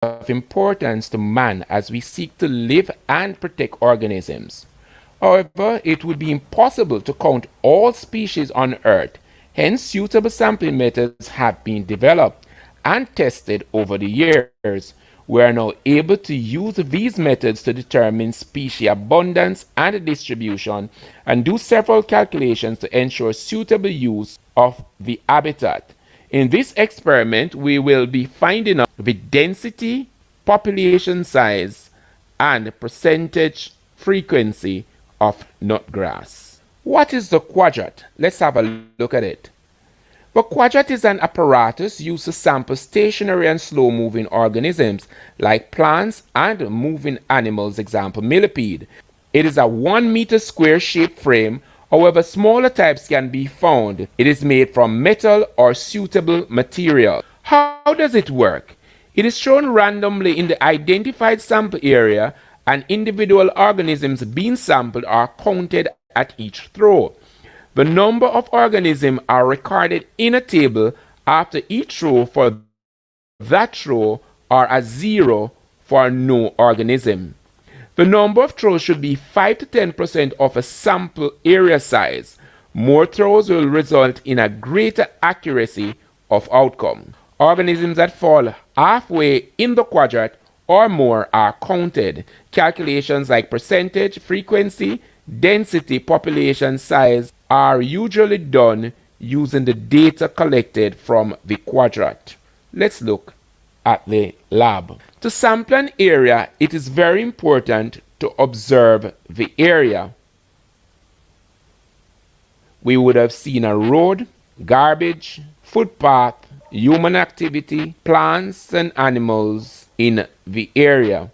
of importance to man as we seek to live and protect organisms. However, it would be impossible to count all species on Earth. Hence, suitable sampling methods have been developed and tested over the years. We are now able to use these methods to determine species abundance and distribution and do several calculations to ensure suitable use of the habitat. In this experiment, we will be finding out the density, population size, and percentage frequency of nutgrass. What is the quadrat? Let's have a look at it. The quadrat is an apparatus used to sample stationary and slow-moving organisms like plants and moving animals, example millipede. It is a 1 meter square shaped frame. However, smaller types can be found. It is made from metal or suitable material. How does it work? It is shown randomly in the identified sample area, and individual organisms being sampled are counted at each throw. The number of organisms are recorded in a table after each row for that row or a 0 for no organism. The number of throws should be 5 to 10% of a sample area size. More throws will result in a greater accuracy of outcome. Organisms that fall halfway in the quadrat or more are counted. Calculations like percentage, frequency, density, population size are usually done using the data collected from the quadrat. Let's look at the lab. To sample an area, it is very important to observe the area. We would have seen a road, garbage, footpath, human activity, plants and animals in the area.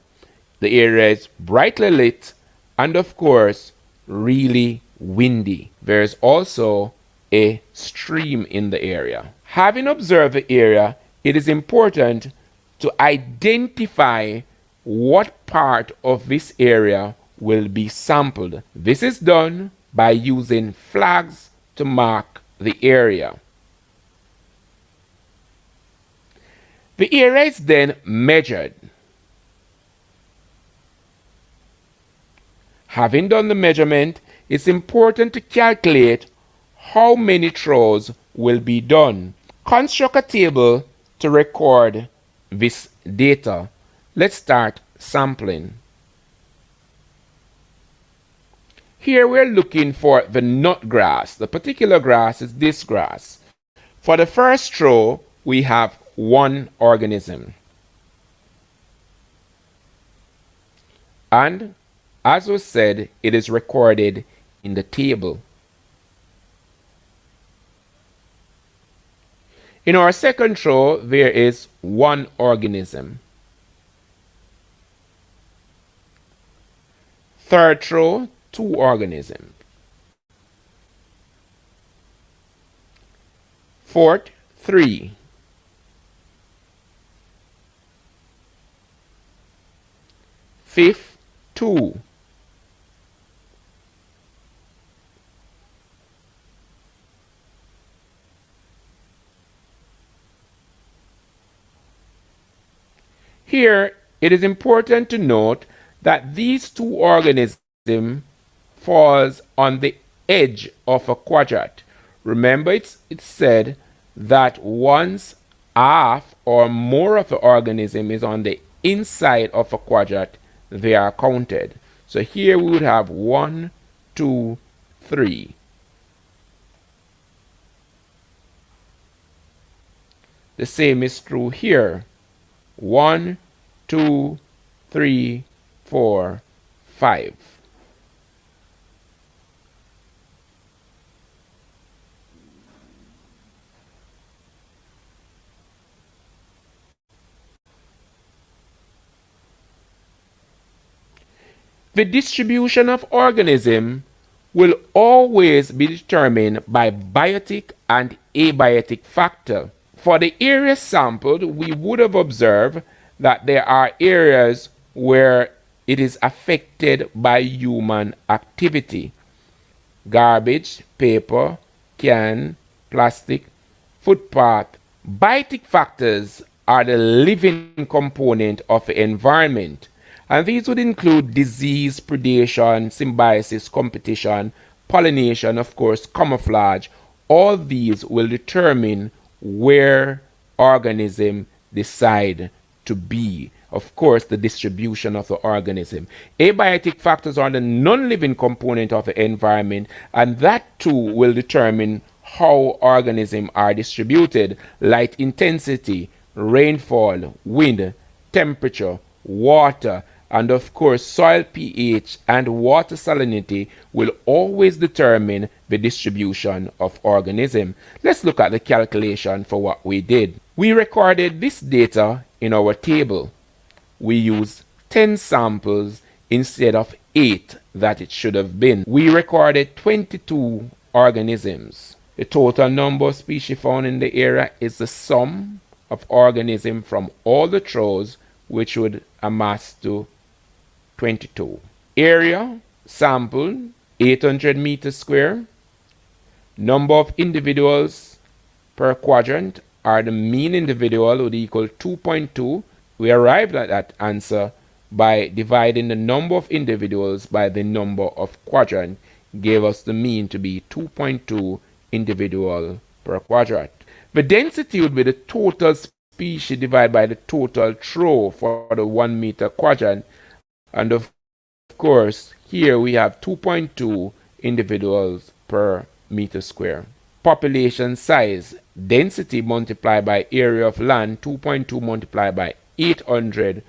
The area is brightly lit and of course really windy. There is also a stream in the area. Having observed the area, it is important to identify what part of this area will be sampled. This is done by using flags to mark the area. The area is then measured. Having done the measurement, it's important to calculate how many throws will be done. Construct a table to record this data. Let's start sampling. Here we're looking for the nut grass. The particular grass is this grass. For the first throw, we have one organism. And as was said, it is recorded in the table. In our second throw, there is one organism. Third throw, 2 organisms. Fourth, 3. Fifth, 2. Here, it is important to note that these 2 organisms falls on the edge of a quadrat. Remember, it's said that once half or more of the organism is on the inside of a quadrat, they are counted. So here we would have 1, 2, 3. The same is true here. 1, 2, 3, 4, 5. The distribution of organisms will always be determined by biotic and abiotic factor. For the area sampled, we would have observed that there are areas where it is affected by human activity. Garbage, paper, can, plastic, footpath. Biotic factors are the living component of the environment. And these would include disease, predation, symbiosis, competition, pollination, of course, camouflage. All these will determine where organisms decide to be. Of course, the distribution of the organism. Abiotic factors are the non-living component of the environment, and that too will determine how organisms are distributed. Light intensity, rainfall, wind, temperature, water, and of course soil pH and water salinity will always determine the distribution of organism. Let's look at the calculation for what we did. We recorded this data in our table. We used 10 samples instead of 8 that it should have been. We recorded 22 organisms. The total number of species found in the area is the sum of organisms from all the throws, which would amass to 22. Area sampled 800 meters square. Number of individuals per quadrant are the mean individual would equal 2.2. We arrived at that answer by dividing the number of individuals by the number of quadrant, gave us the mean to be 2.2 individual per quadrant. The density would be the total species divided by the total throw for the 1 meter quadrant. And of course, here we have 2.2 individuals per meter square. Population size, density multiplied by area of land, 2.2 multiplied by 800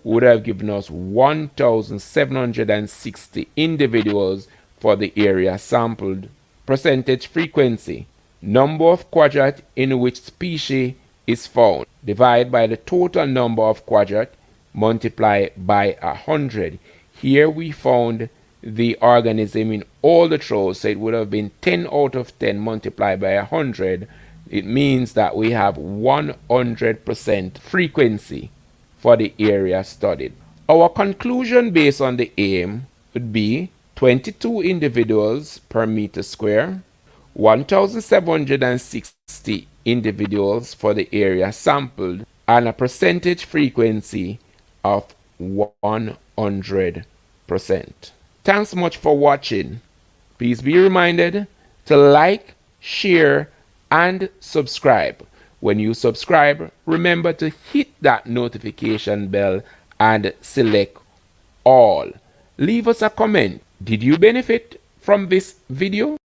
would have given us 1,760 individuals for the area sampled. Percentage frequency, number of quadrant in which species is found, divided by the total number of quadrant, multiply by 100. Here we found the organism in all the throws, so it would have been 10 out of 10 multiplied by 100. It means that we have 100% frequency for the area studied. Our conclusion based on the aim would be 22 individuals per meter square, 1,760 individuals for the area sampled, and a percentage frequency of 100%. Thanks much for watching. Please be reminded to like, share, and subscribe. When you subscribe, remember to hit that notification bell and select all. Leave us a comment. Did you benefit from this video?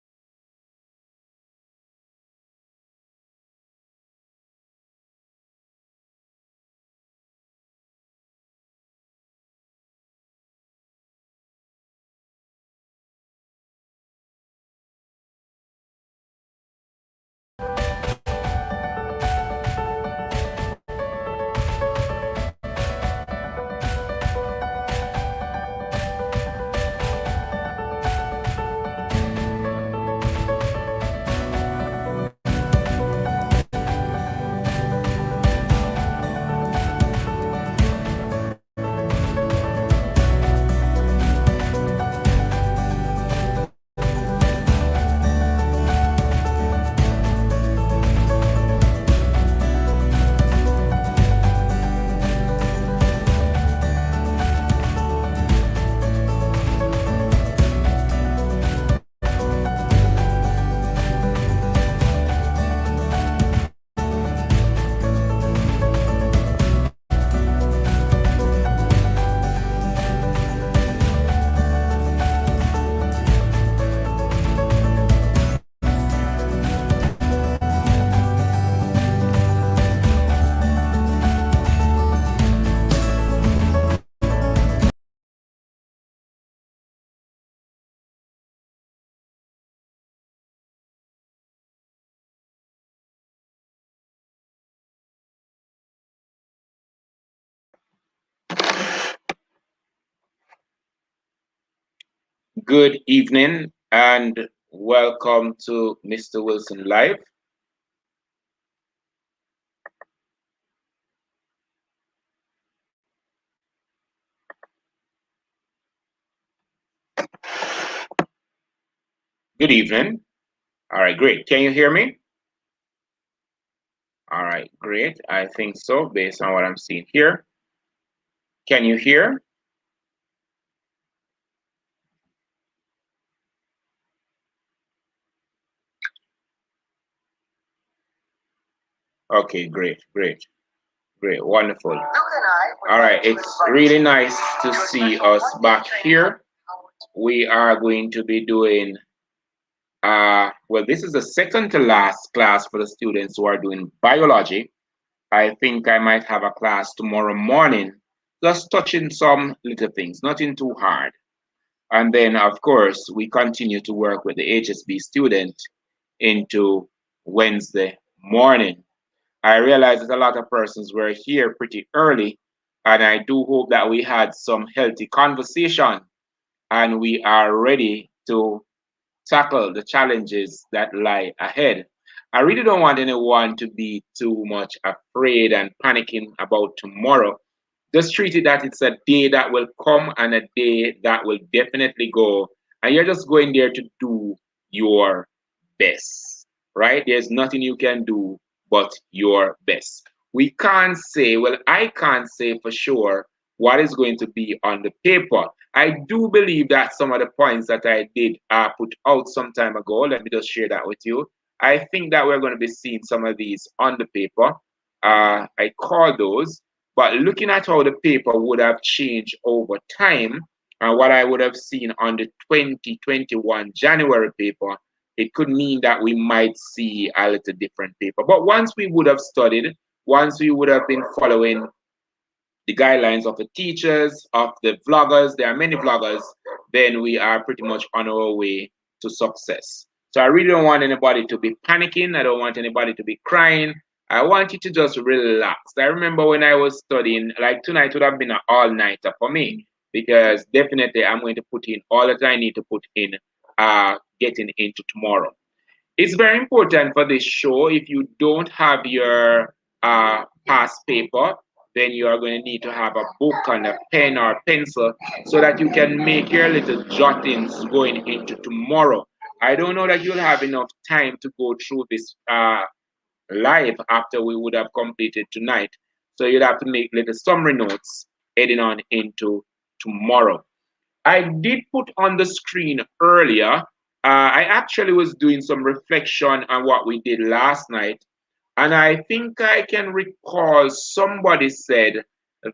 Good evening and welcome to Mr. Wilson Live. Good evening. All right, great. Can you hear me? All right, great. I think so, based on what I'm seeing here. Can you hear? Okay, great, great, great, wonderful. All right, it's really nice to see us back here. We are going to be doing, well, this is the second to last class for the students who are doing biology. I think I might have a class tomorrow morning, just touching some little things, nothing too hard. And then, of course, we continue to work with the HSB student into Wednesday morning. I realize that a lot of persons were here pretty early, and I do hope that we had some healthy conversation and we are ready to tackle the challenges that lie ahead. I really don't want anyone to be too much afraid and panicking about tomorrow. Just treat it that it's a day that will come and a day that will definitely go. And you're just going there to do your best, right? There's nothing you can do but your best. We can't say, well, I can't say for sure what is going to be on the paper. I do believe that some of the points that I did put out some time ago, let me just share that with you. I think that we're going to be seeing some of these on the paper. I call those, but looking at how the paper would have changed over time, and what I would have seen on the 2021 January paper, it could mean that we might see a little different paper. But once we would have studied, once we would have been following the guidelines of the teachers, of the vloggers, there are many vloggers, then we are pretty much on our way to success. So I really don't want anybody to be panicking. I don't want anybody to be crying. I want you to just relax. I remember when I was studying, like tonight would have been an all-nighter for me because definitely I'm going to put in all that I need to put in getting into tomorrow. It's very important for this show. If you don't have your past paper, then you are going to need to have a book and a pen or pencil so that you can make your little jottings going into tomorrow. I don't know that you'll have enough time to go through this live after we would have completed tonight. So you'd have to make little summary notes heading on into tomorrow. I did put on the screen earlier. I actually was doing some reflection on what we did last night, and I think I can recall somebody said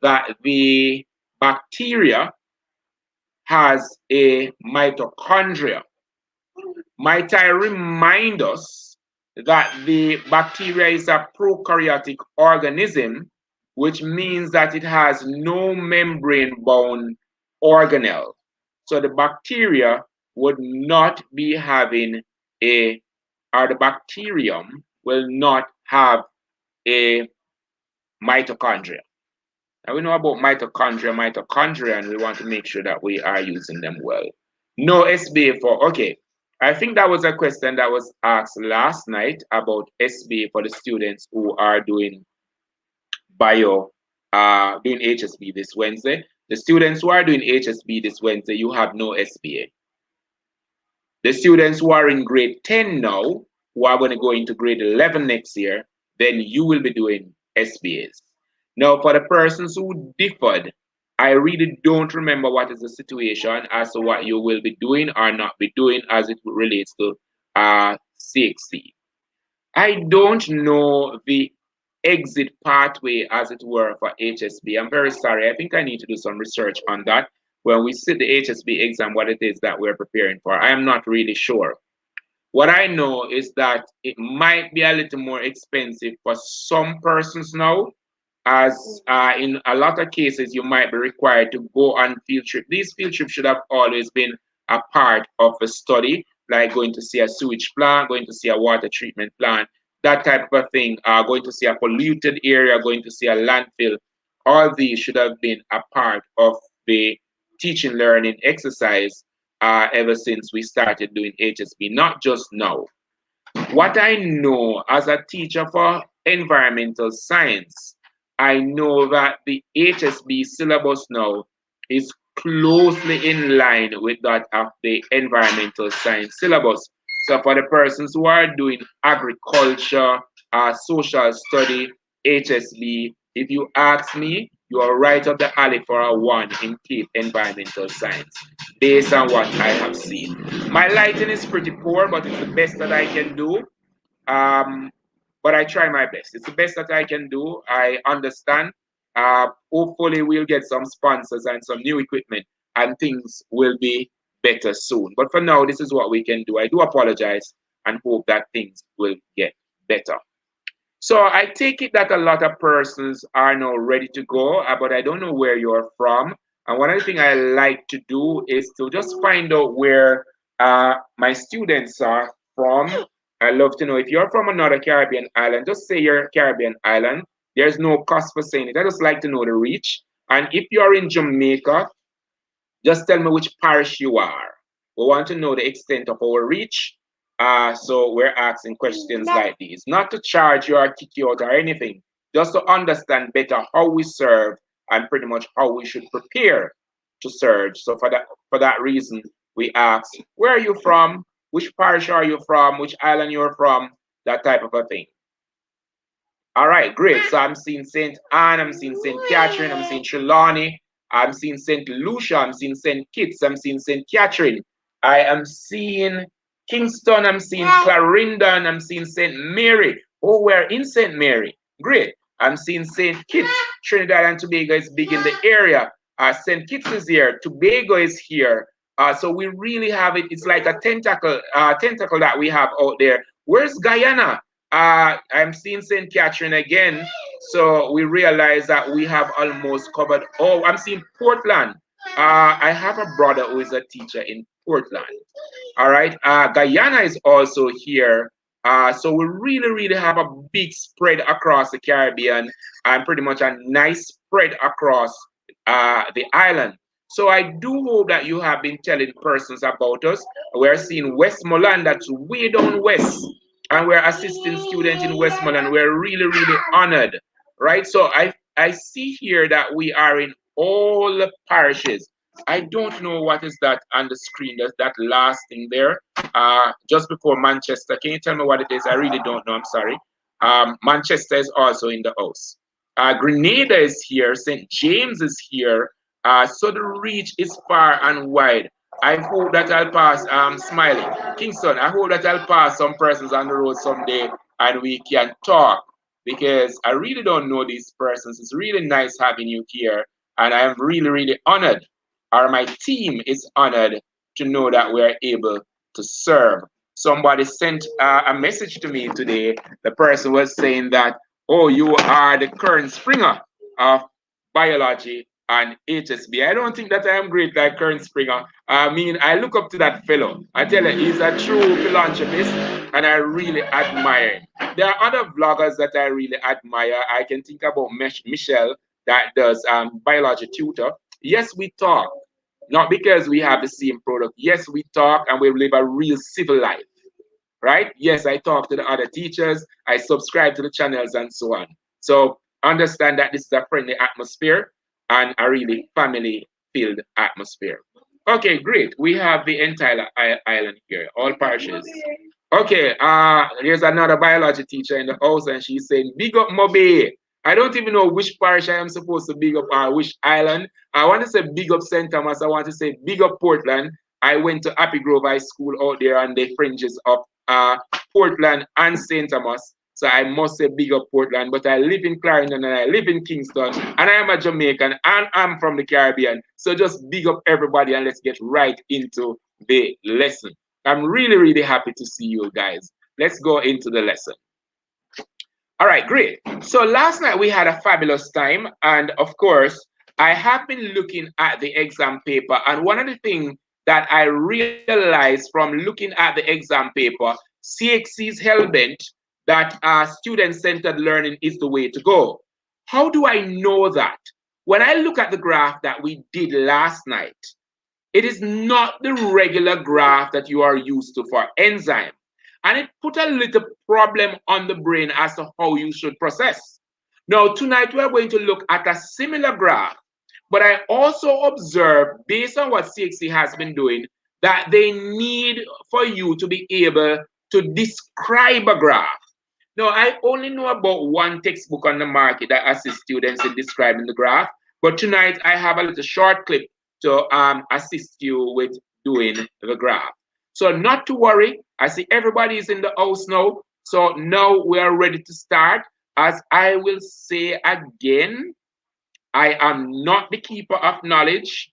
that the bacteria has a mitochondria. Might I remind us that the bacteria is a prokaryotic organism, which means that it has no membrane bound organelle. So the bacteria would not be having a, or the bacterium will not have a mitochondria. Now we know about mitochondria, and we want to make sure that we are using them well. No SBA for, okay. I think that was a question that was asked last night about SBA for the students who are doing doing HSB this Wednesday. The students who are doing HSB this Wednesday, you have no SBA. The students who are in grade 10 now, who are going to go into grade 11 next year, then you will be doing SBAs. Now, for the persons who differed, I really don't remember what is the situation as to what you will be doing or not be doing as it relates to CXC. I don't know the exit pathway, as it were, for HSB. I'm very sorry. I think I need to do some research on that. When we sit the HSB exam, what it is that we're preparing for, I am not really sure. What I know is that it might be a little more expensive for some persons now, as in a lot of cases, you might be required to go on field trip. These field trips should have always been a part of a study, like going to see a sewage plant, going to see a water treatment plant, that type of a thing, going to see a polluted area, going to see a landfill. All these should have been a part of the teaching learning exercise ever since we started doing HSB, not just now. What I know as a teacher for environmental science, I know that the HSB syllabus now is closely in line with that of the environmental science syllabus. So for the persons who are doing agriculture, social study, HSB. If you ask me, you are right up the alley for a 1 in Cape Environmental Science, based on what I have seen. My lighting is pretty poor, but it's the best that I can do. Um, but I try my best. It's the best that I can do. I understand. Hopefully, we'll get some sponsors and some new equipment, and things will be better soon. But for now, this is what we can do. I do apologize and hope that things will get better. So I take it that a lot of persons are now ready to go, but I don't know where you're from. And one of the things I like to do is to just find out where my students are from. I love to know if you're from another Caribbean island, just say your Caribbean island. There's no cost for saying it. I just like to know the reach. And if you're in Jamaica, just tell me which parish you are. We want to know the extent of our reach. So we're asking questions like these, not to charge you or kick you out or anything, just to understand better how we serve and pretty much how we should prepare to serve. So for that reason, we ask, where are you from? Which parish are you from? Which island you're from? That type of a thing. All right, great. So I'm seeing St. Anne, I'm seeing St. Catherine, I'm seeing Trelawney, I'm seeing St. Lucia, I'm seeing St. Kitts, I'm seeing St. Catherine. I am seeing Kingston, I'm seeing Clarendon, I'm seeing St. Mary. Oh, we're in St. Mary. Great. I'm seeing St. Kitts. Trinidad and Tobago is big in the area. St. Kitts is here. Tobago is here. So we really have it. It's like a tentacle that we have out there. Where's Guyana? I'm seeing St. Catherine again. So we realize that we have almost covered. Oh, I'm seeing Portland. I have a brother who is a teacher in Portland. All right. Guyana is also here. So we really, really have a big spread across the Caribbean and pretty much a nice spread across the island. So I do hope that you have been telling persons about us. We're seeing Westmoreland, that's way down west, and we're assisting students in Westmoreland. We're really, really honored, right? So I see here that we are in all the parishes. I don't know what is that on the screen. That's that last thing there. Just before Manchester. Can you tell me what it is? I really don't know. I'm sorry. Manchester is also in the house. Grenada is here. St. James is here. So the reach is far and wide. I hope that I'll pass Smiley. Kingston, I hope that I'll pass some persons on the road someday and we can talk because I really don't know these persons. It's really nice having you here. And I am really, really honored, or my team is honored to know that we're able to serve. Somebody sent a message to me today. The person was saying that, oh, you are the current Springer of biology and HSB. I don't think that I am great like Kern Springer. I mean, I look up to that fellow. I tell you, he's a true philanthropist and I really admire him. There are other vloggers that I really admire. I can think about Michelle that does biology tutor. Yes, we talk. Not because we have the same product. Yes, we talk and we live a real civil life, right? Yes, I talk to the other teachers. I subscribe to the channels and so on. So understand that this is a friendly atmosphere and a really family-filled atmosphere. Okay, great. We have the entire island here, all parishes. Okay, there's another biology teacher in the house, and she's saying, "Big up Mobe." I don't even know which parish I am supposed to big up or which island. I want to say big up St. Thomas. I want to say big up Portland. I went to Happy Grove High School out there on the fringes of Portland and St. Thomas. So I must say big up Portland, but I live in Clarendon and I live in Kingston and I am a Jamaican and I'm from the Caribbean. So just big up everybody and let's get right into the lesson. I'm really, really happy to see you guys. Let's go into the lesson. All right, great. So last night we had a fabulous time. And of course, I have been looking at the exam paper. And one of the things that I realized from looking at the exam paper, CXC is hell-bent that student-centered learning is the way to go. How do I know that? When I look at the graph that we did last night, it is not the regular graph that you are used to for enzyme. And it put a little problem on the brain as to how you should process. Now, tonight we are going to look at a similar graph, but I also observe, based on what CXC has been doing, that they need for you to be able to describe a graph. No, I only know about one textbook on the market that assists students in describing the graph. But tonight I have a little short clip to assist you with doing the graph. So not to worry. I see everybody is in the house now. So now we are ready to start. As I will say again, I am not the keeper of knowledge.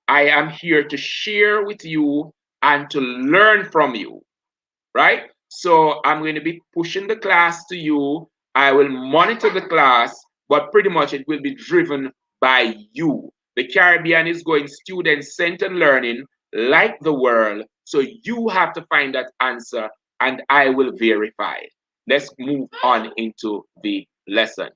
I am here to share with you and to learn from you, right? So I'm going to be pushing the class to you. I will monitor the class, but pretty much it will be driven by you. The Caribbean is going student-centered learning like the world. So you have to find that answer and I will verify it. Let's move on into the lesson.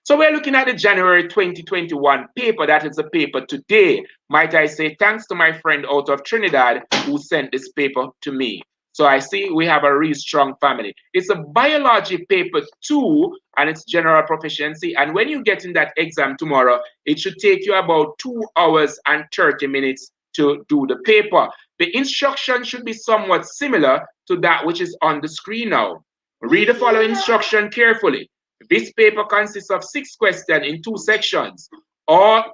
So we're looking at the January 2021 paper. That is the paper today. Might I say thanks to my friend out of Trinidad who sent this paper to me. So I see we have a really strong family. It's a biology paper 2 and it's general proficiency. And when you get in that exam tomorrow, it should take you about 2 hours and 30 minutes to do the paper. The instruction should be somewhat similar to that which is on the screen now. Read the following instruction carefully. This paper consists of 6 questions in 2 sections.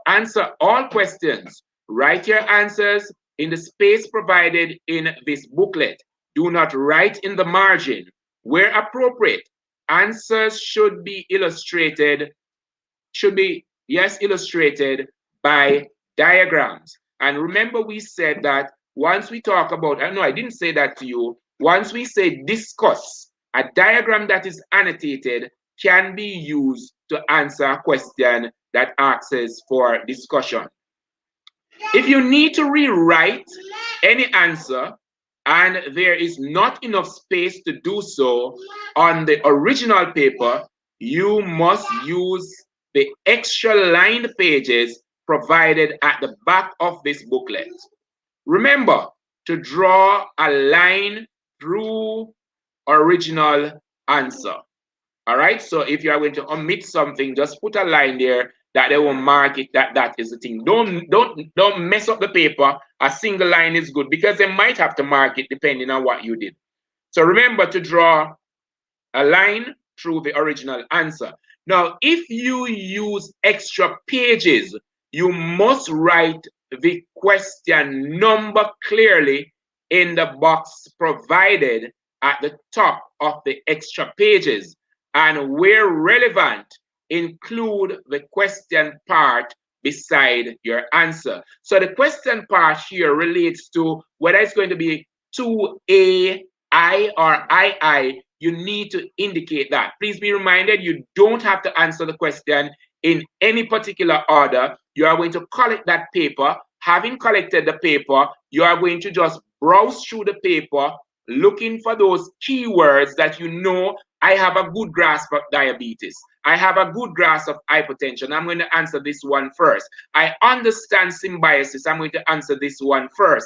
Answer all questions. Write your answers in the space provided in this booklet. Do not write in the margin. Where appropriate, answers should be, yes, illustrated by diagrams. And remember we said that once we talk about, I know I didn't say that to you, once we say discuss, a diagram that is annotated can be used to answer a question that asks for discussion. If you need to rewrite any answer and there is not enough space to do so on the original paper, you must use the extra lined pages provided at the back of this booklet. Remember to draw a line through original answer. All right. So if you are going to omit something, just put a line there that they will mark it that that is the thing. Don't mess up the paper. A single line is good because they might have to mark it depending on what you did. So remember to draw a line through the original answer. Now, if you use extra pages, you must write the question number clearly in the box provided at the top of the extra pages. And where relevant, include the question part beside your answer. So the question part here relates to whether it's going to be 2A, I, or II. You need to indicate that. Please be reminded you don't have to answer the question in any particular order. You are going to collect that paper. Having collected the paper, you are going to just browse through the paper, looking for those keywords that you know. I have a good grasp of diabetes. I have a good grasp of hypertension. I'm going to answer this one first. I understand symbiosis. I'm going to answer this one first.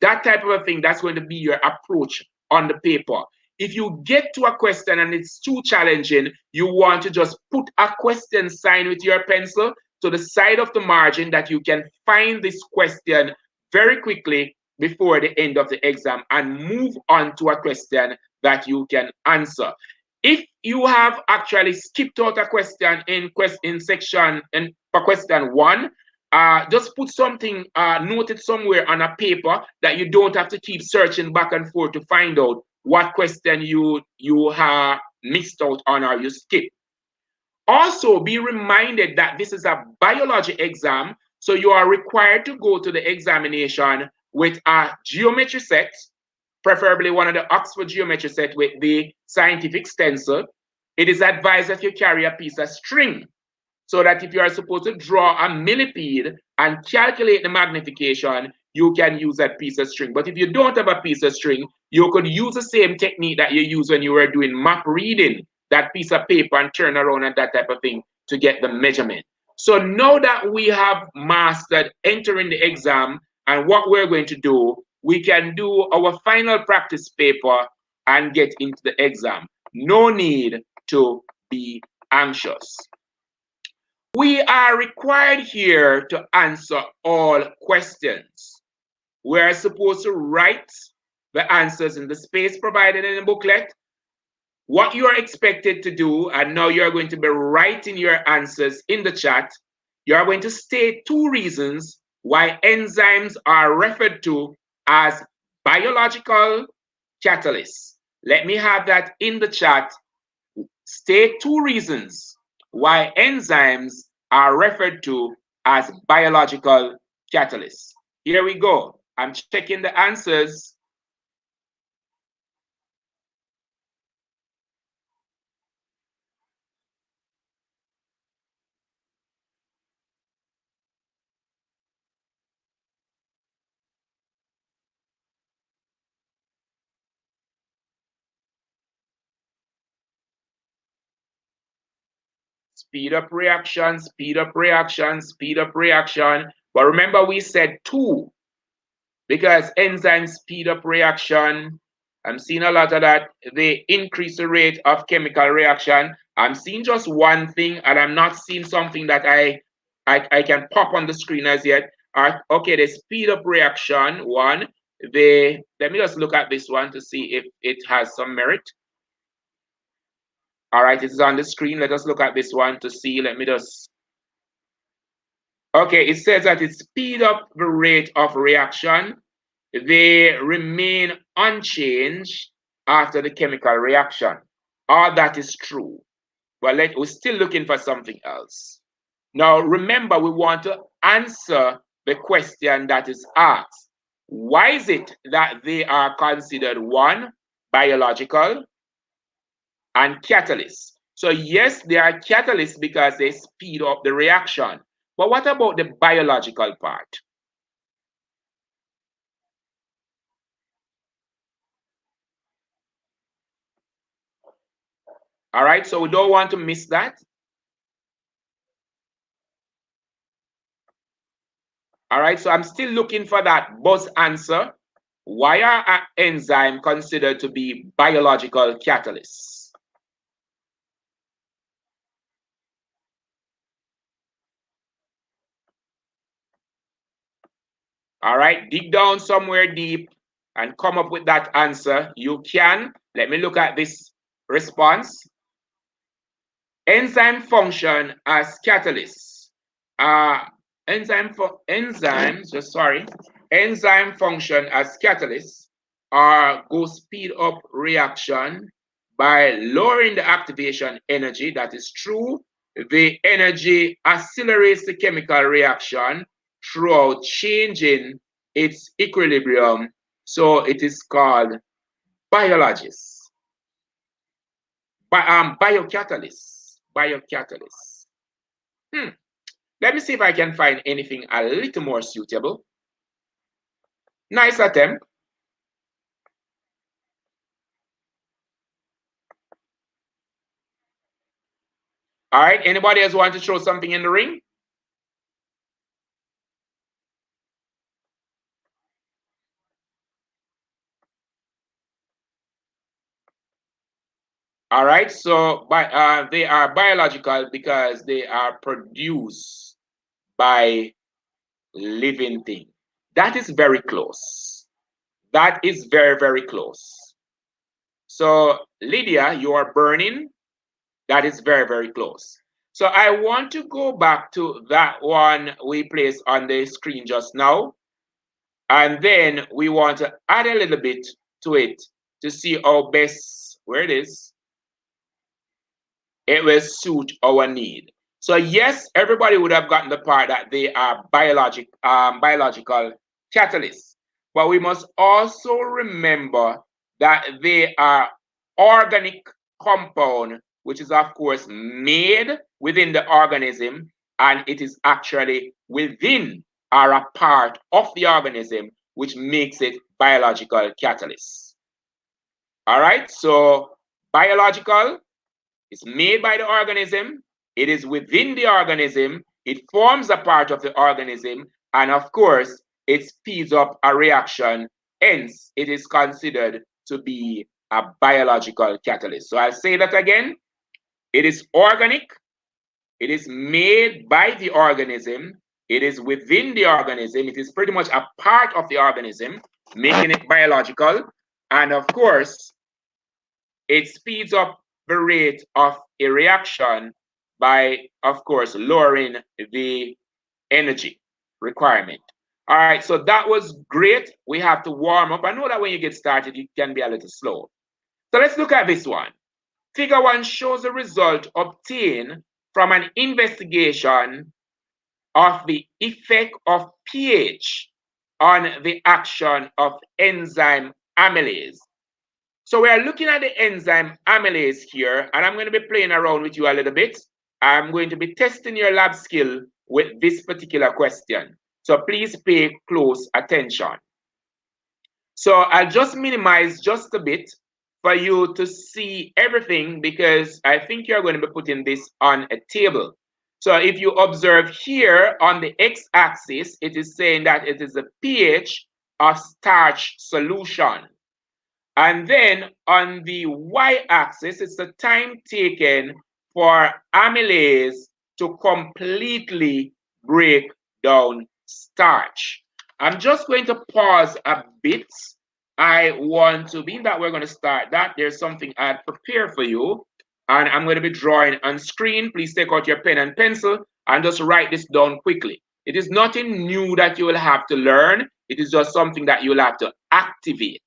That type of a thing, that's going to be your approach on the paper. If you get to a question and it's too challenging, you want to just put a question sign with your pencil to the side of the margin that you can find this question very quickly before the end of the exam and move on to a question that you can answer. If you have actually skipped out a question in section and for question 1, just put something noted somewhere on a paper that you don't have to keep searching back and forth to find out what question you have missed out on or you skipped. Also, be reminded that this is a biology exam, so you are required to go to the examination with a geometry set, preferably one of the Oxford geometry set with the scientific stencil. It is advised that you carry a piece of string so that if you are supposed to draw a millipede and calculate the magnification, you can use that piece of string. But if you don't have a piece of string, you could use the same technique that you use when you were doing map reading, that piece of paper and turn around and that type of thing to get the measurement. So now that we have mastered entering the exam and what we're going to do, we can do our final practice paper and get into the exam. No need to be anxious. We are required here to answer all questions. We are supposed to write the answers in the space provided in the booklet. what you are expected to do, and now you're going to be writing your answers in the chat. You're going to state 2 reasons why enzymes are referred to as biological catalysts. Let me have that in the chat. State 2 reasons why enzymes are referred to as biological catalysts. Here we go. I'm checking the answers. Speed up reaction, speed up reaction, speed up reaction. But remember, we said 2 because enzymes speed up reaction. I'm seeing a lot of that. They increase the rate of chemical reaction. I'm seeing just one thing, and I'm not seeing something that I can pop on the screen as yet. Okay, they speed up reaction. 1. Let me just look at this one to see if it has some merit. All right, it is on the screen. Let us look at this one to see. Let me just. Okay, it says that it speeds up the rate of reaction. They remain unchanged after the chemical reaction. All that is true. But we're still looking for something else. Now, remember, we want to answer the question that is asked. Why is it that they are considered 1, biological, and catalysts? So yes, they are catalysts because they speed up the reaction. But what about the biological part? All right, so we don't want to miss that. All right, so I'm still looking for that buzz answer. Why are enzymes considered to be biological catalysts? All right, dig down somewhere deep and come up with that answer. You can. Let me look at this response. Enzyme function as catalysts. Enzyme function as catalysts go speed up reaction by lowering the activation energy. That is true. The energy accelerates the chemical reaction throughout changing its equilibrium. So it is called biologists. Biocatalysts. Biocatalysts. Let me see if I can find anything a little more suitable. Nice attempt. All right, anybody else want to throw something in the ring? All right, so they are biological because they are produced by living things. That is very close. That is very, very close. So, Lydia, you are burning. That is very, very close. So I want to go back to that one we placed on the screen just now. And then we want to add a little bit to it to see how best, where it will suit our need. So yes, everybody would have gotten the part that they are biological catalysts. But we must also remember that they are organic compound, which is of course made within the organism, and it is actually within or a part of the organism, which makes it biological catalysts. All right, so biological is made by the organism, it is within the organism, it forms a part of the organism, and of course, it speeds up a reaction. Hence, it is considered to be a biological catalyst. So I'll say that again. It is organic, it is made by the organism, it is within the organism, it is pretty much a part of the organism, making it biological, and of course, it speeds up the rate of a reaction by, of course, lowering the energy requirement. All right, so that was great. We have to warm up. I know that when you get started, you can be a little slow. So let's look at this one. Figure 1 shows the result obtained from an investigation of the effect of pH on the action of enzyme amylase. So we are looking at the enzyme amylase here, and I'm going to be playing around with you a little bit. I'm going to be testing your lab skill with this particular question. So please pay close attention. So I'll just minimize just a bit for you to see everything because I think you're going to be putting this on a table. So if you observe here on the x-axis, it is saying that it is a pH of starch solution. And then on the y-axis, it's the time taken for amylase to completely break down starch. I'm just going to pause a bit. I want to, being that we're going to start that, there's something I've prepared for you. And I'm going to be drawing on screen. Please take out your pen and pencil and just write this down quickly. It is nothing new that you will have to learn. It is just something that you will have to activate.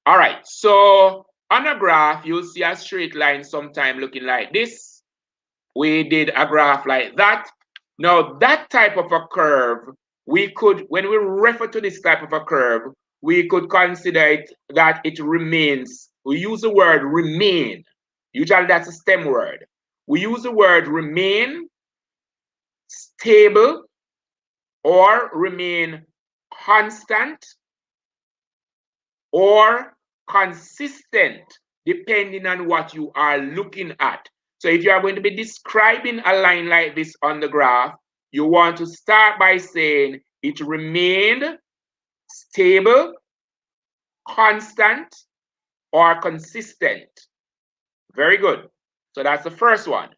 All right, so on a graph, you'll see a straight line sometime looking like this. We did a graph like that. Now, that type of a curve, we could, when we refer to this type of a curve, we could consider it that it remains. We use the word remain. Usually that's a STEM word. We use the word remain, stable, or remain constant, or consistent, depending on what you are looking at. So if you are going to be describing a line like this on the graph, you want to start by saying it remained stable, constant, or consistent. Very good. So that's the first one.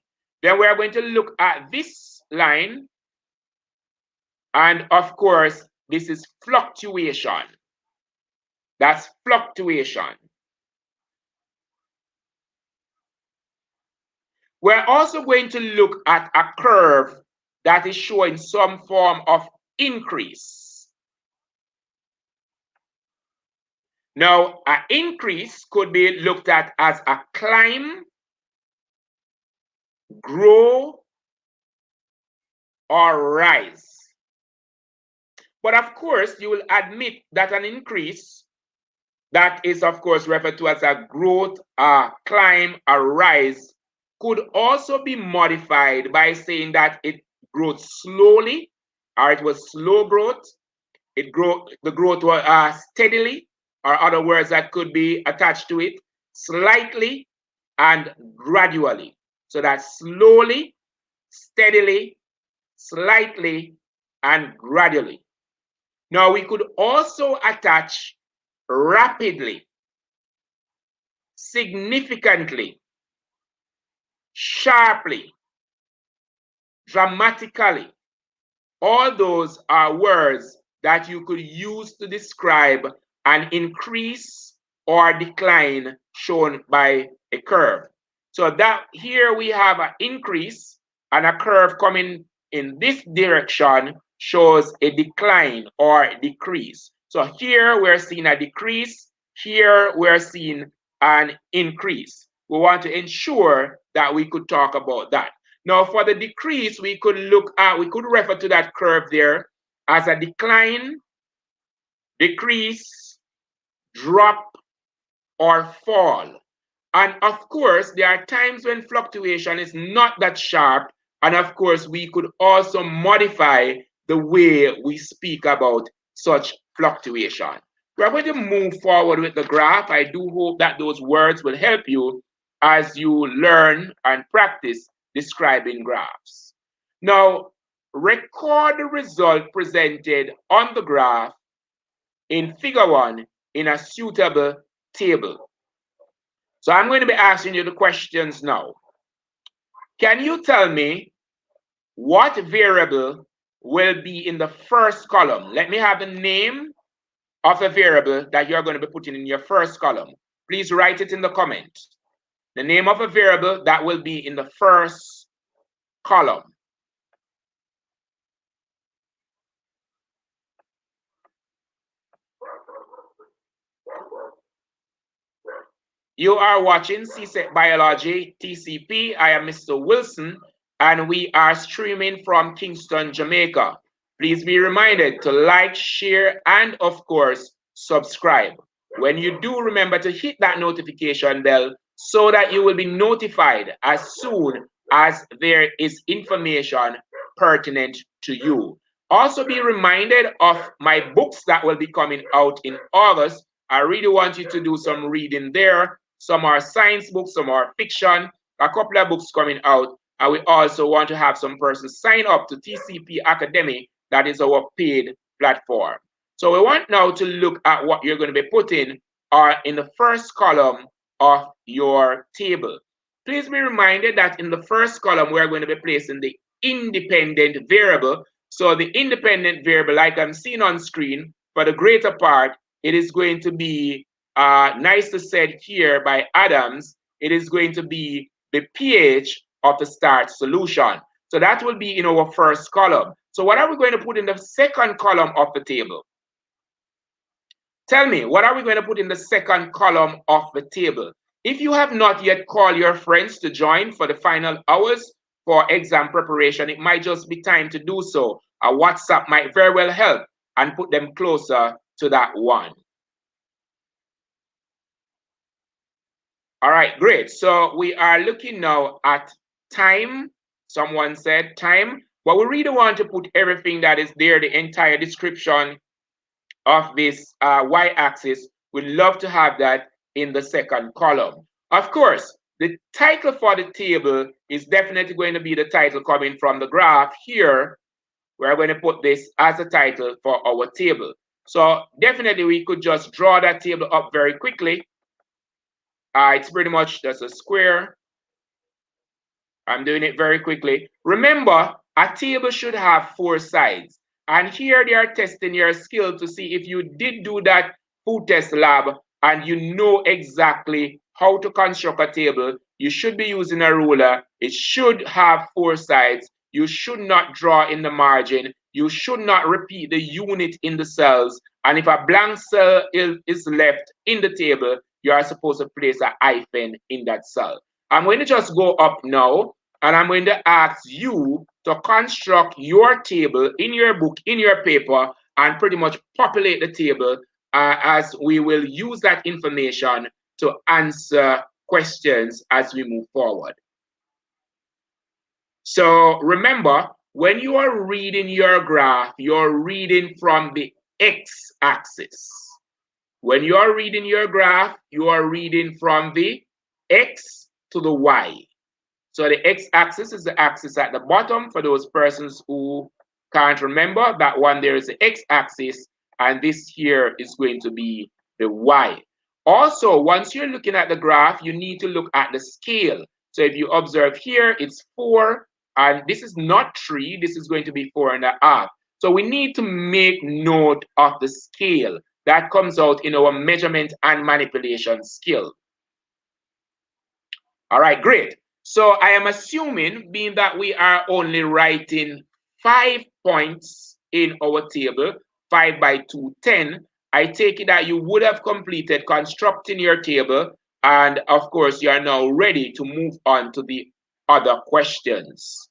Then we're going to look at this line. And of course, this is fluctuation. That's fluctuation. We're also going to look at a curve that is showing some form of increase. Now, an increase could be looked at as a climb, grow, or rise. But of course, you will admit that an increase that is, of course, referred to as a growth, a climb, a rise, could also be modified by saying that it grows slowly, or it was slow growth. The growth was steadily, or other words that could be attached to it, slightly and gradually. So that's slowly, steadily, slightly, and gradually. Now we could also attach rapidly, significantly, sharply, dramatically. All those are words that you could use to describe an increase or decline shown by a curve. So that here we have an increase, and a curve coming in this direction shows a decline or decrease. So here we're seeing a decrease, here we're seeing an increase. We want to ensure that we could talk about that. Now for the decrease, we could refer to that curve there as a decline, decrease, drop, or fall. And of course, there are times when fluctuation is not that sharp. And of course, we could also modify the way we speak about such fluctuation. We're going to move forward with the graph. I do hope that those words will help you as you learn and practice describing graphs. Now, record the result presented on the graph in figure 1 in a suitable table. So I'm going to be asking you the questions now. Can you tell me what variable will be in the first column? Let me have the name of the variable that you're going to be putting in your first column. please write it in the comment. The name of a variable that will be in the first column. You are watching CSEC Biology TCP. I am Mr. Wilson, and we are streaming from Kingston, Jamaica. Please be reminded to like, share, and of course, subscribe. When you do, remember to hit that notification bell so that you will be notified as soon as there is information pertinent to you. Also be reminded of my books that will be coming out in August. I really want you to do some reading there. Some are science books, some are fiction, a couple of books coming out. And we also want to have some persons sign up to TCP Academy. That is our paid platform. So we want now to look at what you're going to be putting in the first column of your table. Please be reminded that in the first column, we're going to be placing the independent variable. So the independent variable, like I'm seeing on screen, for the greater part, it is going to be nicely said here by Adams, it is going to be the pH of the start solution. So that will be in our first column. So what are we going to put in the second column of the table? Tell me, what are we going to put in the second column of the table? If you have not yet called your friends to join for the final hours for exam preparation, it might just be time to do so. A WhatsApp might very well help and put them closer to that one. All right, great. So we are looking now at time. Someone said time, but we really want to put everything that is there, the entire description of this y-axis. We'd love to have that in the second column. Of course, the title for the table is definitely going to be the title coming from the graph here. We're going to put this as a title for our table. So definitely we could just draw that table up very quickly. It's pretty much just a square. I'm doing it very quickly. Remember, a table should have 4 sides. And here they are testing your skill to see if you did do that food test lab and you know exactly how to construct a table. You should be using a ruler. It should have 4 sides. You should not draw in the margin. You should not repeat the unit in the cells. And if a blank cell is left in the table, you are supposed to place a hyphen in that cell. I'm going to just go up now, and I'm going to ask you to construct your table in your book, in your paper, and pretty much populate the table as we will use that information to answer questions as we move forward. So remember, when you are reading your graph, you're reading from the x-axis. When you are reading your graph, you are reading from the x to the y. So the x-axis is the axis at the bottom. For those persons who can't remember, that one there is the x-axis, and this here is going to be the y. Also, once you're looking at the graph, you need to look at the scale. So if you observe here, it's 4, and this is not 3, this is going to be 4.5. So we need to make note of the scale. That comes out in our measurement and manipulation skill. All right, great. So I am assuming, being that we are only writing 5 points in our table, 5 by 2, 10, I take it that you would have completed constructing your table, and of course, you are now ready to move on to the other questions.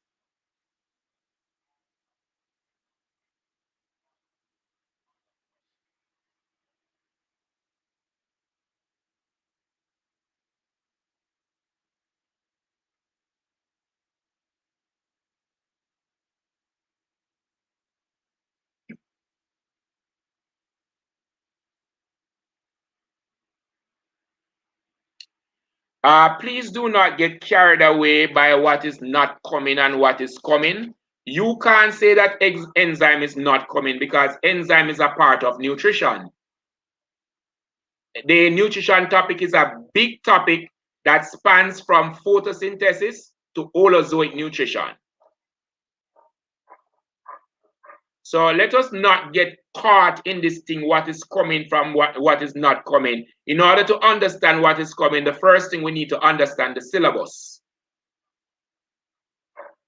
Please do not get carried away by what is not coming and what is coming. You can't say that enzyme is not coming because enzyme is a part of nutrition. The nutrition topic is a big topic that spans from photosynthesis to holozoic nutrition. So let us not get caught in this thing, what is coming from what is not coming. In order to understand what is coming, the first thing we need to understand the syllabus.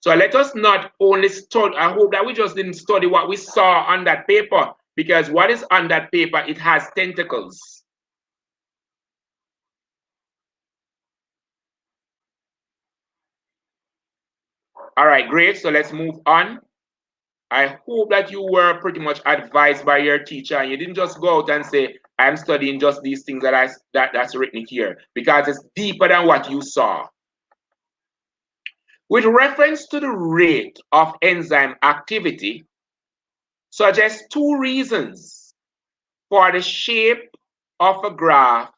So let us not only study, I hope that we just didn't study what we saw on that paper, because what is on that paper, it has tentacles. All right, great. So let's move on. I hope that you were pretty much advised by your teacher and you didn't just go out and say, I'm studying just these things that's written here, because it's deeper than what you saw. With reference to the rate of enzyme activity, suggest two reasons for the shape of a graph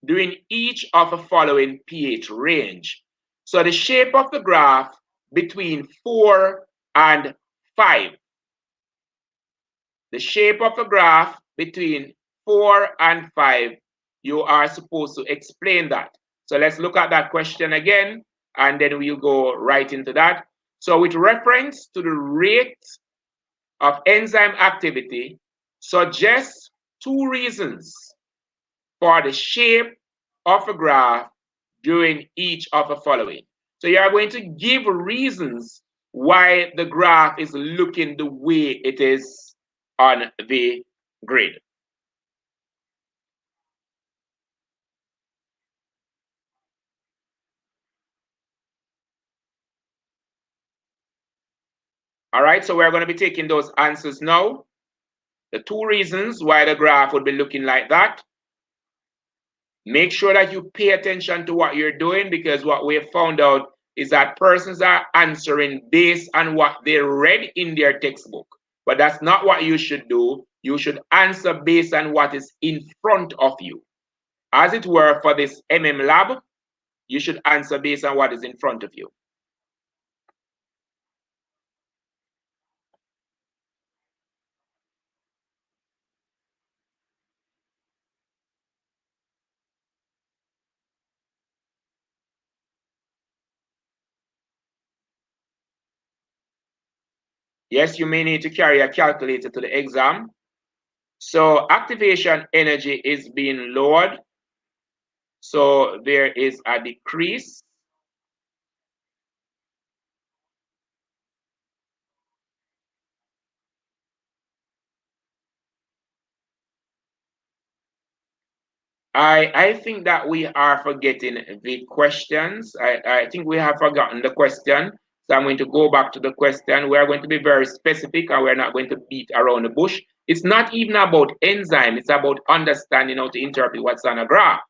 during each of the following pH range. So the shape of the graph between 4 and 5. The shape of the graph between 4 and 5, you are supposed to explain that. So let's look at that question again, and then we'll go right into that. So with reference to the rate of enzyme activity, suggest two reasons for the shape of a graph during each of the following. So you are going to give reasons why the graph is looking the way it is on the grid. All right, so we're going to be taking those answers now. The two reasons why the graph would be looking like that. Make sure that you pay attention to what you're doing, because what we have found out is that persons are answering based on what they read in their textbook. But that's not what you should do. You should answer based on what is in front of you. As it were, for this lab, you should answer based on what is in front of you. Yes, you may need to carry a calculator to the exam. So activation energy is being lowered. So there is a decrease. I think that we are forgetting the questions. I think we have forgotten the question. So I'm going to go back to the question. We are going to be very specific and we're not going to beat around the bush. It's not even about enzyme. It's about understanding how to interpret what's on a graph.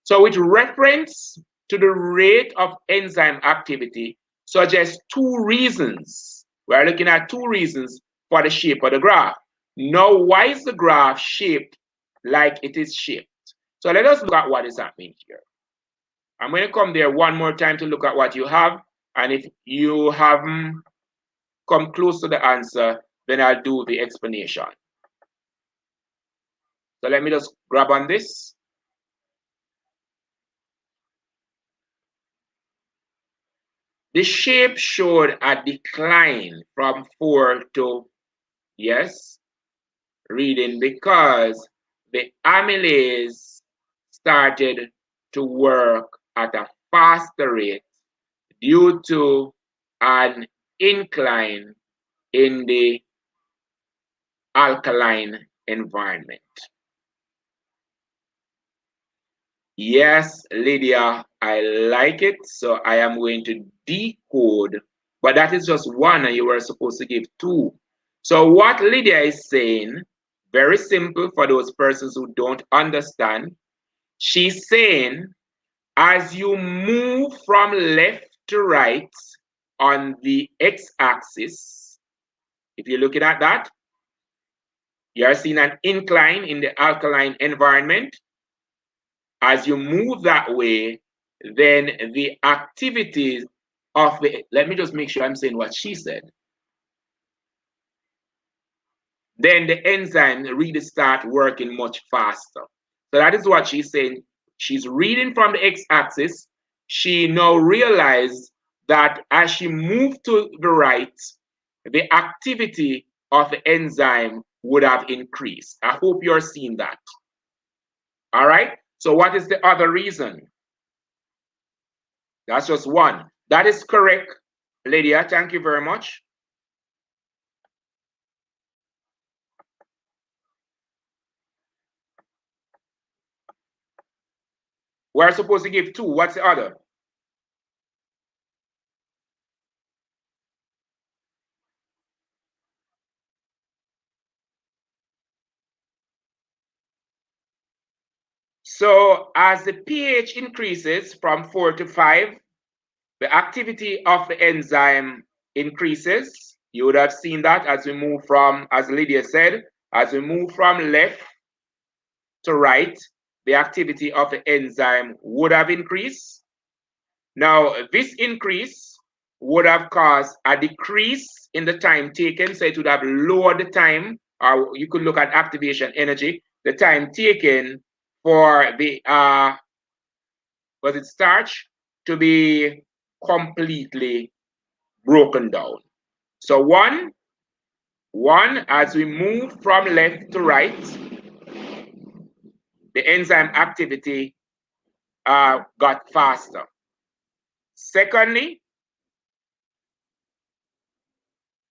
So with reference to the rate of enzyme activity, suggests two reasons. We're looking at two reasons for the shape of the graph. Now, why is the graph shaped like it is shaped? So let us look at what is happening here. I'm going to come there one more time to look at what you have. And if you haven't come close to the answer, then I'll do the explanation. So let me just grab on this. The shape showed a decline from 4 to, yes, reading, because the amylase started to work at a faster rate due to an incline in the alkaline environment. Yes, Lydia, I like it. So I am going to decode, but that is just one and you were supposed to give two. So what Lydia is saying, very simple for those persons who don't understand, she's saying as you move from left to right on the x-axis, if you're looking at that, you're seeing an incline in the alkaline environment. As you move that way, then the activities of the, let me just make sure I'm saying what she said. Then the enzyme really start working much faster. So that is what she's saying. She's reading from the x-axis. She now realized that as she moved to the right, the activity of the enzyme would have increased. I hope you're seeing that. All right. So what is the other reason? That's just one. That is correct, Lydia. Thank you very much. We're supposed to give two. What's the other? So as the pH increases from 4 to 5, the activity of the enzyme increases. You would have seen that as we move from, as Lydia said, as we move from left to right, the activity of the enzyme would have increased. Now, this increase would have caused a decrease in the time taken, so it would have lowered the time, or you could look at activation energy, the time taken for the was it starch to be completely broken down. So one, as we move from left to right, the enzyme activity got faster. Secondly,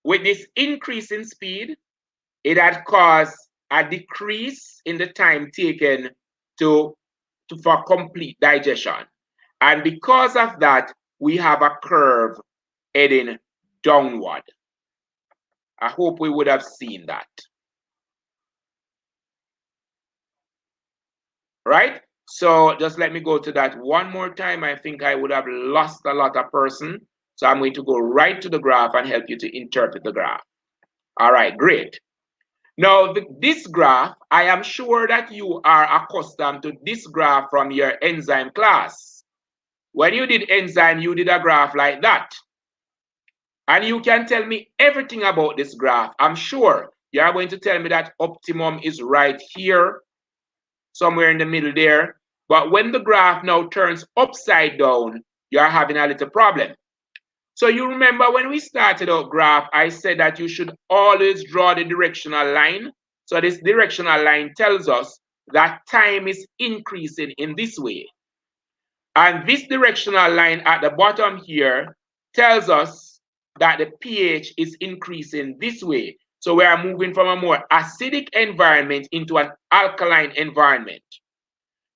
with this increase in speed, it had caused a decrease in the time taken for complete digestion. And because of that, we have a curve heading downward. I hope we would have seen that. Right? So just let me go to that one more time. I think I would have lost a lot of person. So I'm going to go right to the graph and help you to interpret the graph. All right, great. Now, this graph, I am sure that you are accustomed to this graph from your enzyme class. When you did enzyme, you did a graph like that. And you can tell me everything about this graph. I'm sure you are going to tell me that optimum is right here, somewhere in the middle there. But when the graph now turns upside down, you're having a little problem. So you remember when we started our graph, I said that you should always draw the directional line. So this directional line tells us that time is increasing in this way. And this directional line at the bottom here tells us that the pH is increasing this way. So we are moving from a more acidic environment into an alkaline environment.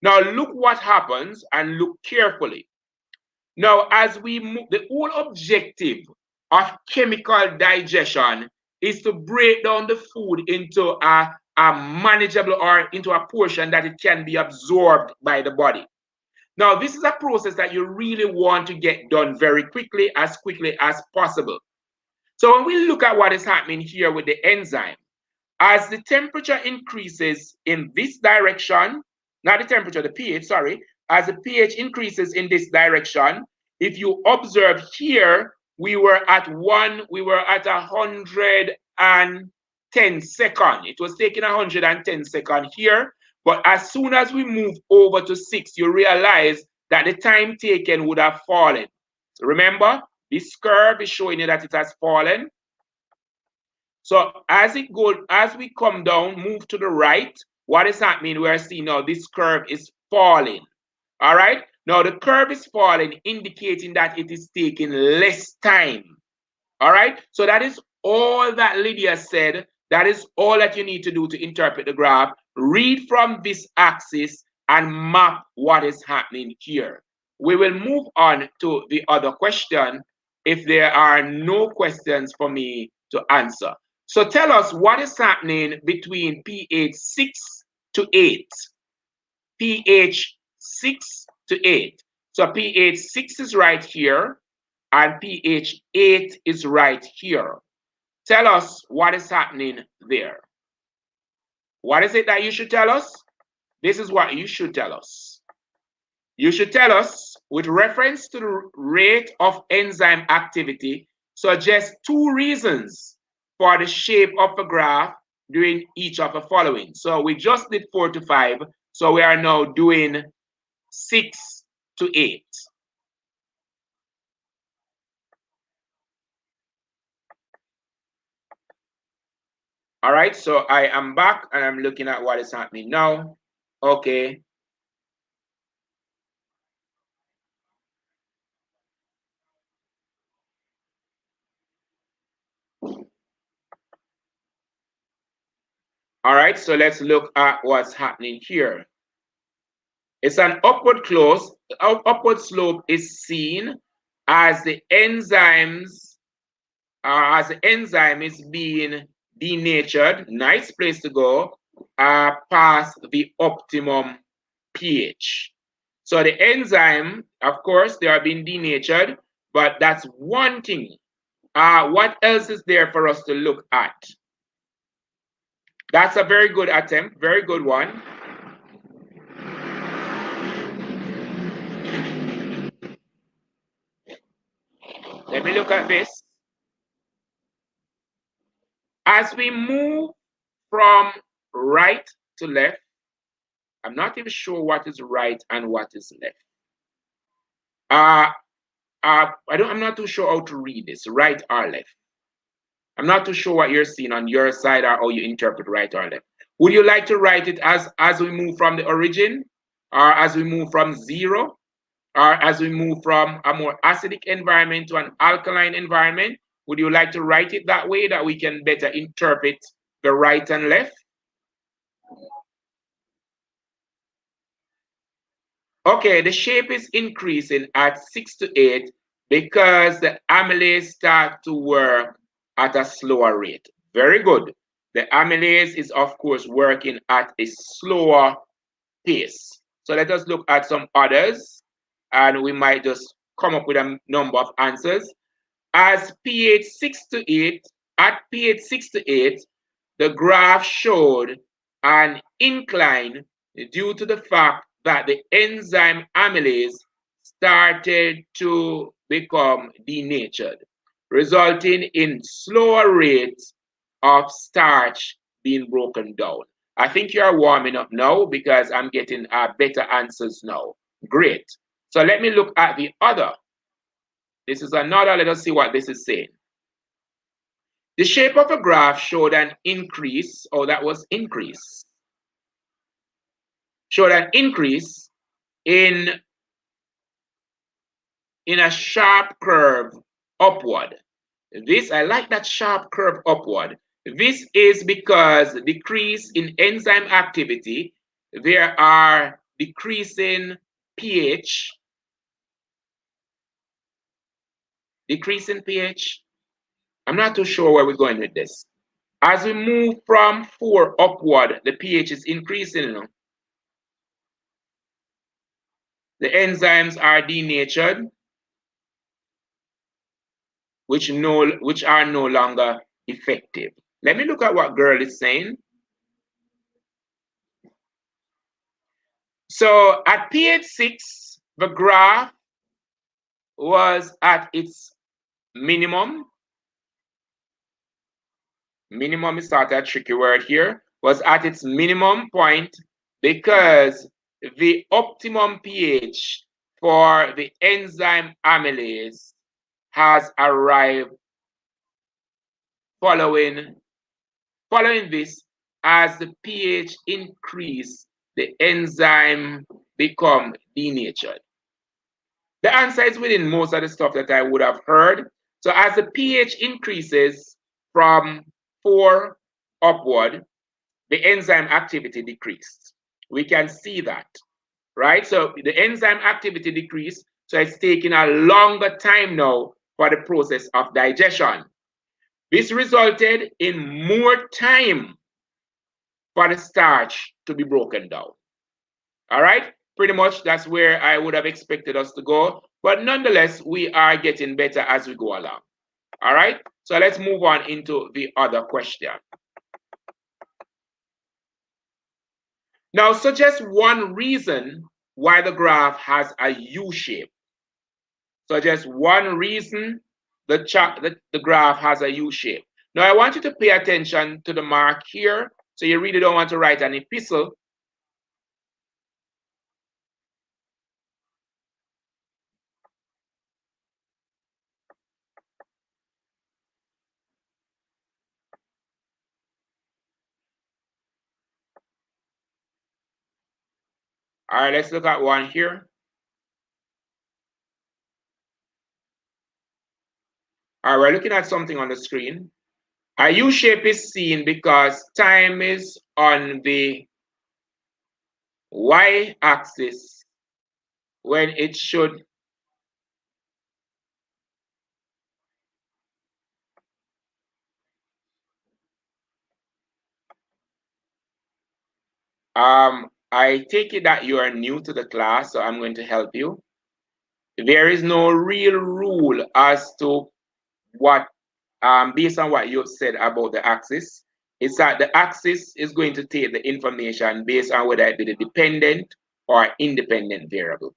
Now look what happens and look carefully. Now as we move, the whole objective of chemical digestion is to break down the food into a manageable or into a portion that it can be absorbed by the body. Now, this is a process that you really want to get done very quickly as possible. So when we look at what is happening here with the enzyme, as the temperature increases in this direction, not the temperature, the pH, sorry, as the pH increases in this direction, if you observe here, we were at 110 seconds. It was taking 110 seconds here, but as soon as we move over to 6, you realize that the time taken would have fallen. So remember, this curve is showing you that it has fallen. So as we come down, move to the right, what is happening? We're seeing now this curve is falling. All right. Now the curve is falling, indicating that it is taking less time. All right. So that is all that Lydia said. That is all that you need to do to interpret the graph. Read from this axis and map what is happening here. We will move on to the other question if there are no questions for me to answer. So tell us what is happening between pH 6 to 8. pH 6 to 8. So pH 6 is right here and pH 8 is right here. Tell us what is happening there. What is it that you should tell us? This is what you should tell us. You should tell us, with reference to the rate of enzyme activity, suggest 2 reasons for the shape of the graph during each of the following. So we just did 4 to 5, so we are now doing 6 to 8. All right, so I am back and I'm looking at what is happening now. Okay. All right, so let's look at what's happening here. It's an upward close. Upward slope is seen as the enzymes, as the enzyme is being denatured. Nice place to go. Past the optimum pH. So the enzyme, of course, they are being denatured, but that's one thing. What else is there for us to look at? That's a very good attempt, very good one. Let me look at this. As we move from right to left, I'm not even sure what is right and what is left. I'm not too sure how to read this, right or left. I'm not too sure what you're seeing on your side or how you interpret right or left. Would you like to write it as we move from the origin, or as we move from zero, or as we move from a more acidic environment to an alkaline environment? Would you like to write it that way that we can better interpret the right and left? Okay, the shape is increasing at 6 to 8 because the amylase start to work at a slower rate. Very good. The amylase is, of course, working at a slower pace. So let us look at some others, and we might just come up with a number of answers. As pH 6 to 8, at pH 6 to 8, the graph showed an incline due to the fact that the enzyme amylase started to become denatured, resulting in slower rates of starch being broken down. I think you are warming up now because I'm getting better answers now. Great. So let me look at the other. This is another, let us see what this is saying. The shape of a graph showed an increase, oh, that was increase, showed an increase in, in a sharp curve upward. This, I like that sharp curve upward. This is because decrease in enzyme activity, there are decreasing pH, decreasing pH. I'm not too sure where we're going with this. As we move from 4 upward, the pH is increasing. You know? The enzymes are denatured, which are no longer effective. Let me look at what girl is saying. So at pH 6, the graph was at its minimum. Minimum is not a tricky word here, was at its minimum point because the optimum pH for the enzyme amylase has arrived following this. As the pH increase, the enzyme become denatured. The answer is within most of the stuff that I would have heard. So as the pH increases from 4 upward, the enzyme activity decreased. We can see that, right? So the enzyme activity decreased, so it's taking a longer time now for the process of digestion. This resulted in more time for the starch to be broken down. All right, pretty much that's where I would have expected us to go. But nonetheless, we are getting better as we go along. All right, so let's move on into the other question. Now, suggest one reason why the graph has a U shape. Suggest one reason the graph has a U shape. Now, I want you to pay attention to the mark here. So you really don't want to write an epistle. All right, let's look at one here. All right, we're looking at something on the screen. A U shape is seen because time is on the y-axis when it should I take it that you are new to the class, so I'm going to help you. There is no real rule as to what, based on what you've said about the axis. It's that the axis is going to take the information based on whether it be the dependent or independent variable.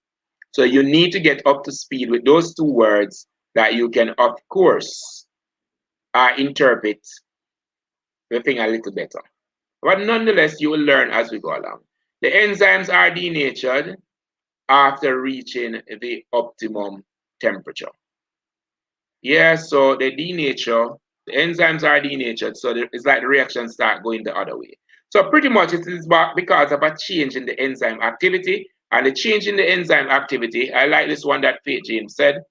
So you need to get up to speed with those two words that you can, of course, interpret the thing a little better. But nonetheless, you will learn as we go along. The enzymes are denatured after reaching the optimum temperature. Yeah, so they denature, the enzymes are denatured, so it's like the reactions start going the other way. So pretty much it is because of a change in the enzyme activity, and the change in the enzyme activity, I like this one that Faith James said,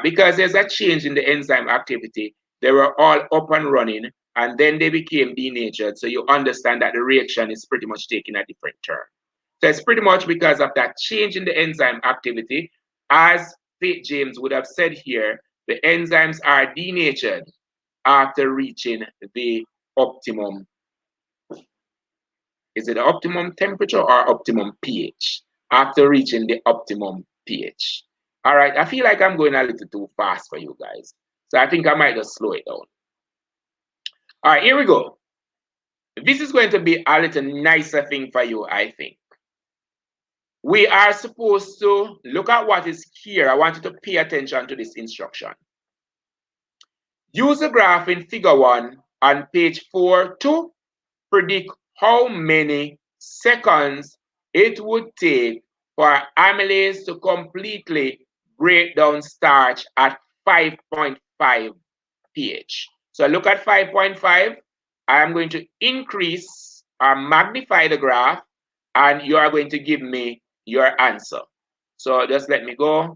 because there's a change in the enzyme activity, they were all up and running, and then they became denatured, so you understand that the reaction is pretty much taking a different turn. So it's pretty much because of that change in the enzyme activity, as Faith James would have said here, the enzymes are denatured after reaching the optimum. Is it the optimum temperature or optimum pH? After reaching the optimum pH. All right, I feel like I'm going a little too fast for you guys. So I think I might just slow it down. All right, here we go. This is going to be a little nicer thing for you, I think. We are supposed to look at what is here. I want you to pay attention to this instruction. Use the graph in figure 1 on page 4 to predict how many seconds it would take for amylase to completely break down starch at 5.5 pH. So look at 5.5. I am going to increase or magnify the graph, and you are going to give me your answer. So just let me go.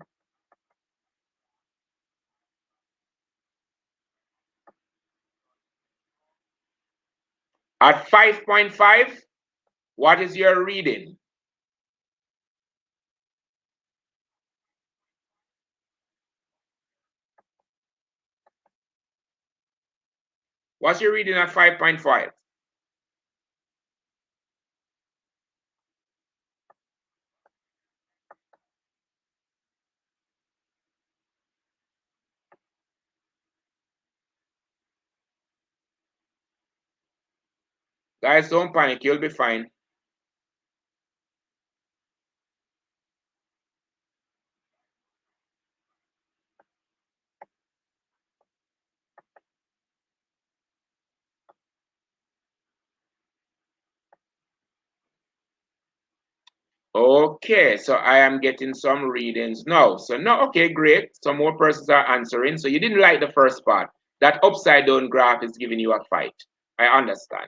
At 5.5, what is your reading? What's your reading at 5.5? Guys, don't panic. You'll be fine. Okay, so I am getting some readings now. So no, okay, great. Some more persons are answering. So you didn't like the first part. That upside down graph is giving you a fight. I understand.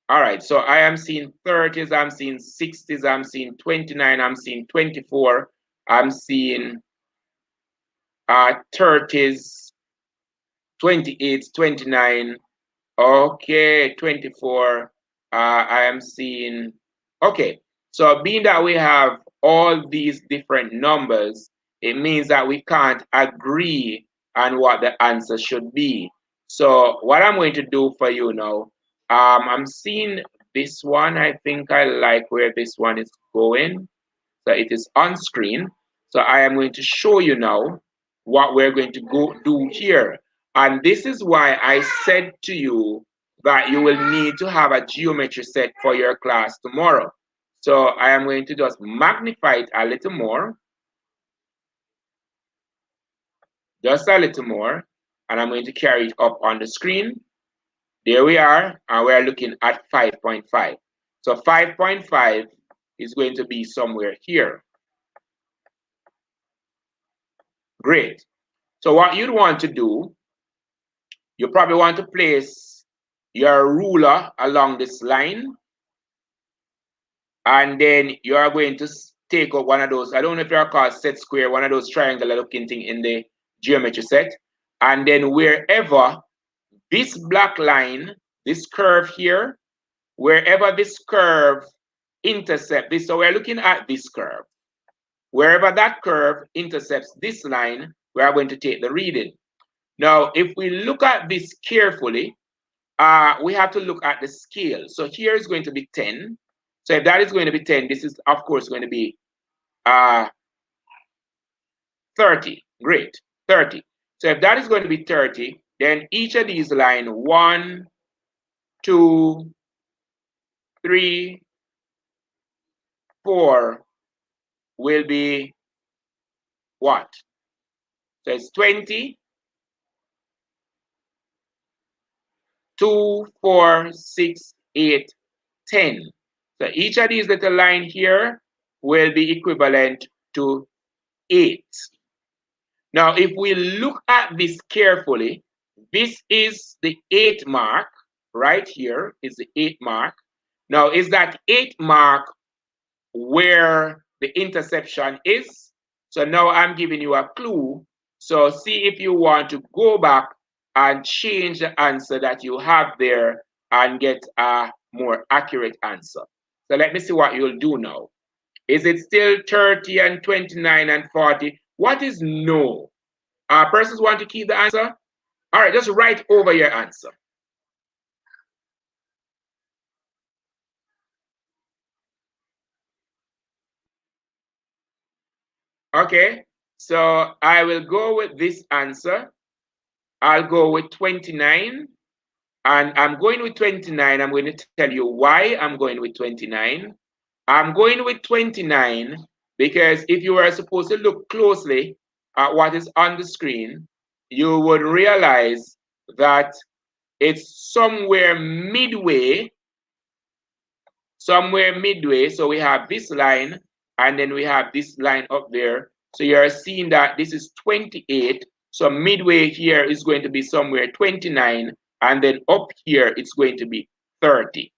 All right, so I am seeing 30s, I'm seeing 60s, I'm seeing 29, I'm seeing 24, I'm seeing 30s, 28, 29. Okay, 24. I am seeing. Okay, so being that we have all these different numbers, it means that we can't agree on what the answer should be. So what I'm going to do for you now, I'm seeing this one. I think I like where this one is going. So it is on screen. So I am going to show you now what we're going to go do here. And this is why I said to you that you will need to have a geometry set for your class tomorrow. So I am going to just magnify it a little more, just a little more, and I'm going to carry it up on the screen. There we are, and we're looking at 5.5. So 5.5 is going to be somewhere here. Great. So what you'd want to do, you probably want to place your ruler along this line. and then you are going to take out one of those. I don't know if you're called set square, one of those triangular looking thing in the geometry set. And then wherever this black line, this curve here, wherever this curve intercepts this, so we're looking at this curve. Wherever that curve intercepts this line, we are going to take the reading. Now, if we look at this carefully, we have to look at the scale. So here is going to be 10. So if that is going to be 10, this is, of course, going to be 30. Great, 30. So if that is going to be 30, then each of these lines, 1, 2, 3, 4, will be what? So it's 20, 2, 4, 6, 8, 10. So each of these little lines here will be equivalent to 8. Now, if we look at this carefully, this is the 8 mark. Right here is the 8 mark. Now, is that 8 mark where the intersection is? So now I'm giving you a clue. So see if you want to go back and change the answer that you have there and get a more accurate answer. So let me see what you'll do now. Is it still 30 and 29 and 40? What is no? Persons want to keep the answer? All right, just write over your answer. Okay, so I will go with this answer. I'll go with 29. And I'm going with 29. I'm going to tell you why I'm going with 29. I'm going with 29 because if you were supposed to look closely at what is on the screen, you would realize that it's somewhere midway. So we have this line and then we have this line up there. So you're seeing that this is 28. So midway here is going to be somewhere 29. And then up here, it's going to be 30.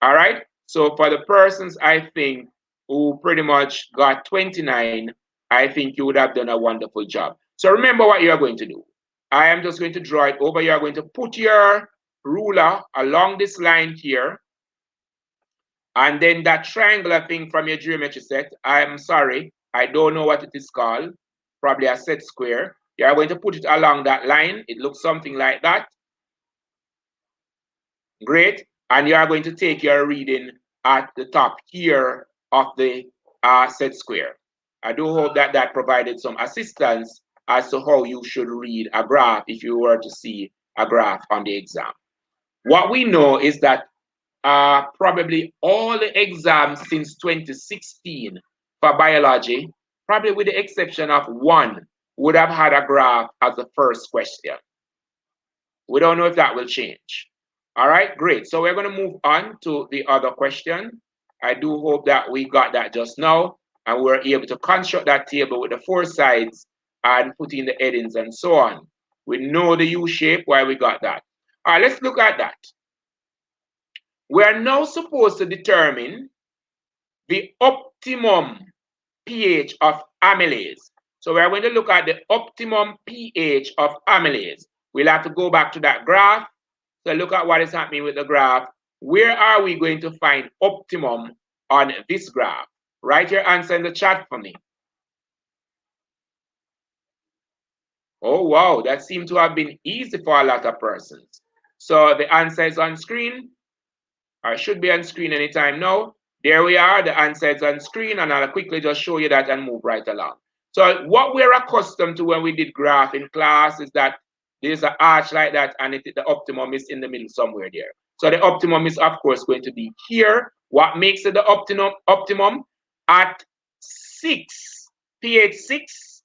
All right. So for the persons, I think, who pretty much got 29, I think you would have done a wonderful job. So remember what you're going to do. I am just going to draw it over. You're going to put your ruler along this line here. And then that triangular thing from your geometry set, I'm sorry, I don't know what it is called. Probably a set square. You're going to put it along that line. It looks something like that. Great. And you are going to take your reading at the top here of the set square. I do hope that that provided some assistance as to how you should read a graph if you were to see a graph on the exam. What we know is that probably all the exams since 2016 for biology, probably with the exception of one, would have had a graph as the first question. We don't know if that will change. All right, great. So we're going to move on to the other question. I do hope that we got that just now and we're able to construct that table with the 4 sides and put in the headings and so on. We know the U shape, why we got that. All right, let's look at that. We are now supposed to determine the optimum pH of amylase. So we are going to look at the optimum pH of amylase. We'll have to go back to that graph. So look at what is happening with the graph. Where are we going to find optimum on this graph? Write your answer in the chat for me. Oh, wow, that seemed to have been easy for a lot of persons. So the answer is on screen, or should be on screen anytime now. There we are, the answer is on screen, and I'll quickly just show you that and move right along. So what we're accustomed to when we did graph in class is that there's an arch like that, and the optimum is in the middle somewhere there. So the optimum is, of course, going to be here. What makes it the optimum? At 6, pH 6,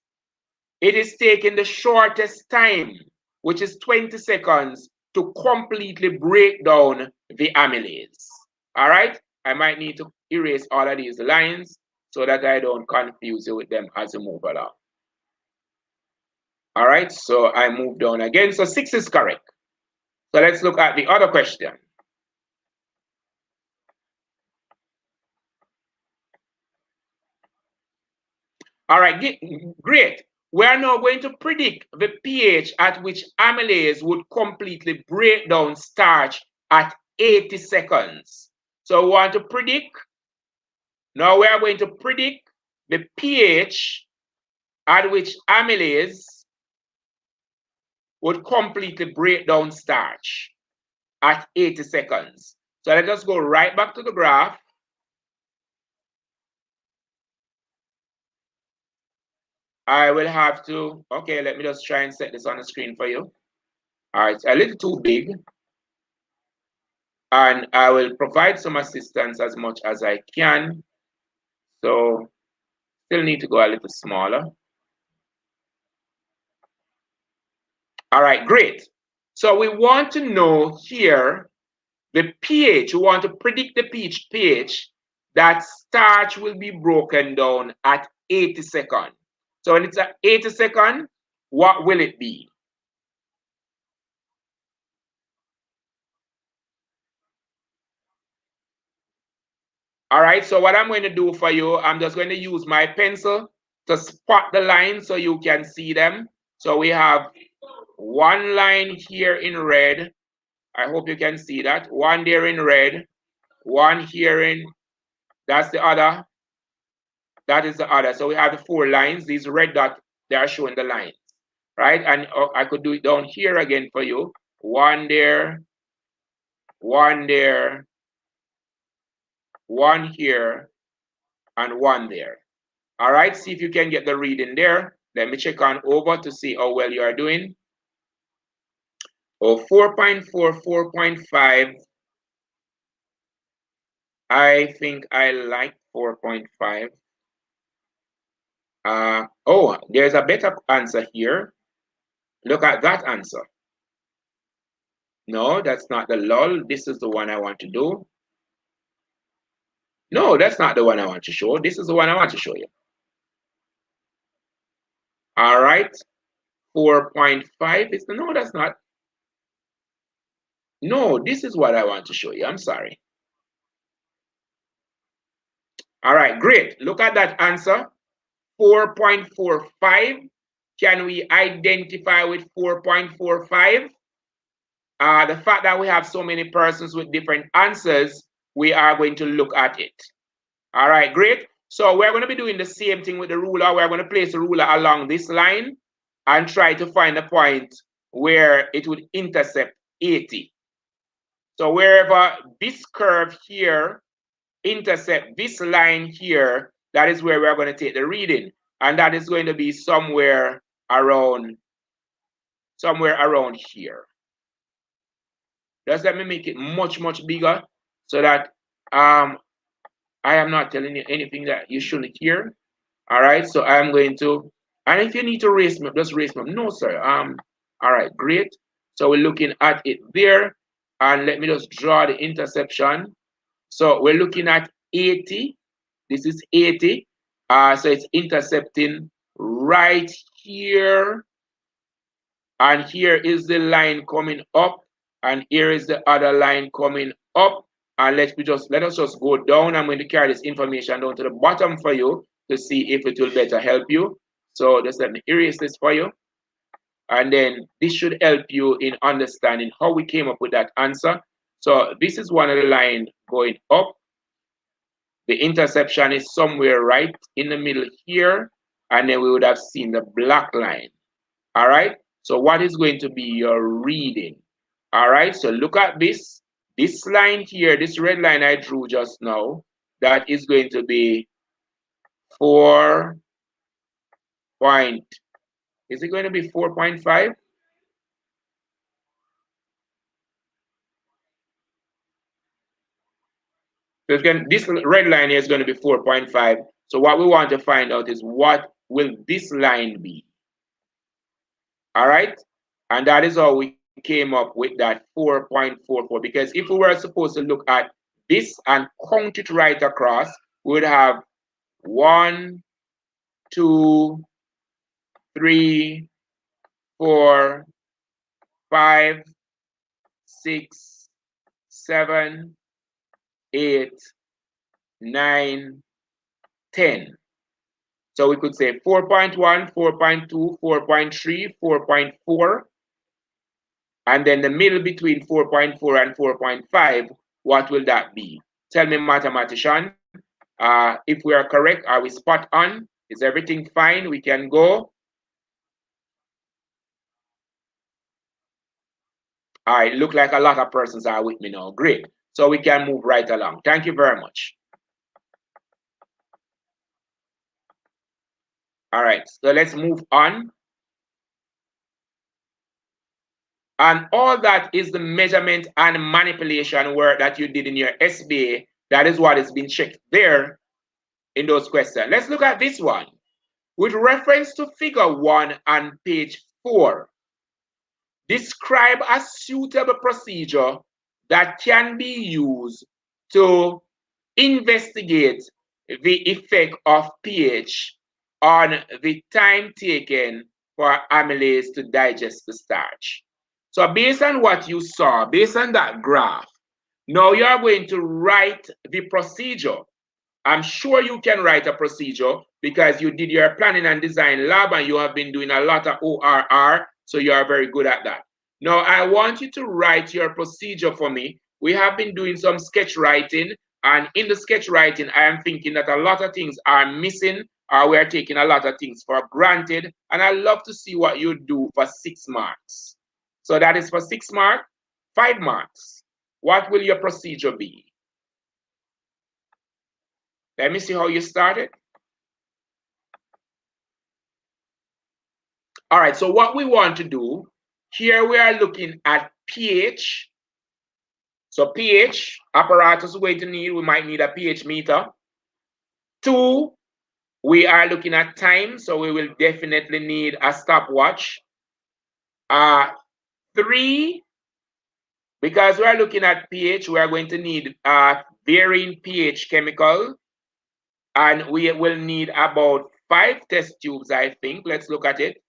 it is taking the shortest time, which is 20 seconds, to completely break down the amylase. All right? I might need to erase all of these lines so that I don't confuse you with them as we move along. All right, so I move down again. So 6 is correct. So let's look at the other question. All right, great. We are now going to predict the pH at which amylase would completely break down starch at 80 seconds. So we want to predict. Now we are going to predict the pH at which amylase would completely break down starch at 80 seconds. So let us go right back to the graph. I will have to, okay, let me just try and set this on the screen for you. All right, it's a little too big. And I will provide some assistance as much as I can. So still need to go a little smaller. All right, great. So we want to know here the pH. We want to predict the pH that starch will be broken down at 80 seconds. So when it's at 80 seconds, what will it be? All right, so what I'm going to do for you, I'm just going to use my pencil to spot the lines so you can see them. So we have one line here in red. I hope you can see that. One there in red, one here in, that's the other. That is the other. So we have the 4 lines. These red dots, they are showing the lines, right? And I could do it down here again for you. One there, one there, one here, and one there. All right, see if you can get the reading there. Let me check on over to see how well you are doing. Oh, 4.4, 4.5. I think I like 4.5. Oh, there's a better answer here. Look at that answer. No, that's not the lull. This is the one I want to do. No, that's not the one I want to show. This is the one I want to show you. All right. 4.5 is, no, that's not. No, this is what I want to show you. I'm sorry. All right, great. Look at that answer. 4.45. Can we identify with 4.45? The fact that we have so many persons with different answers, we are going to look at it. All right, great. So we're going to be doing the same thing with the ruler. We're going to place the ruler along this line and try to find a point where it would intercept 80. So wherever this curve here intercept this line here, that is where we're going to take the reading. And that is going to be somewhere around here. Just let me make it much, much bigger so that I am not telling you anything that you shouldn't hear. All right, so I'm going to, and if you need to raise me up, just raise me up. No, sir. All right, great. So we're looking at it there. And let me just draw the interception. So we're looking at 80. This is 80. So it's intercepting right here. And here is the line coming up. And here is the other line coming up. And let us just go down. I'm going to carry this information down to the bottom for you to see if it will better help you. So just let me erase this for you. And then this should help you in understanding how we came up with that answer. So this is one of the lines going up. The interception is somewhere right in the middle here. And then we would have seen the black line. All right. So what is going to be your reading? All right. So look at this. This line here, this red line I drew just now, that is going to be 4 point. Is it going to be 4.5? So this red line here is going to be 4.5. So what we want to find out is what will this line be? All right. And that is how we came up with that 4.44. Because if we were supposed to look at this and count it right across, we would have 1, 2, 3, 4, 5, 6, 7, 8, 9, 10. So we could say 4.1, 4.2, 4.3, 4.4, and then the middle between 4.4 and 4.5, what will that be? Tell me, mathematician, if we are correct, are we spot on? Is everything fine? We can go. All right, look like a lot of persons are with me now. Great. So we can move right along. Thank you very much. All right, so let's move on. And all that is the measurement and manipulation work that you did in your SBA. That is what has been checked there in those questions. Let's look at this one. With reference to figure 1 on page 4, describe a suitable procedure that can be used to investigate the effect of pH on the time taken for amylase to digest the starch. So based on what you saw, based on that graph, now you are going to write the procedure. I'm sure you can write a procedure because you did your planning and design lab and you have been doing a lot of ORR, so you are very good at that. Now, I want you to write your procedure for me. We have been doing some sketch writing, and in the sketch writing, I am thinking that a lot of things are missing, or we are taking a lot of things for granted, and I love to see what you do for 6 marks. So that is for 6 marks, 5 marks. What will your procedure be? Let me see how you started. All right, so what we want to do, here we are looking at pH. So pH, apparatus we're going to need, we might need a pH meter. 2, we are looking at time, so we will definitely need a stopwatch. 3, because we are looking at pH, we are going to need varying pH chemical, and we will need about 5 test tubes, I think. Let's look at it.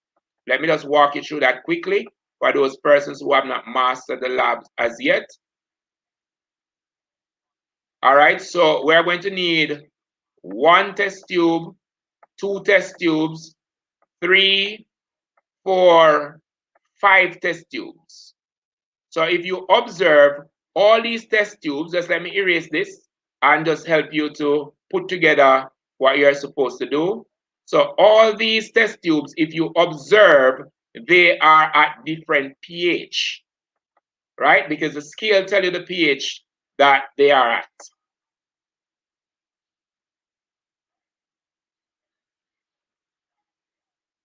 Let me just walk you through that quickly for those persons who have not mastered the labs as yet. All right, so we're going to need 1 test tube, 2 test tubes, 3, 4, 5 test tubes. So if you observe all these test tubes, just let me erase this and just help you to put together what you're supposed to do. So all these test tubes, if you observe, they are at different pH, right? Because the scale tells you the pH that they are at.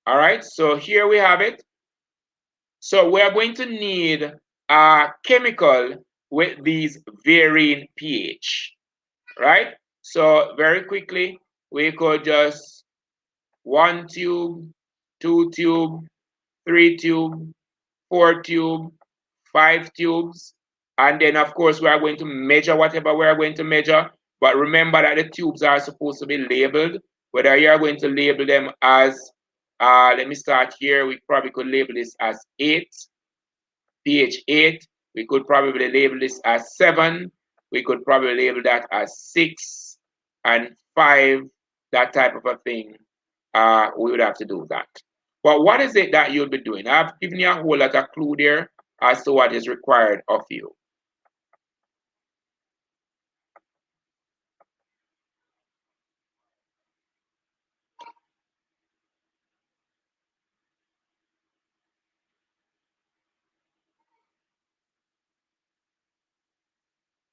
All right, so here we have it. So we're going to need a chemical with these varying pH, right? So very quickly, we could just 1 tube, 2 tube, 3 tube, 4 tube, 5 tubes. And then of course we are going to measure whatever we are going to measure. But remember that the tubes are supposed to be labeled, whether you are going to label them as, let me start here, we probably could label this as 8, pH 8. We could probably label this as 7. We could probably label that as 6 and 5, that type of a thing. We would have to do that. But what is it that you'll be doing? I've given you a whole lot of clue there as to what is required of you.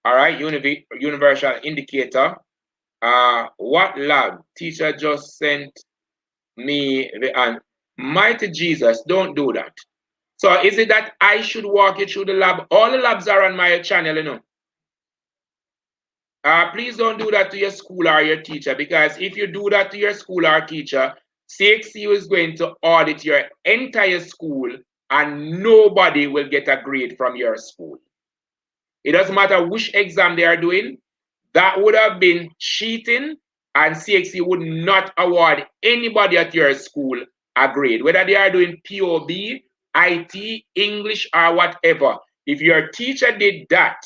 All right, universal indicator. What lab? Teacher just sent me the mighty Jesus, don't do that. So is it that I should walk you through the lab? All the labs are on my channel, you know. Please don't do that to your school or your teacher, because if you do that to your school or teacher, CXU is going to audit your entire school and nobody will get a grade from your school. It doesn't matter which exam they are doing, that would have been cheating, and CXC would not award anybody at your school a grade, whether they are doing POB, IT, English, or whatever. If your teacher did that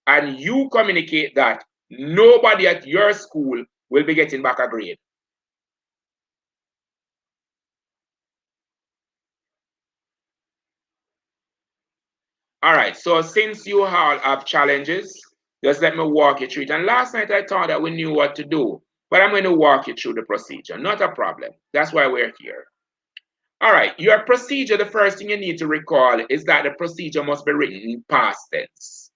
and you communicate that, nobody at your school will be getting back a grade. All right, so since you all have challenges, just let me walk you through it. And last night I thought that we knew what to do, but I'm going to walk you through the procedure. Not a problem. That's why we're here. All right, your procedure, the first thing you need to recall is that the procedure must be written in past tense.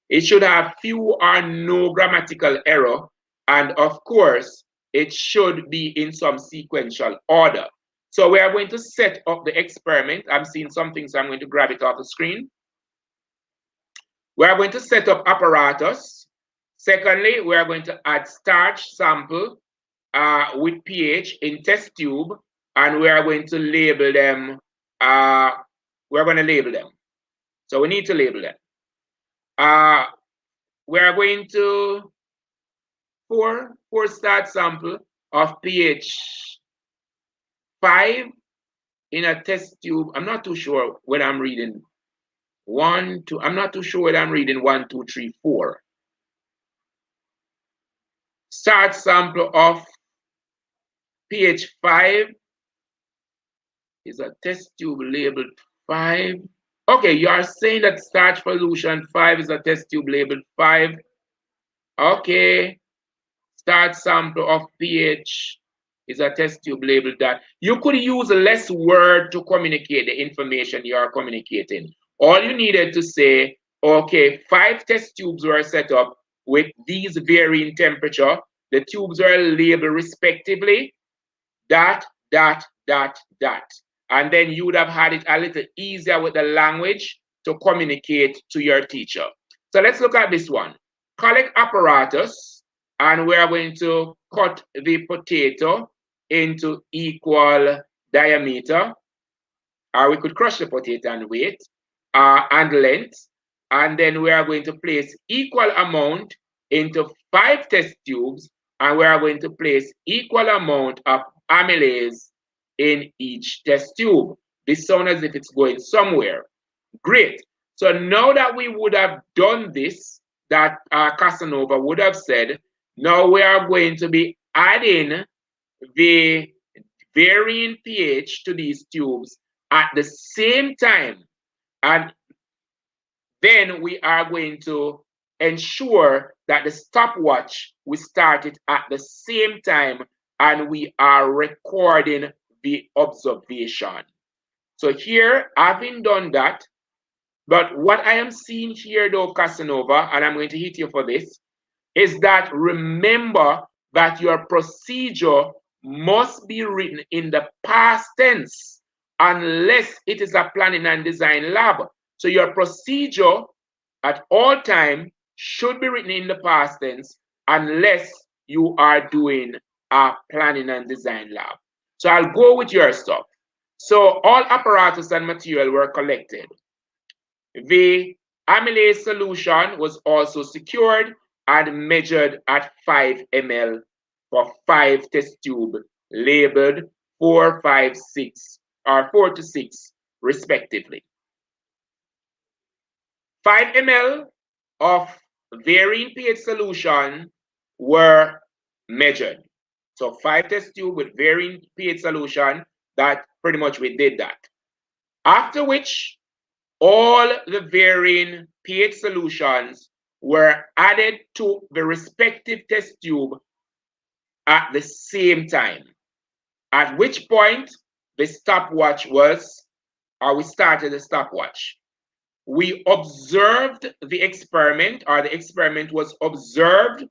It should have few or no grammatical error, and of course, it should be in some sequential order. So we are going to set up the experiment. I'm seeing something, so I'm going to grab it off the screen. We are going to set up apparatus. Secondly, we are going to add starch sample with pH in test tube, and we are going to label them. We're going to label them. So we need to label them. We are going to four start sample of pH 5 in a test tube. I'm not too sure when I'm reading 1, 2. I'm not too sure when I'm reading 1, 2, 3, 4. Start sample of pH 5 is a test tube labeled 5. Okay, you are saying that starch solution 5 is a test tube labeled 5. Okay, start sample of pH is a test tube labeled that. You could use less word to communicate the information you are communicating. All you needed to say, okay, 5 test tubes were set up with these varying temperature. The tubes are labeled respectively, that, that, that, that. And then you would have had it a little easier with the language to communicate to your teacher. So let's look at this one. Collect apparatus, and we are going to cut the potato into equal diameter, or we could crush the potato and weight and length. And then we are going to place equal amount into 5 test tubes, and we are going to place equal amount of amylase in each test tube. This sounds as if it's going somewhere. Great. So now that we would have done this, that Casanova would have said, now we are going to be adding the varying pH to these tubes at the same time. And then we are going to ensure that the stopwatch, we start it at the same time and we are recording the observation. So here, having done that, but what I am seeing here though, Casanova, and I'm going to hit you for this, is that remember that your procedure must be written in the past tense unless it is a planning and design lab. So your procedure at all time should be written in the past tense unless you are doing a planning and design lab. So I'll go with your stuff. So all apparatus and material were collected. The amylase solution was also secured and measured at 5 ml for 5 test tube labeled 4, 5, 6, or 4 to 6 respectively. 5 ml of varying pH solution were measured. So 5 test tube with varying pH solution, that pretty much we did that. After which all the varying pH solutions were added to the respective test tube at the same time, at which point the stopwatch was, or we started the stopwatch. We observed the experiment, or the experiment was observed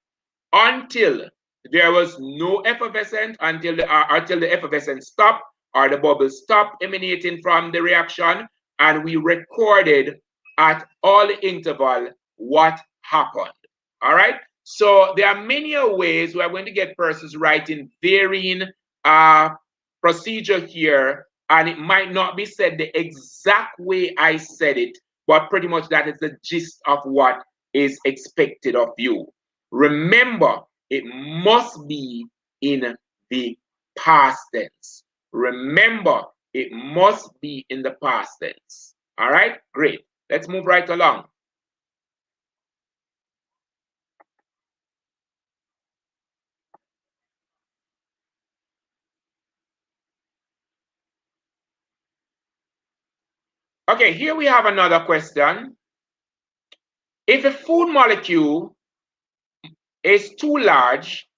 until there was no effervescence, until the effervescence stopped or the bubbles stopped emanating from the reaction, and we recorded at all interval what happened. All right. So there are many ways we are going to get persons writing varying procedure here, and it might not be said the exact way I said it, but pretty much that is the gist of what is expected of you. Remember, it must be in the past tense. Remember, it must be in the past tense. All right, great. Let's move right along. Okay, here we have another question. If a food molecule is too large,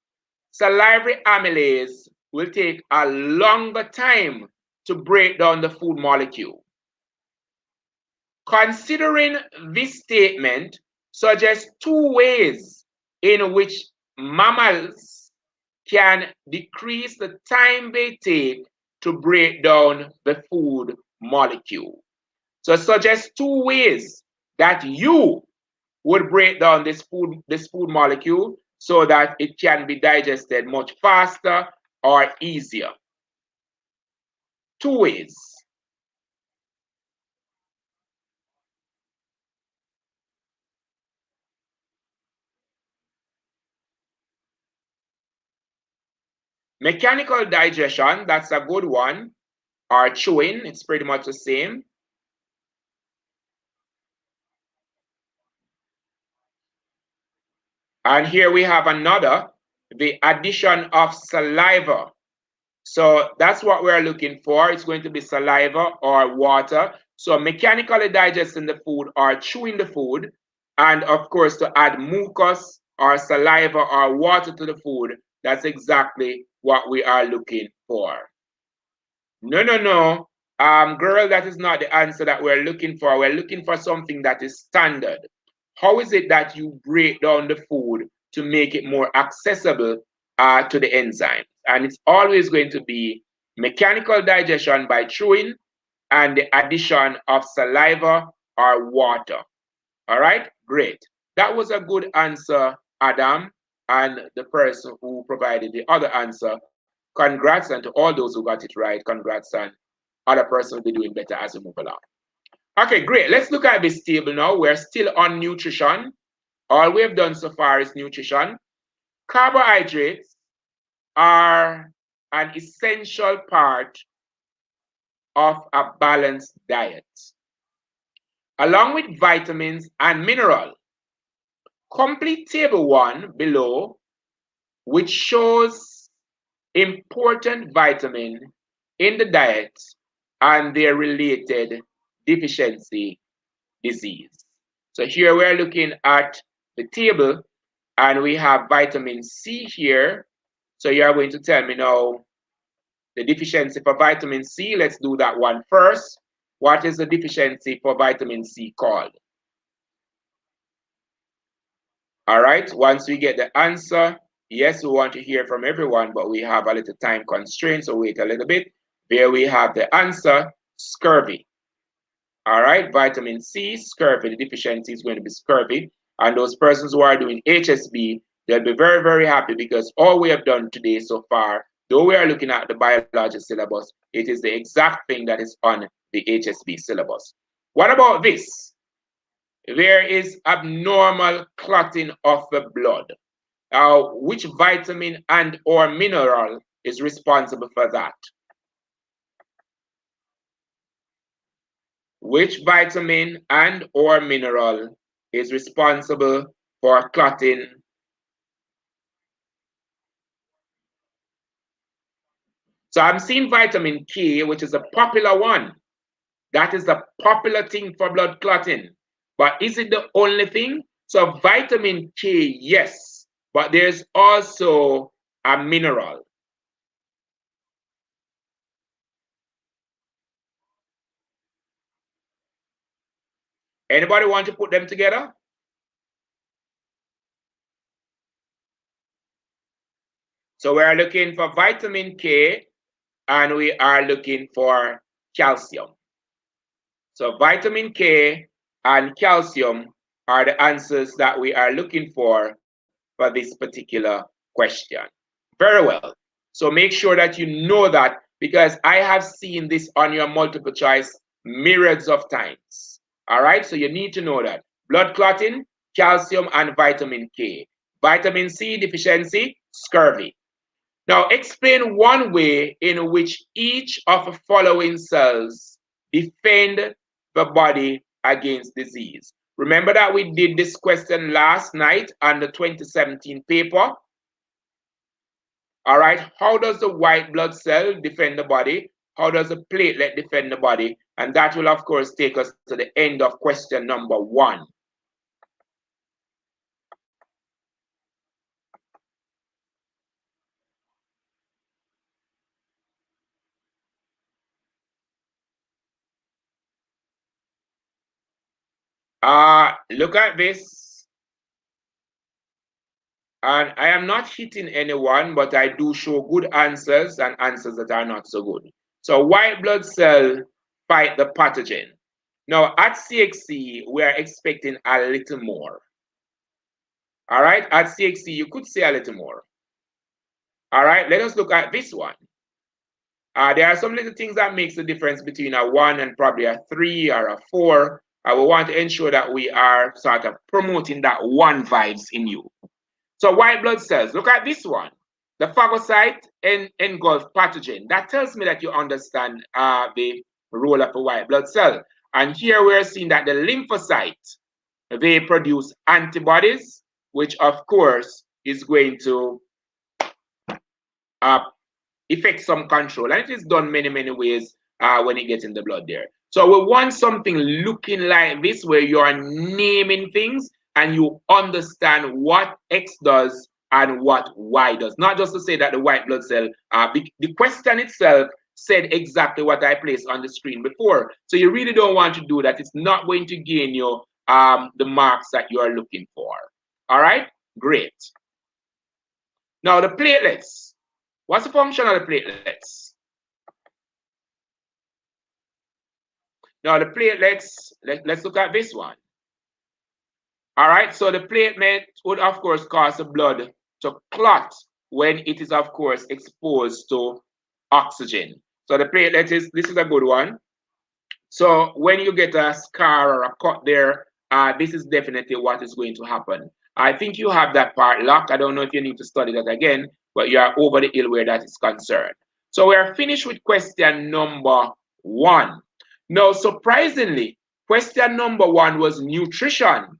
salivary amylase will take a longer time to break down the food molecule. Considering this statement suggests two ways in which mammals can decrease the time they take to break down the food molecule. So it suggests two ways that you would break down this food molecule so that it can be digested much faster or easier. Two ways. Mechanical digestion, that's a good one. Or chewing, it's pretty much the same. And here we have another, the addition of saliva. So that's what we're looking for. It's going to be saliva or water. So mechanically digesting the food or chewing the food. And of course, to add mucus or saliva or water to the food, that's exactly what we are looking for. No, no, no. Girl, that is not the answer that we're looking for. We're looking for something that is standard. How is it that you break down the food to make it more accessible to the enzymes? And it's always going to be mechanical digestion by chewing and the addition of saliva or water. All right, great. That was a good answer, Adam, and the person who provided the other answer. Congrats, and to all those who got it right, congrats, and other person will be doing better as we move along. Okay, great. Let's look at this table now. We're still on nutrition. All we have done so far is nutrition. Carbohydrates are an essential part of a balanced diet, along with vitamins and minerals. Complete table 1 below, which shows important vitamin in the diet and their related deficiency disease. So here we're looking at the table and we have vitamin C here. So you are going to tell me now the deficiency for vitamin C. Let's do that one first. What is the deficiency for vitamin C called? All right, once we get the answer, yes, we want to hear from everyone, but we have a little time constraint, so wait a little bit. There we have the answer, scurvy. All right, vitamin C, scurvy. The deficiency is going to be scurvy. And those persons who are doing HSB, they'll be very, very happy because all we have done today so far, though we are looking at the biology syllabus, it is the exact thing that is on the HSB syllabus. What about this? There is abnormal clotting of the blood. Which vitamin and or mineral is responsible for that? Which vitamin and or mineral is responsible for clotting? So I'm seeing vitamin K, which is a popular one. That is the popular thing for blood clotting. But is it the only thing? So vitamin K, yes, but there's also a mineral. Anybody want to put them together? So we are looking for vitamin K and we are looking for calcium. So vitamin K and calcium are the answers that we are looking for this particular question. Very well. So make sure that you know that because I have seen this on your multiple choice myriads of times. All right, so you need to know that. Blood clotting, calcium, and vitamin K. Vitamin C deficiency, scurvy. Now explain one way in which each of the following cells defend the body against disease. Remember that we did this question last night on the 2017 paper. All right, how does the white blood cell defend the body? How does the platelet defend the body? And that will, of course, take us to the end of question number 1. Look at this. And I am not hitting anyone, but I do show good answers and answers that are not so good. So white blood cell fight the pathogen. Now at CXC, we are expecting a little more. All right, at CXC, you could say a little more. All right, let us look at this one. There are some little things that makes the difference between a 1 and probably a 3 or a 4. We want to ensure that we are sort of promoting that 1 vibes in you. So white blood cells, look at this one. The phagocyte engulf pathogen. That tells me that you understand the role of a white blood cell. And here we're seeing that the lymphocyte, they produce antibodies, which of course is going to effect some control. And it is done many, many ways when it gets in the blood there. So we want something looking like this where you are naming things and you understand what X does and what Y does. Not just to say that the white blood cell, the question itself said exactly what I placed on the screen before. So you really don't want to do that. It's not going to gain you the marks that you are looking for. All right, great. Now the platelets. What's the function of the platelets? Now the platelets, let's look at this one. All right, so the platelet would of course cause the blood to clot when it is of course exposed to oxygen. So the platelet this is a good one. So when you get a scar or a cut there, this is definitely what is going to happen. I think you have that part locked. I don't know if you need to study that again, but you are over the hill where that is concerned. So we are finished with question number 1. Now, surprisingly, question number 1 was nutrition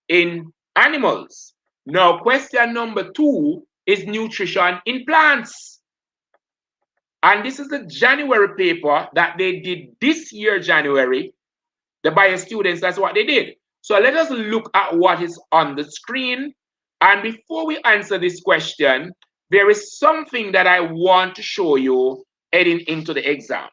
in animals. Now, question number 2 is nutrition in plants. And this is the January paper that they did this year, January. The bio students, that's what they did. So let us look at what is on the screen. And before we answer this question, there is something that I want to show you heading into the exam.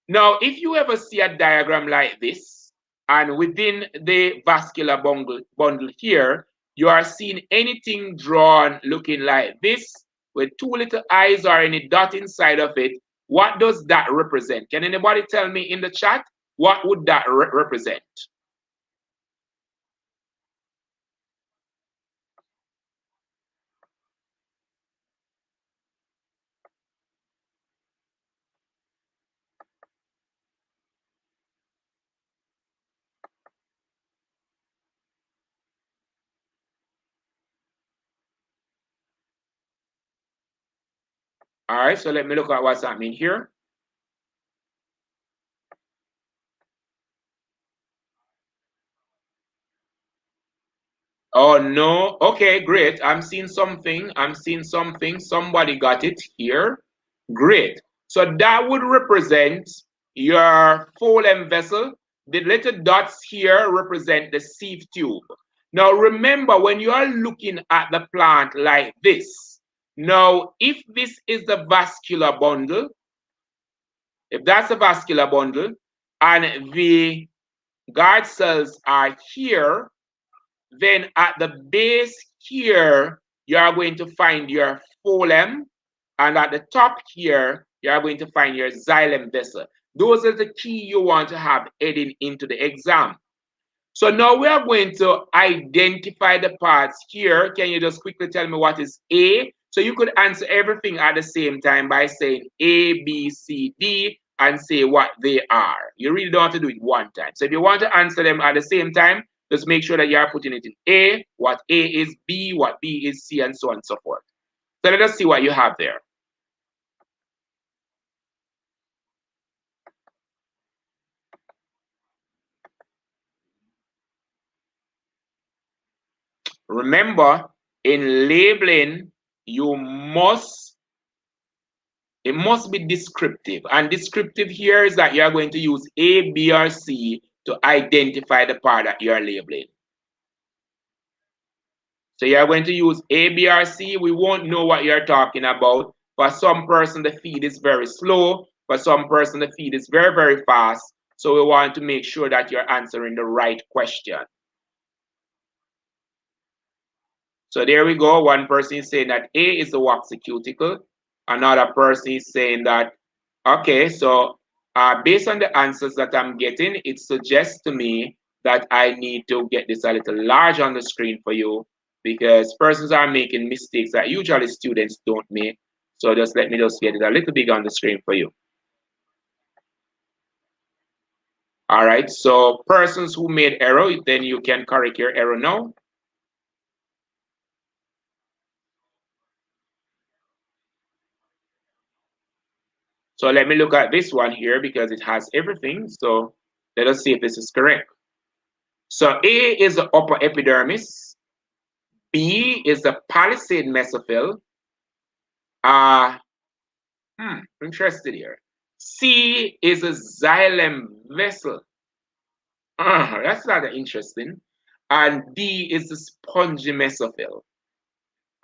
Now, if you ever see a diagram like this, and within the vascular bundle here, you are seeing anything drawn looking like this, with 2 little eyes or any dot inside of it, what does that represent? Can anybody tell me in the chat, what would that represent? All right, so let me look at what's happening here. Oh, no. Okay, great. I'm seeing something. I'm seeing something. Somebody got it here. Great. So that would represent your phloem vessel. The little dots here represent the sieve tube. Now, remember, when you are looking at the plant like this, now, if this is the vascular bundle, if that's a vascular bundle, and the guard cells are here, then at the base here, you are going to find your phloem, and at the top here, you are going to find your xylem vessel. Those are the key you want to have heading into the exam. So now we are going to identify the parts here. Can you just quickly tell me what is A? So you could answer everything at the same time by saying A, B, C, D, and say what they are. You really don't have to do it one time. So if you want to answer them at the same time, just make sure that you are putting it in A, what A is B, what B is C, and so on and so forth. So let us see what you have there. Remember, in labeling, it must be descriptive. And descriptive here is that you're going to use A, B, or C to identify the part that you're labeling. So you're going to use A, B, or C. We won't know what you're talking about. For some person, the feed is very slow. For some person, the feed is very, very fast. So we want to make sure that you're answering the right question. So there we go. One person is saying that A is the waxy cuticle. Another person is saying that, okay, so based on the answers that I'm getting, it suggests to me that I need to get this a little large on the screen for you because persons are making mistakes that usually students don't make. So just let me just get it a little big on the screen for you. All right, so persons who made error, then you can correct your error now. So let me look at this one here because it has everything. So let us see if this is correct. So A is the upper epidermis. B is the palisade mesophyll. Interested here. C is a xylem vessel. That's rather interesting. And D is the spongy mesophyll.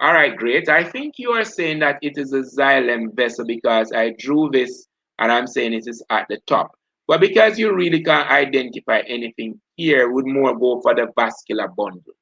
All right, great. I think you are saying that it is a xylem vessel because I drew this and I'm saying it is at the top. But because you really can't identify anything here, would more go for the vascular bundle.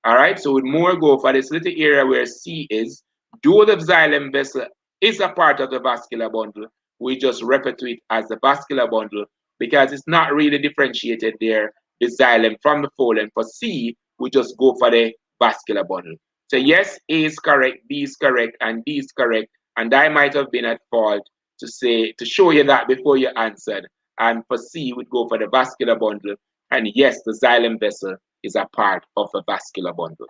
All right, so would more go for this little area where C is. Though the xylem vessel is a part of the vascular bundle, we just refer to it as the vascular bundle because it's not really differentiated there, the xylem from the phloem. For C, we just go for the vascular bundle. So yes, A is correct, B is correct, and D is correct. And I might have been at fault to show you that before you answered. And for C, we'd go for the vascular bundle. And yes, the xylem vessel is a part of the vascular bundle.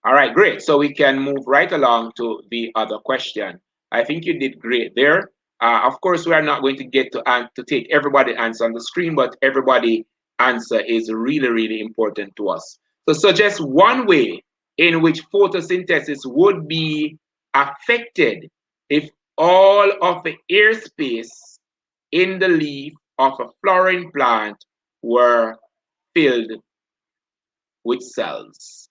All right, great. So we can move right along to the other question. I think you did great there. Of course, we are not going to get to take everybody answer on the screen, but everybody answer is really, really important to us. So suggest one way in which photosynthesis would be affected if all of the airspace in the leaf of a flowering plant were filled with cells.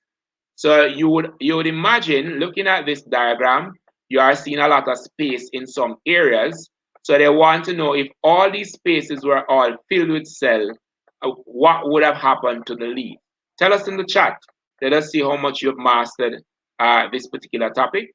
So you would imagine looking at this diagram, you are seeing a lot of space in some areas. So they want to know if all these spaces were all filled with cell, what would have happened to the leaf? Tell us in the chat. Let us see how much you've mastered this particular topic.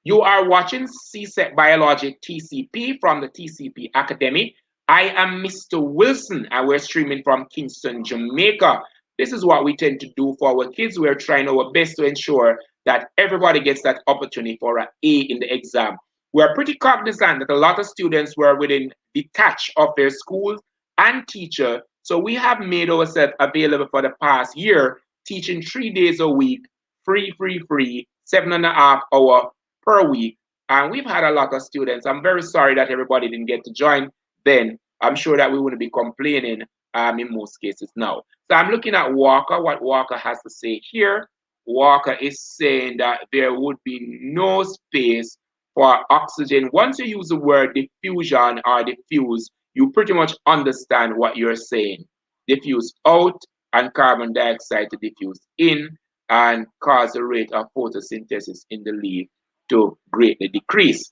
You are watching CSEC Biology TCP from the TCP Academy. I am Mr. Wilson, and we're streaming from Kingston, Jamaica. This is what we tend to do for our kids. We're trying our best to ensure that everybody gets that opportunity for an A in the exam. We're pretty cognizant that a lot of students were within detached of their schools and teacher. So we have made ourselves available for the past year, teaching 3 days a week, free, 7.5 hour per week. And we've had a lot of students. I'm very sorry that everybody didn't get to join then. I'm sure that we wouldn't be complaining in most cases now. So I'm looking at Walker, what Walker has to say here. Walker is saying that there would be no space for oxygen. Once you use the word diffusion or diffuse, you pretty much understand what you're saying. Diffuse out and carbon dioxide to diffuse in and cause the rate of photosynthesis in the leaf to greatly decrease.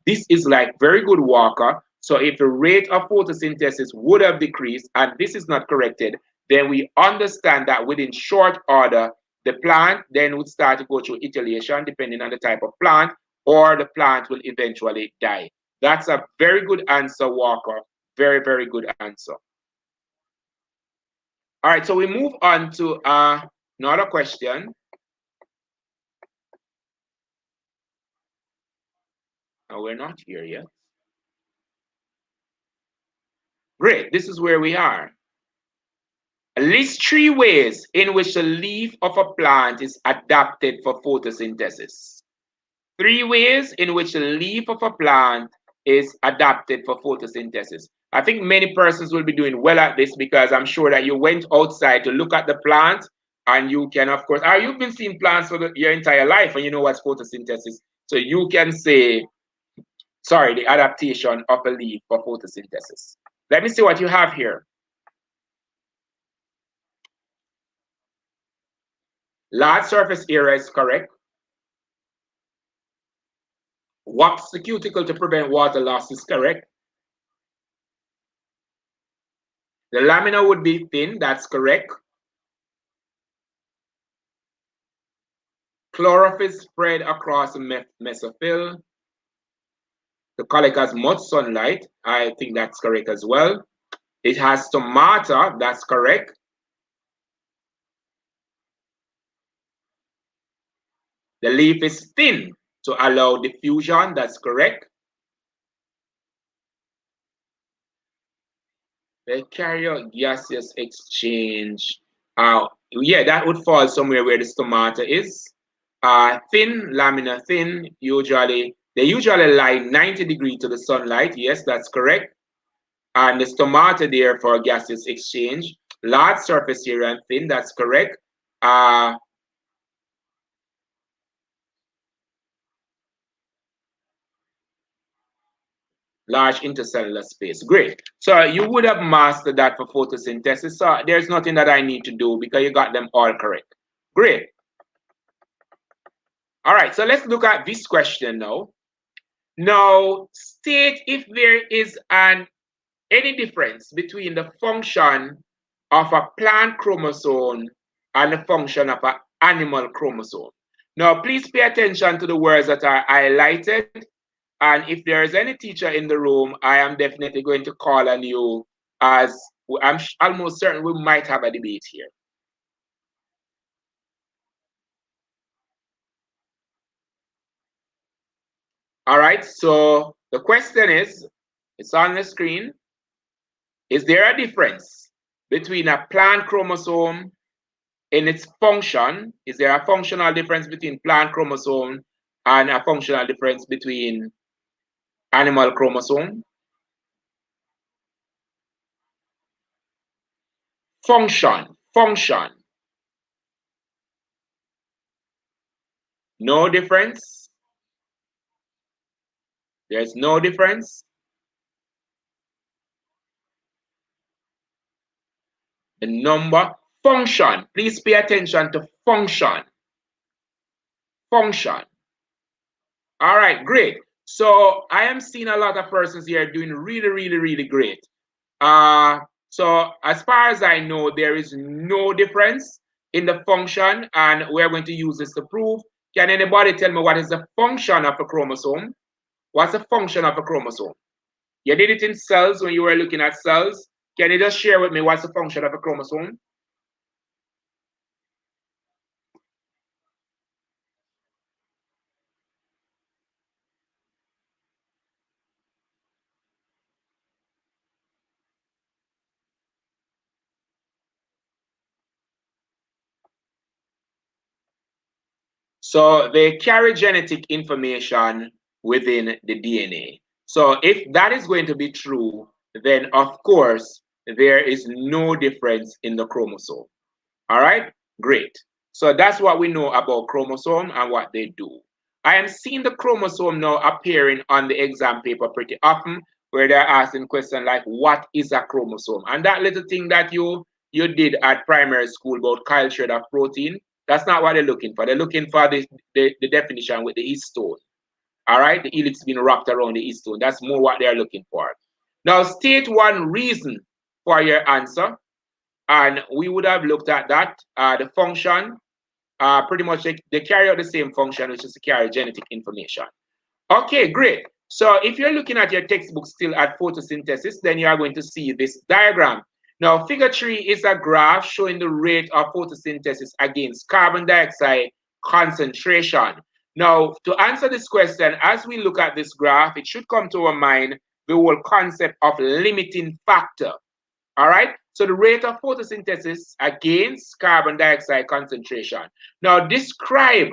This is like very good Walker. So if the rate of photosynthesis would have decreased and this is not corrected, then we understand that within short order, the plant then would start to go through etiolation depending on the type of plant, or the plant will eventually die. That's a very good answer, Walker. Very, very good answer. All right, so we move on to another question. We're not here yet. Great, this is where we are. List 3 ways in which the leaf of a plant is adapted for photosynthesis. 3 ways in which the leaf of a plant is adapted for photosynthesis. I think many persons will be doing well at this because I'm sure that you went outside to look at the plant and you can, of course, you've been seeing plants for your entire life and you know what's photosynthesis. So you can say, sorry, the adaptation of a leaf for photosynthesis. Let me see what you have here. Large surface area is correct. Wax the cuticle to prevent water loss is correct. The lamina would be thin, that's correct. Chlorophyll spread across the mesophyll. The collect has much sunlight, I think that's correct as well. It has stomata, that's correct. The leaf is thin to allow diffusion, that's correct. The carrier gaseous exchange, yeah, that would fall somewhere where the stomata is. Thin, lamina thin, they usually lie 90 degrees to the sunlight, yes, that's correct. And the stomata there for gaseous exchange, large surface area and thin, that's correct. Large intercellular space. Great. So you would have mastered that for photosynthesis. So there's nothing that I need to do because you got them all correct. Great. All right, so let's look at this question now. Now, state if there is any difference between the function of a plant chromosome and the function of an animal chromosome. Now, please pay attention to the words that are highlighted. And if there is any teacher in the room, I am definitely going to call on you, as I'm almost certain we might have a debate here. All right, so the question is, it's on the screen. Is there a difference between a plant chromosome in its function? Is there a functional difference between plant chromosome and a functional difference between animal chromosome? Function. No difference. There's no difference. The number, function. Please pay attention to function. Function. All right, great. So I am seeing a lot of persons here doing really great. So as far as I know, there is no difference in the function, and we're going to use this to prove. Can anybody tell me what is the function of a chromosome? What's the function of a chromosome? You did it in cells when you were looking at cells. Can you just share with me what's the function of a chromosome? So they carry genetic information within the DNA. So if that is going to be true, then of course, there is no difference in the chromosome. All right, great. So that's what we know about chromosome and what they do. I am seeing the chromosome now appearing on the exam paper pretty often, where they're asking questions like, what is a chromosome? And that little thing that you did at primary school about culture of protein, that's not what they're looking for. They're looking for the definition with the histone. All right, the helix being wrapped around the histone. That's more what they're looking for. Now, state one reason for your answer. And we would have looked at that. The function, pretty much they carry out the same function, which is to carry genetic information. Okay, great. So if you're looking at your textbook still at photosynthesis, then you are going to see this diagram. Now, figure 3 is a graph showing the rate of photosynthesis against carbon dioxide concentration. Now, to answer this question, as we look at this graph, it should come to our mind the whole concept of limiting factor. All right, so the rate of photosynthesis against carbon dioxide concentration. Now describe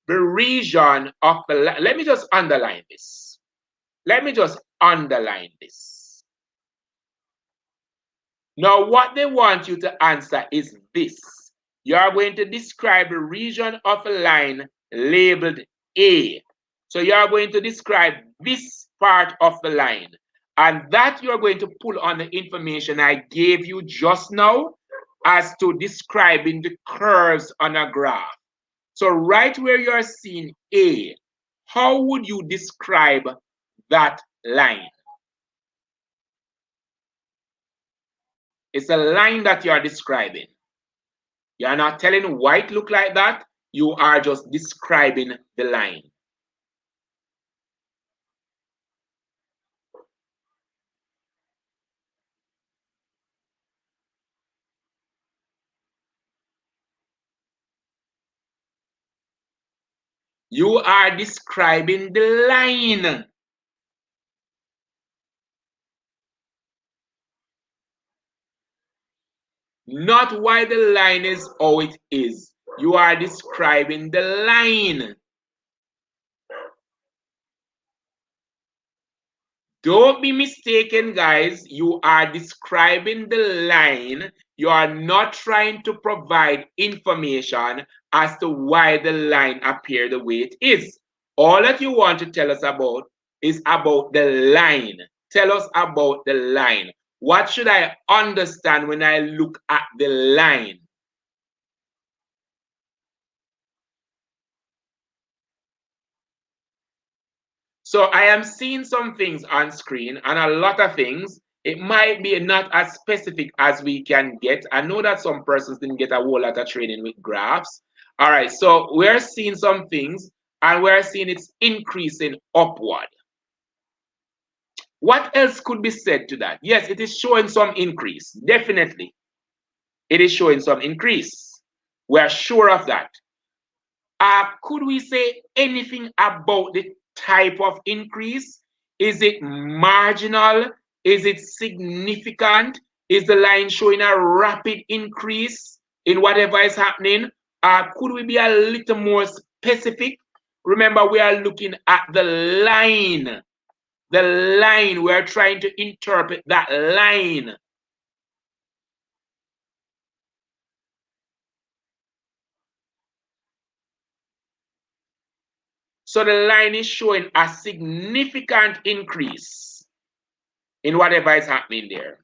the region of the, let me just underline this. Let me just underline this. Now what they want you to answer is this. You are going to describe the region of a line labeled A. So you are going to describe this part of the line. And that you are going to pull on the information I gave you just now. as to describing the curves on a graph. So right where you are seeing A, how would you describe that line? It's a line that you are describing. You are not telling why it look like that. You are just describing the line. You are describing the line. Not why the line is how it is. You are describing the line. Don't be mistaken, guys. You are describing the line. You are not trying to provide information as to why the line appears the way it is. All that you want to tell us about is about the line. Tell us about the line. What should I understand when I look at the line? So I am seeing some things on screen and a lot of things. It might be not as specific as we can get. I know that some persons didn't get a whole lot of training with graphs. All right, so we're seeing some things and we're seeing it's increasing upward. What else could be said to that? Yes, it is showing some increase. Definitely. It is showing some increase. We're sure of that. Could we say anything about the type of increase? Is it marginal? Is it significant? Is the line showing a rapid increase in whatever is happening? Could we be a little more specific? Remember, we are looking at the line. The line, we are trying to interpret that line. So the line is showing a significant increase in whatever is happening there.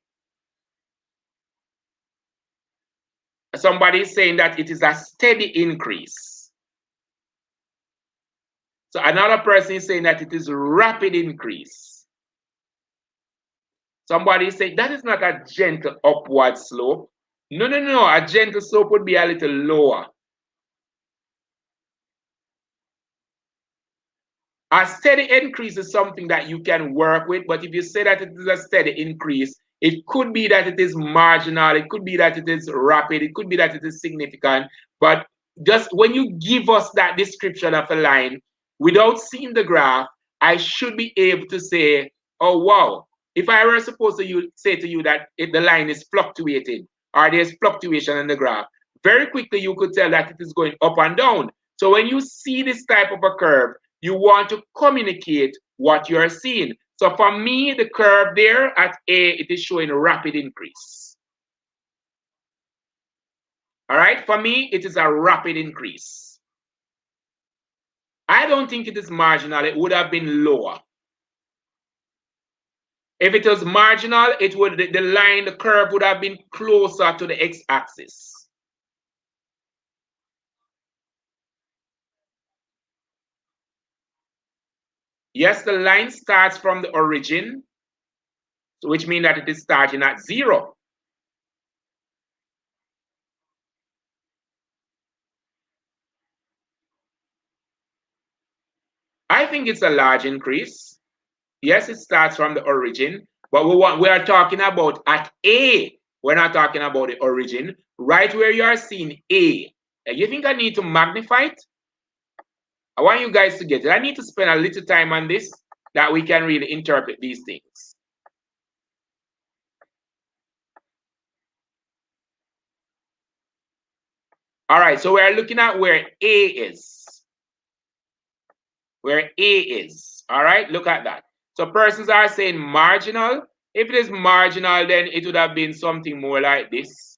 Somebody is saying that it is a steady increase. So another person is saying that it is rapid increase. Somebody is saying that is not a gentle upward slope. No, no, no. A gentle slope would be a little lower. A steady increase is something that you can work with, but if you say that it is a steady increase, it could be that it is marginal, it could be that it is rapid, it could be that it is significant, but just when you give us that description of a line without seeing the graph, I should be able to say, oh wow, if I were supposed to say to you that the line is fluctuating or there's fluctuation in the graph, very quickly you could tell that it is going up and down. So when you see this type of a curve, you want to communicate what you're seeing. So for me, the curve there at A, it is showing a rapid increase. All right, for me, it is a rapid increase. I don't think it is marginal. It would have been lower. If it was marginal, it would the line, the curve would have been closer to the x-axis. Yes, the line starts from the origin, which means that it is starting at 0. I think it's a large increase. Yes, it starts from the origin, but we are talking about at A. We're not talking about the origin. Right where you are seeing A. You think I need to magnify it? I want you guys to get it. I need to spend a little time on this that we can really interpret these things. All right, so we're looking at where A is. Where A is. All right, look at that. So persons are saying marginal. If it is marginal, then it would have been something more like this.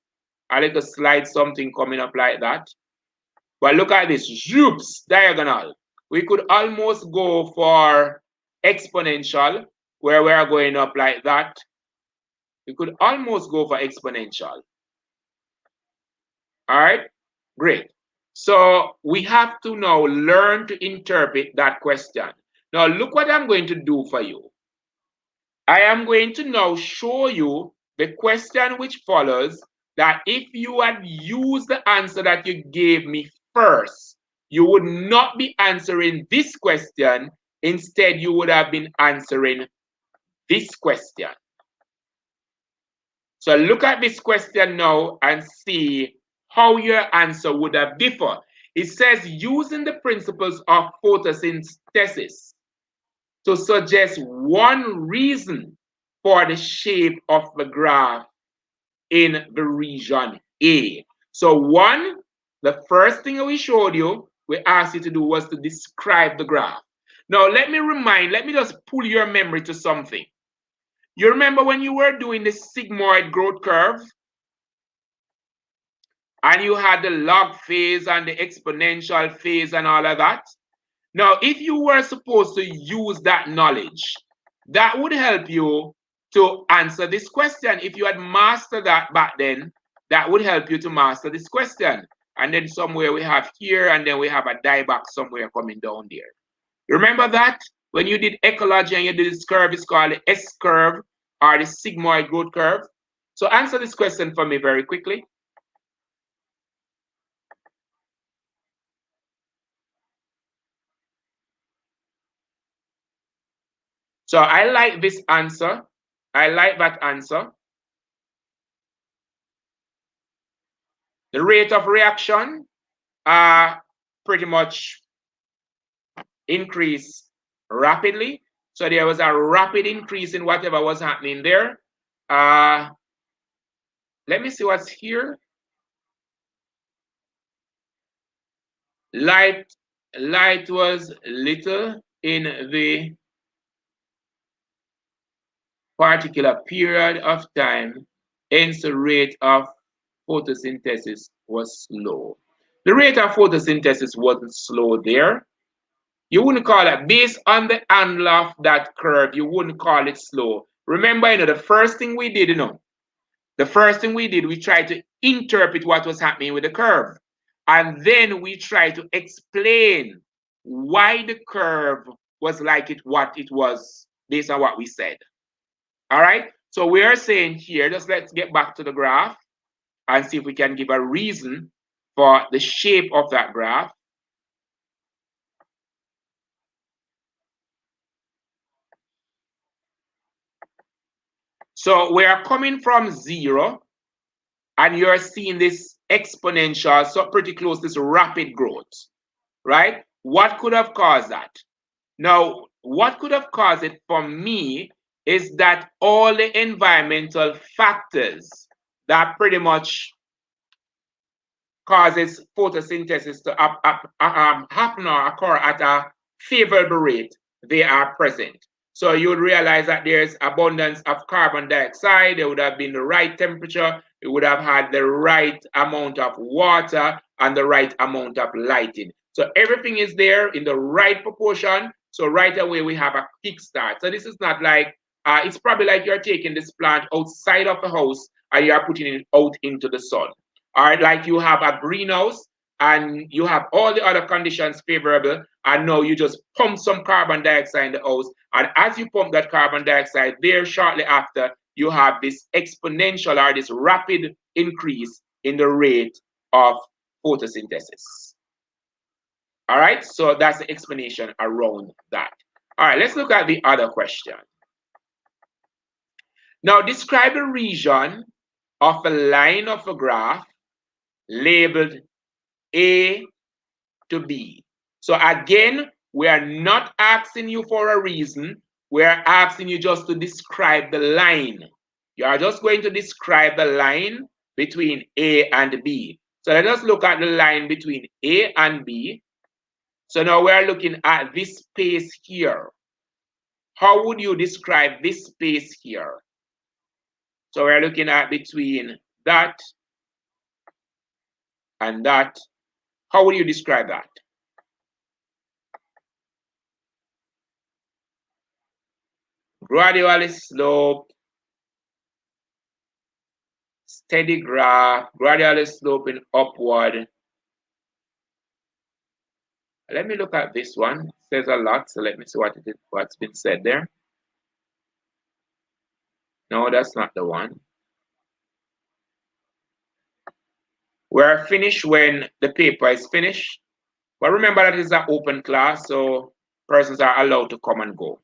A little slide something coming up like that. But look at this, zoops, diagonal. We could almost go for exponential, where we are going up like that. We could almost go for exponential. All right, great. So we have to now learn to interpret that question. Now look what I'm going to do for you. I am going to now show you the question which follows, that if you had used the answer that you gave me first, you would not be answering this question. Instead, you would have been answering this question. So look at this question now and see how your answer would have differed. It says, using the principles of photosynthesis to suggest one reason for the shape of the graph in the region A. So the first thing we showed you, we asked you to do was to describe the graph. Now let me just pull your memory to something. You remember when you were doing the sigmoid growth curve? And you had the log phase and the exponential phase and all of that? Now, if you were supposed to use that knowledge, that would help you to answer this question. If you had mastered that back then, that would help you to master this question. And then somewhere we have here, and then we have a dieback somewhere coming down there. Remember that? When you did ecology and you did this curve, it's called the S curve or the sigmoid growth curve. So answer this question for me very quickly. So I like this answer. I like that answer. The rate of reaction pretty much increased rapidly. So there was a rapid increase in whatever was happening there. Let me see what's here. Light was little in the particular period of time, hence the rate of photosynthesis was slow. The rate of photosynthesis wasn't slow there. You wouldn't call it, based on the angle of that curve, you wouldn't call it slow. Remember, the first thing we did, we tried to interpret what was happening with the curve. And then we tried to explain why the curve was like what it was based on what we said. All right, so we are saying here, just let's get back to the graph and see if we can give a reason for the shape of that graph. So we are coming from 0, and you're seeing this exponential, so pretty close, this rapid growth, right? What could have caused that? Now, what could have caused it for me is that all the environmental factors that pretty much causes photosynthesis to happen or occur at a favorable rate, they are present. So you would realize that there's abundance of carbon dioxide, there would have been the right temperature, it would have had the right amount of water and the right amount of lighting. So everything is there in the right proportion. So right away we have a kickstart. So this is not like, it's probably like you're taking this plant outside of the house and you are putting it out into the sun. All right, like you have a greenhouse and you have all the other conditions favorable, and now you just pump some carbon dioxide in the house. And as you pump that carbon dioxide there, shortly after, you have this exponential or this rapid increase in the rate of photosynthesis. All right, so that's the explanation around that. All right, let's look at the other question. Now, describe a region of a line of a graph labeled A to B. So again, we are not asking you for a reason. We are asking you just to describe the line. You are just going to describe the line between A and B. So let us look at the line between A and B. So now we are looking at this space here. How would you describe this space here? So we're looking at between that and that. How would you describe that? Gradually sloped, steady graph, gradually sloping upward. Let me look at this one. It says a lot, so let me see what's been said there. No, that's not the one. We're finished when the paper is finished. But remember that it's an open class, so persons are allowed to come and go.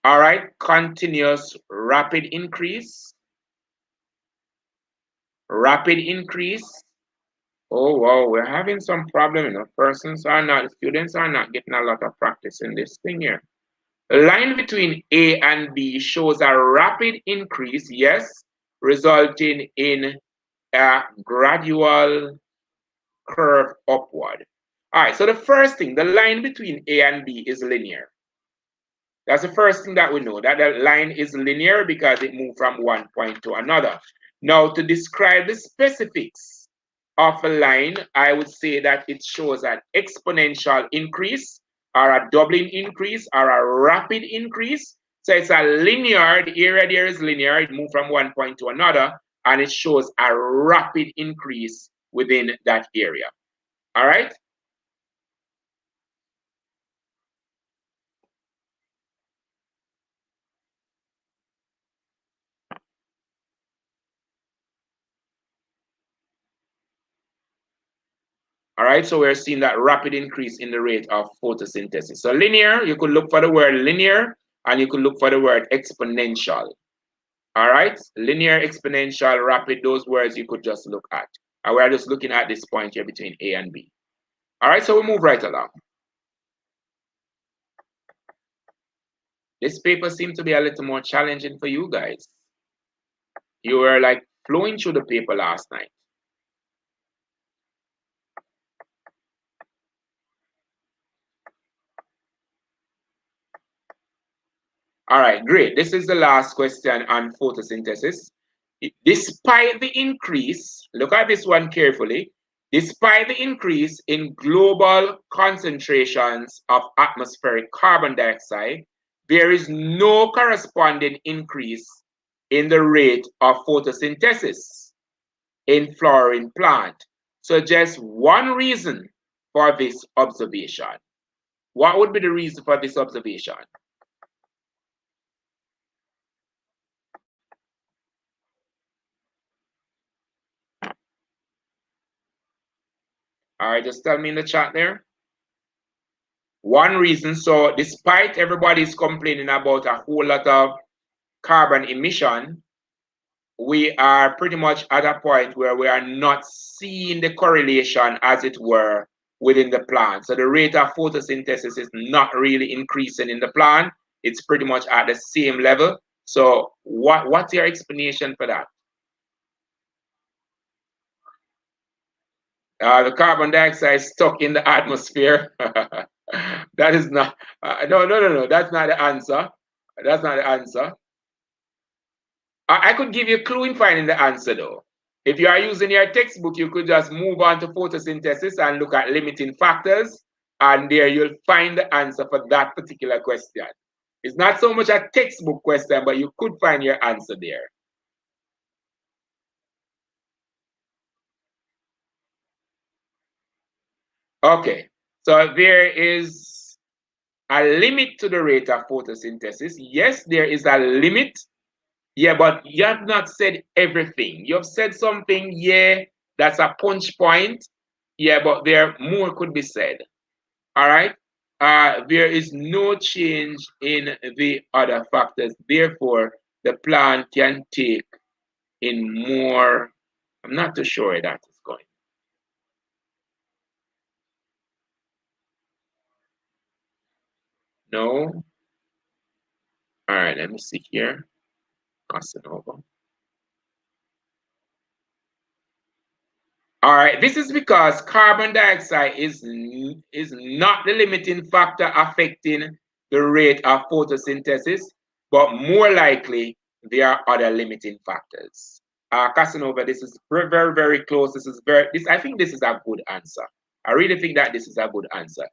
All right, continuous rapid increase. Rapid increase. Oh, wow, we're having some problem, you know. Students are not getting a lot of practice in this thing here. The line between A and B shows a rapid increase, yes, resulting in a gradual curve upward. All right, so the first thing, the line between A and B is linear. That's the first thing that we know, that the line is linear because it moved from one point to another. Now, to describe the specifics of a line, I would say that it shows an exponential increase or a doubling increase or a rapid increase. So it's a linear, the area there is linear, it moved from one point to another, and it shows a rapid increase within that area. All right? All right, so we're seeing that rapid increase in the rate of photosynthesis. So linear, you could look for the word linear, and you could look for the word exponential. All right, linear, exponential, rapid, those words you could just look at. And we're just looking at this point here between A and B. All right, so we move right along. This paper seemed to be a little more challenging for you guys. You were like flowing through the paper last night. All right, great. This is the last question on photosynthesis. Despite the increase, look at this one carefully. Despite the increase in global concentrations of atmospheric carbon dioxide, there is no corresponding increase in the rate of photosynthesis in flowering plant. So just one reason for this observation. What would be the reason for this observation? All right, just tell me in the chat there. One reason, so despite everybody's complaining about a whole lot of carbon emission, we are pretty much at a point where we are not seeing the correlation, as it were, within the plant. So the rate of photosynthesis is not really increasing in the plant. It's pretty much at the same level. So what's your explanation for that? The carbon dioxide is stuck in the atmosphere. That is not, no. That's not the answer. That's not the answer. I could give you a clue in finding the answer though. If you are using your textbook, you could just move on to photosynthesis and look at limiting factors, and there you'll find the answer for that particular question. It's not so much a textbook question, but you could find your answer there. Okay, so there is a limit to the rate of photosynthesis. Yes, there is a limit. Yeah, but you have not said everything. You have said something, yeah, that's a punch point. Yeah, but there more could be said. All right. There is no change in the other factors. Therefore, the plant can take in more. I'm not too sure where that is going. No. All right, let me see here. Casanova. All right, this is because carbon dioxide is not the limiting factor affecting the rate of photosynthesis, but more likely there are other limiting factors. Casanova, this is very, very, very close. I think this is a good answer. I really think that this is a good answer.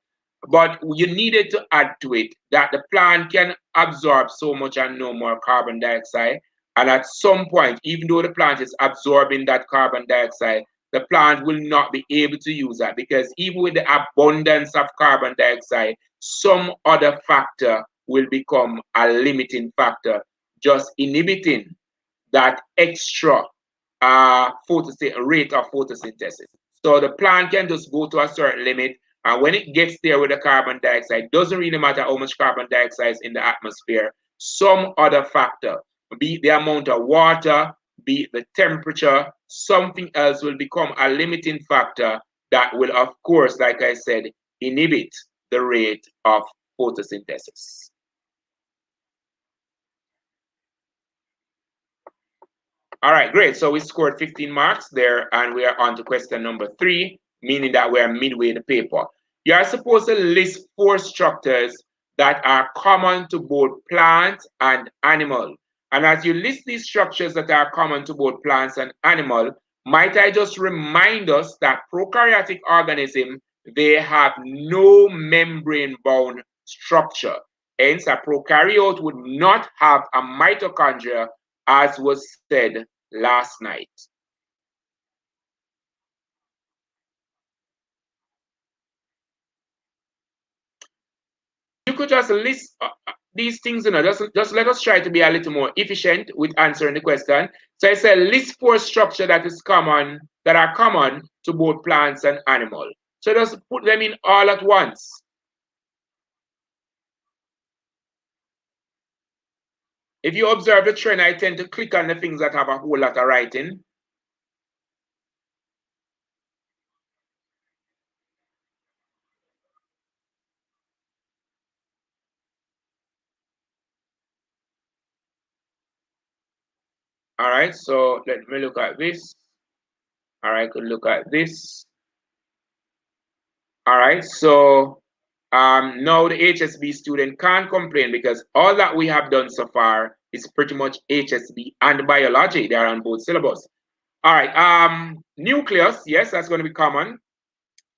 But you needed to add to it that the plant can absorb so much and no more carbon dioxide. And at some point, even though the plant is absorbing that carbon dioxide, the plant will not be able to use that, because even with the abundance of carbon dioxide, some other factor will become a limiting factor, just inhibiting that extra rate of photosynthesis. So the plant can just go to a certain limit, and when it gets there with the carbon dioxide, doesn't really matter how much carbon dioxide is in the atmosphere, some other factor, be it the amount of water, be it the temperature, something else will become a limiting factor that will, of course, like I said, inhibit the rate of photosynthesis. All right, great. So we scored 15 marks there, and we are on to question number 3, meaning that we're midway in the paper. You are supposed to list 4 structures that are common to both plants and animal. And as you list these structures that are common to both plants and animal, might I just remind us that prokaryotic organisms, they have no membrane-bound structure. Hence, a prokaryote would not have a mitochondria, as was said last night. You could just list these things, just let us try to be a little more efficient with answering the question. So I said list 4 structure that are common to both plants and animals. So just put them in all at once. If you observe the trend, I tend to click on the things that have a whole lot of writing. All right, so let me look at this. All right, could look at this. All right, so now the HSB student can't complain, because all that we have done so far is pretty much HSB and biology. They are on both syllabus. All right, nucleus, yes, that's going to be common.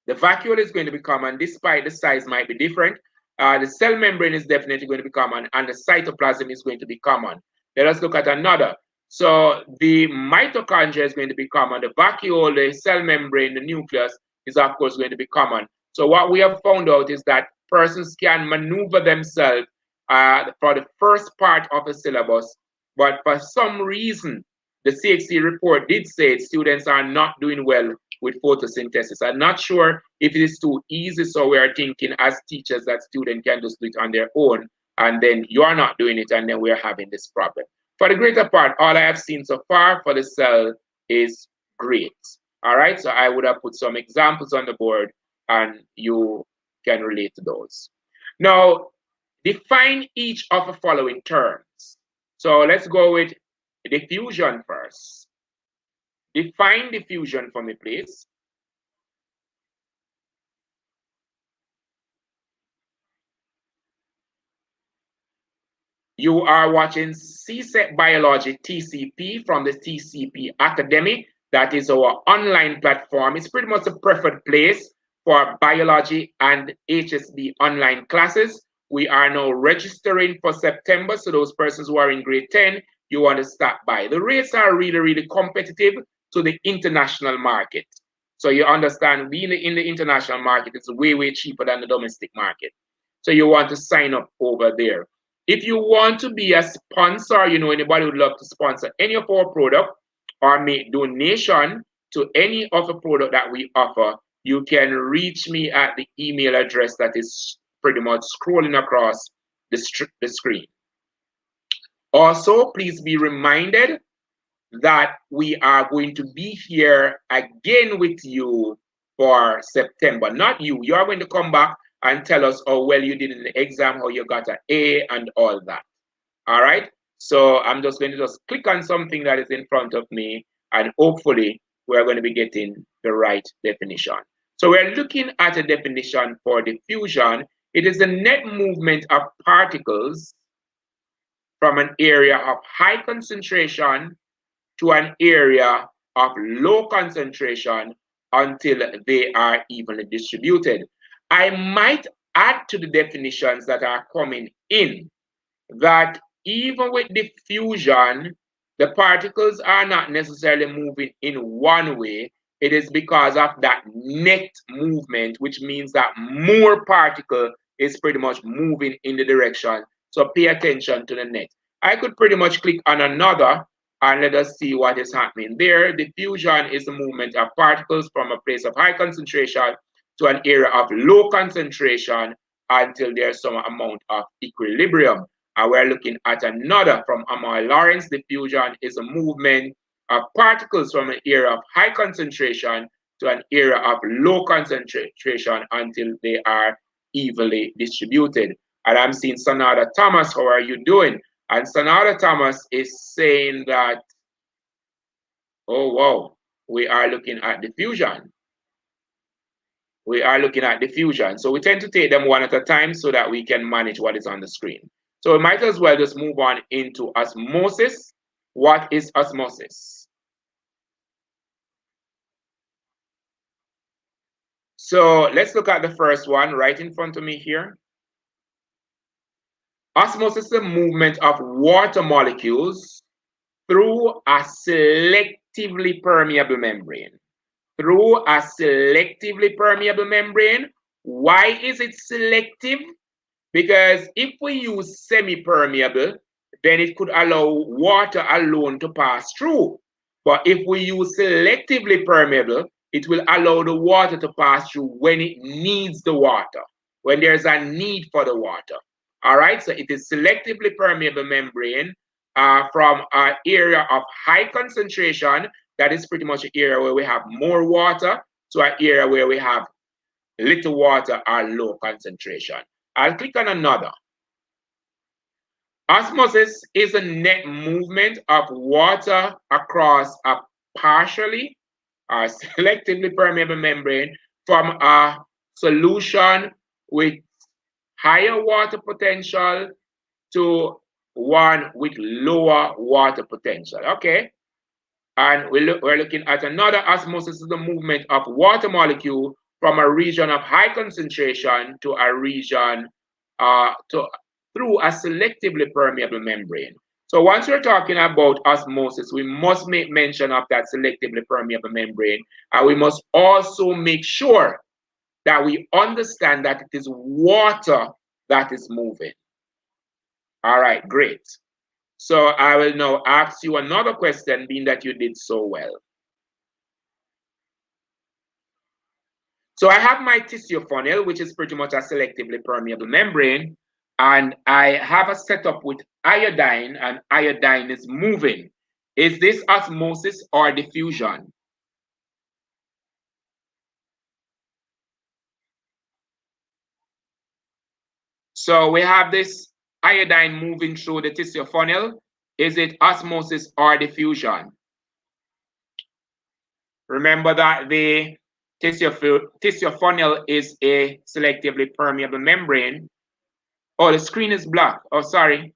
The vacuole is going to be common, despite the size might be different. The cell membrane is definitely going to be common, and the cytoplasm is going to be common. Let us look at another. So the mitochondria is going to be common. The vacuole, the cell membrane, the nucleus is of course going to be common. So what we have found out is that persons can maneuver themselves for the first part of the syllabus, but for some reason, the CXC report did say students are not doing well with photosynthesis. I'm not sure if it is too easy, so we are thinking as teachers that students can just do it on their own, and then you are not doing it, and then we're having this problem. For the greater part, all I have seen so far for the cell is great. All right, so I would have put some examples on the board, and you can relate to those. Now, define each of the following terms. So let's go with diffusion first. Define diffusion for me, please. You are watching CSEC Biology TCP from the TCP Academy. That is our online platform. It's pretty much a preferred place for biology and HSB online classes. We are now registering for September, so those persons who are in grade 10, you want to stop by. The rates are really, really competitive to the international market. So you understand, being in the international market, it's way, way cheaper than the domestic market. So you want to sign up over there. If you want to be a sponsor, you know, anybody would love to sponsor any of our product or make donation to any of the product that we offer, you can reach me at the email address that is pretty much scrolling across the screen. Also, please be reminded that we are going to be here again with you for September. Not you. You are going to come back and tell us how well you did in the exam, how you got an A and all that. All right. So I'm just going to just click on something that is in front of me, and hopefully we're going to be getting the right definition. So we're looking at a definition for diffusion. It is the net movement of particles from an area of high concentration to an area of low concentration until they are evenly distributed. I might add to the definitions that are coming in that even with diffusion, the particles are not necessarily moving in one way. It is because of that net movement, which means that more particle is pretty much moving in the direction. So pay attention to the net. I could pretty much click on another and let us see what is happening there. Diffusion is the movement of particles from a place of high concentration to an area of low concentration until there's some amount of equilibrium. And we're looking at another from Amoy Lawrence. Diffusion is a movement of particles from an area of high concentration to an area of low concentration until they are evenly distributed. And I'm seeing Sonata Thomas, how are you doing? And Sonata Thomas is saying that, oh, wow, we are looking at diffusion. We are looking at diffusion. So we tend to take them one at a time so that we can manage what is on the screen. So we might as well just move on into osmosis. What is osmosis? So let's look at the first one right in front of me here. Osmosis is the movement of water molecules through a selectively permeable membrane. Through a selectively permeable membrane. Why is it selective? Because if we use semi-permeable, then it could allow water alone to pass through. But if we use selectively permeable, it will allow the water to pass through when it needs the water, when there's a need for the water. All right, so it is selectively permeable membrane from an area of high concentration, that is pretty much an area where we have more water, to an area where we have little water or low concentration. I'll click on another. Osmosis is a net movement of water across a partially or selectively permeable membrane from a solution with higher water potential to one with lower water potential. Okay. And we're looking at another osmosis is the movement of water molecule from a region of high concentration to a region through a selectively permeable membrane. So once we're talking about osmosis, we must make mention of that selectively permeable membrane, and we must also make sure that we understand that it is water that is moving. All right, great. So I will now ask you another question, being that you did so well. So I have my tissue funnel, which is pretty much a selectively permeable membrane, and I have a setup with iodine, and iodine is moving. Is this osmosis or diffusion? So we have this iodine moving through the tissue funnel. Is it osmosis or diffusion? Remember that the tissue funnel is a selectively permeable membrane. Oh, the screen is black. Oh, sorry.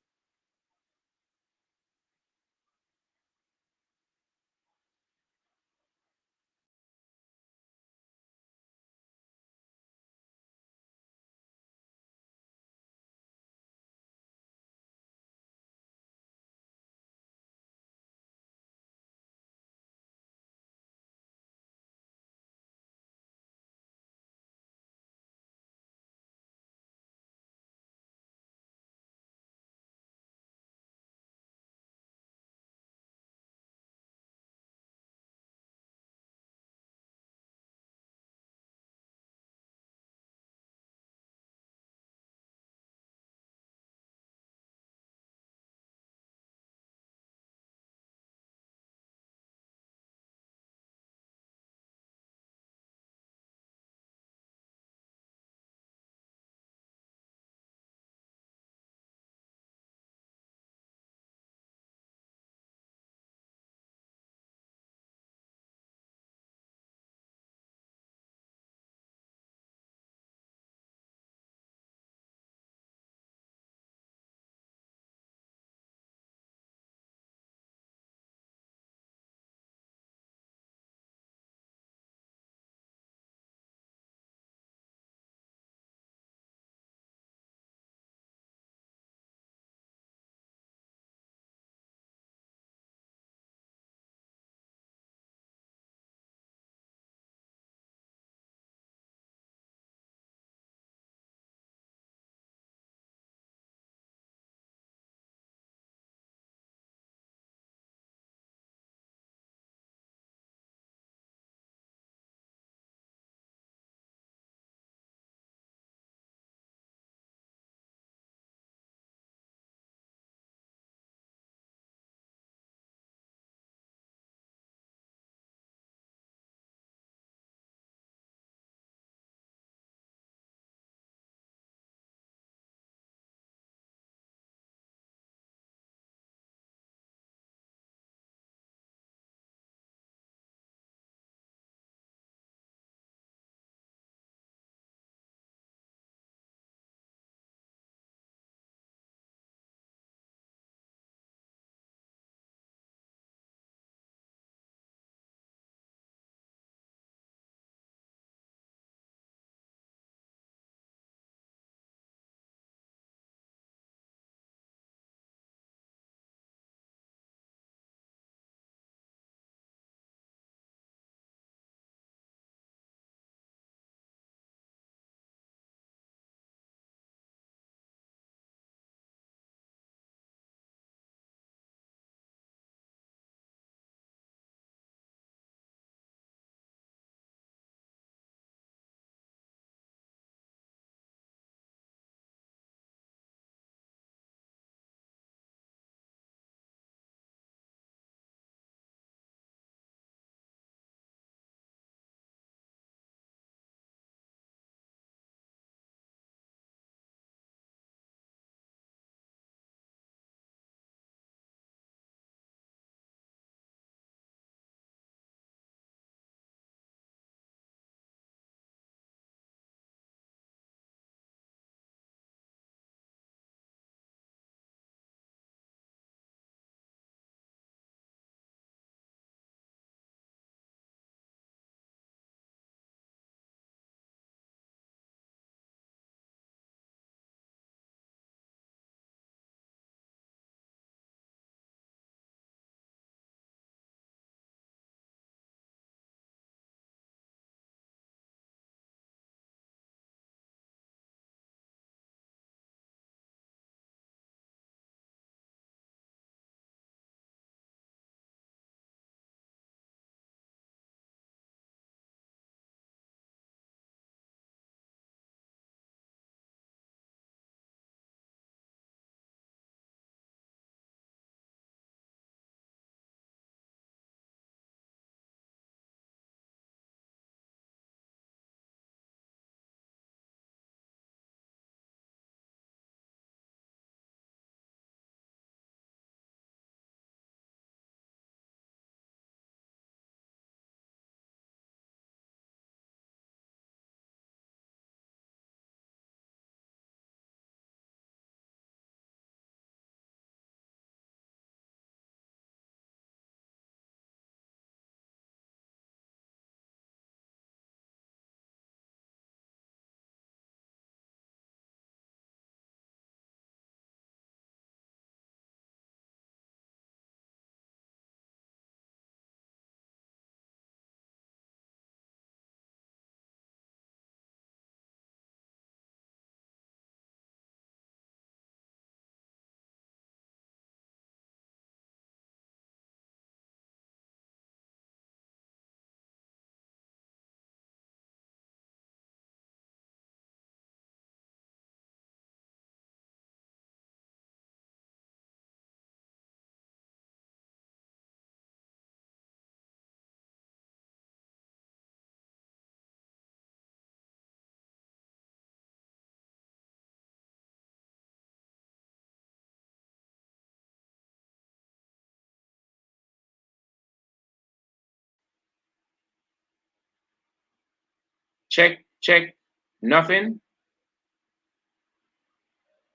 Check, check. Nothing.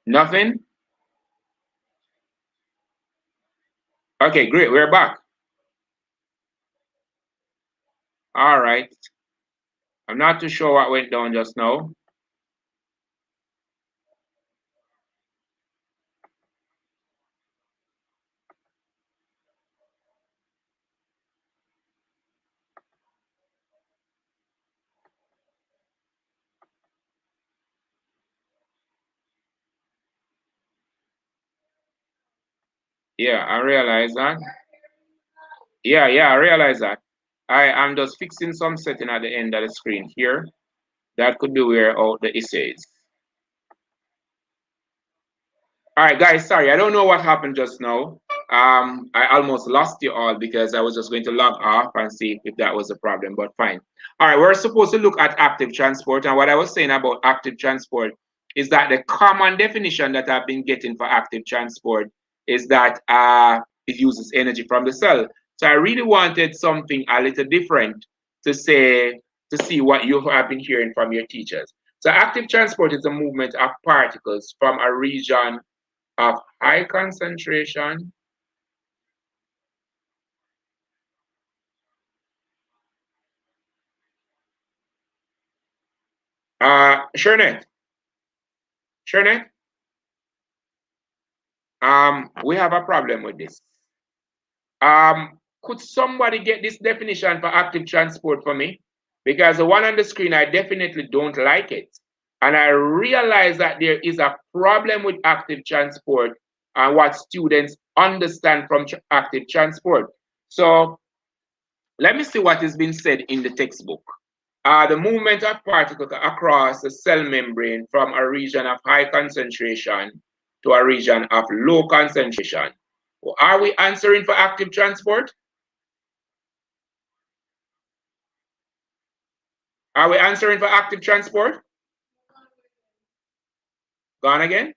Nothing. Okay, great. We're back. All right. I'm not too sure what went down just now. Yeah, I realize that. Yeah, I realize that. I'm just fixing some setting at the end of the screen here. That could be where all the issue is. All right, guys, sorry, I don't know what happened just now. I almost lost you all because I was just going to log off and see if that was a problem, but fine. All right, we're supposed to look at active transport, and what I was saying about active transport is that the common definition that I've been getting for active transport is that it uses energy from the cell. So I really wanted something a little different to say to see what you have been hearing from your teachers. So active transport is a movement of particles from a region of high concentration Shernet, Shernet, we have a problem with this. Could somebody get this definition for active transport for me? Because the one on the screen, I definitely don't like it. And I realize that there is a problem with active transport and what students understand from active transport. So let me see what is being said in the textbook. The movement of particles across the cell membrane from a region of high concentration to a region of low concentration. Are we answering for active transport? Are we answering for active transport? Gone again?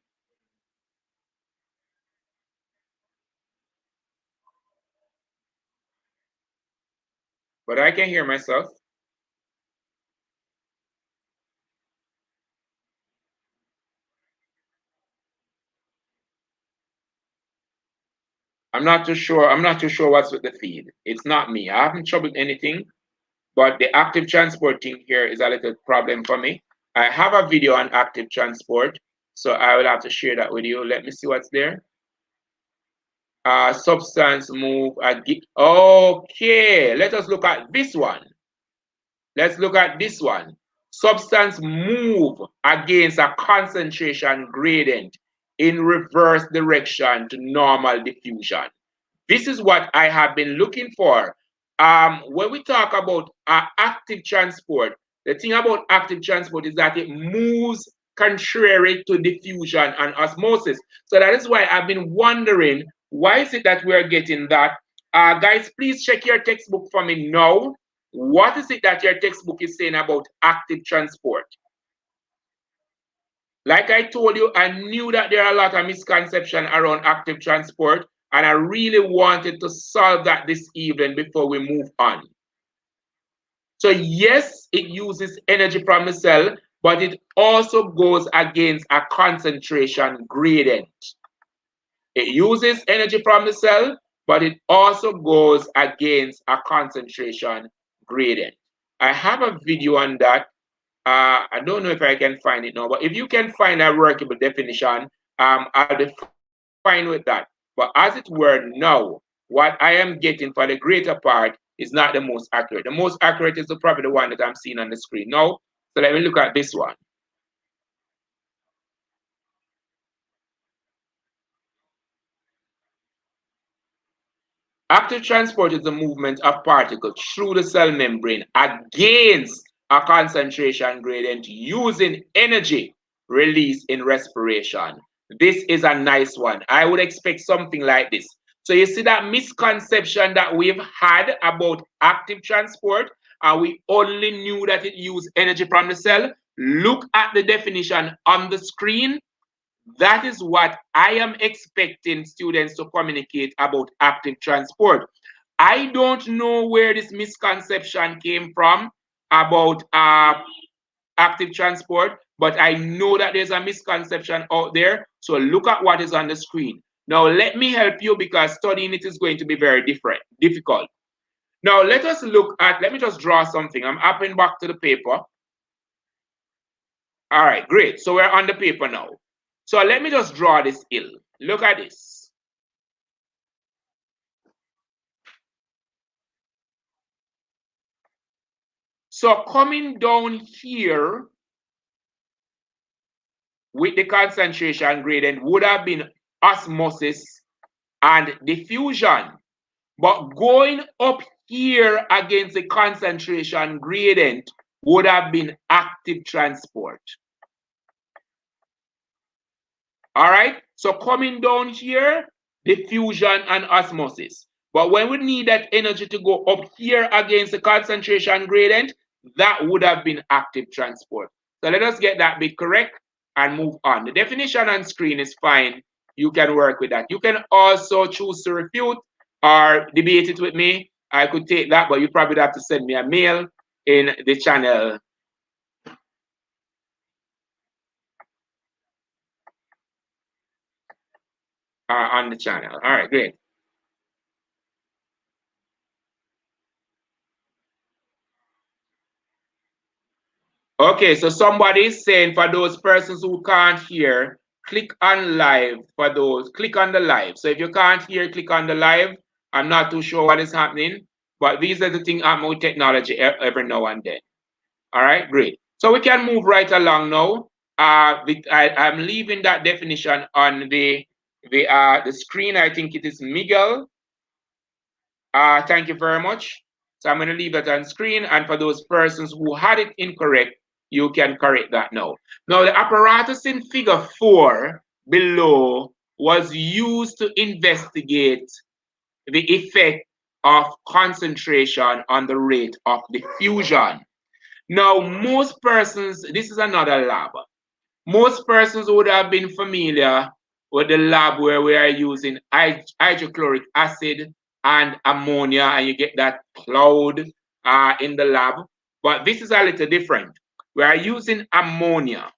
But I can hear myself. I'm not too sure. I'm not too sure what's with the feed. It's not me. I haven't troubled anything, but the active transport thing here is a little problem for me. I have a video on active transport, so I will have to share that with you. Let me see what's there. Substance move again. Okay, let us look at this one. Let's look at this one. Substance move against a concentration gradient in reverse direction to normal diffusion. This is what I have been looking for. When we talk about active transport, the thing about active transport is that it moves contrary to diffusion and osmosis. So that is why I've been wondering, why is it that we're getting that? Guys, please check your textbook for me now. What is it that your textbook is saying about active transport? Like I told you, I knew that there are a lot of misconceptions around active transport, and I really wanted to solve that this evening before we move on. So yes, it uses energy from the cell, but it also goes against a concentration gradient. It uses energy from the cell, but it also goes against a concentration gradient. I have a video on that. I don't know if I can find it now, but if you can find a workable definition, I'll be fine with that. But as it were now, what I am getting for the greater part is not the most accurate. The most accurate is probably the one that I'm seeing on the screen now. So let me look at this one. Active transport is the movement of particles through the cell membrane against a concentration gradient using energy released in respiration. This is a nice one. I would expect something like this. So you see that misconception that we've had about active transport, and we only knew that it used energy from the cell. Look at the definition on the screen. That is what I am expecting students to communicate about active transport. I don't know where this misconception came from about active transport, but I know that there's a misconception out there. So look at what is on the screen. Now, let me help you because studying it is going to be very difficult. Now, let us look at, let me just draw something. I'm hopping back to the paper. All right, great. So we're on the paper now. So let me just draw this hill. Look at this. So coming down here with the concentration gradient would have been osmosis and diffusion. But going up here against the concentration gradient would have been active transport. All right, so coming down here, diffusion and osmosis. But when we need that energy to go up here against the concentration gradient, that would have been active transport. So let us get that bit correct and move on. The definition on screen is fine. You can work with that. You can also choose to refute or debate it with me. I could take that, but you probably have to send me a mail in the channel. On the channel. All right, great. Okay, so somebody is saying for those persons who can't hear, click on live for those, click on the live. So if you can't hear, click on the live. I'm not too sure what is happening, but these are the things happening with technology every now and then. All right, great. So we can move right along now. I'm leaving that definition on the screen. I think it is Miguel. Thank you very much. So I'm going to leave that on screen. And for those persons who had it incorrect, you can correct that now. Now, the apparatus in figure 4 below was used to investigate the effect of concentration on the rate of diffusion. Now, most persons, this is another lab. Most persons would have been familiar with the lab where we are using hydrochloric acid and ammonia, and you get that cloud in the lab. But this is a little different. We are using ammonia.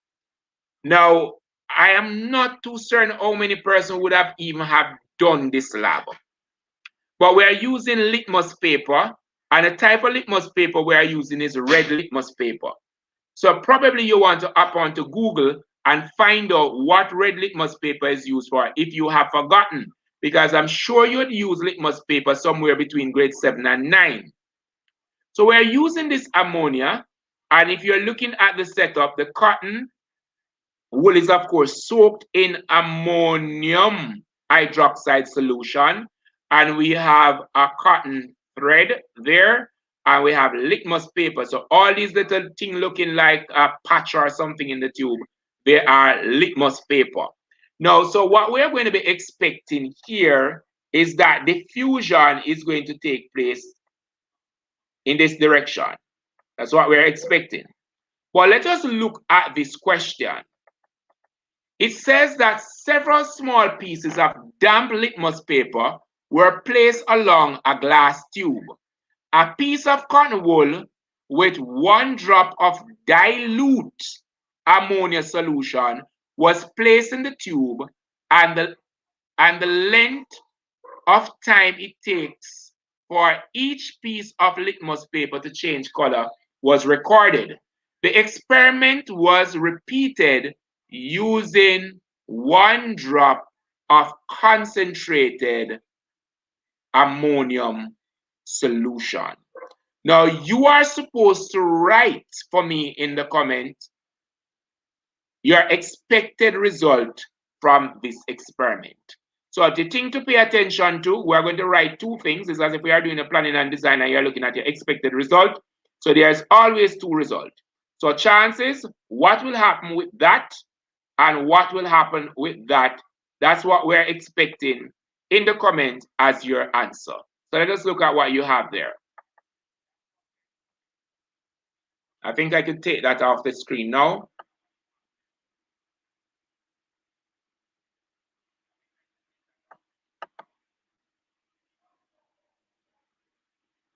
Now, I am not too certain how many persons would have even have done this lab. But we are using litmus paper, and the type of litmus paper we are using is red litmus paper. So probably you want to hop onto Google and find out what red litmus paper is used for if you have forgotten, because I'm sure you'd use litmus paper somewhere between grade 7 and 9. So we're using this ammonia, and if you're looking at the setup, the cotton wool is of course soaked in ammonium hydroxide solution, and we have a cotton thread there, and we have litmus paper. So all these little things looking like a patch or something in the tube, they are litmus paper. Now, so what we're going to be expecting here is that diffusion is going to take place in this direction. That's what we're expecting. But let us look at this question. It says that several small pieces of damp litmus paper were placed along a glass tube. A piece of cotton wool with 1 drop of dilute ammonia solution was placed in the tube, and the length of time it takes for each piece of litmus paper to change color was recorded. The experiment was repeated using 1 drop of concentrated ammonium solution. Now, you are supposed to write for me in the comment your expected result from this experiment. So the thing to pay attention to, we're going to write 2 things. It's as if we are doing a planning and design and you're looking at your expected result. So there's always 2 results. So chances, what will happen with that and what will happen with that. That's what we're expecting in the comment as your answer. So let us look at what you have there. I think I could take that off the screen now.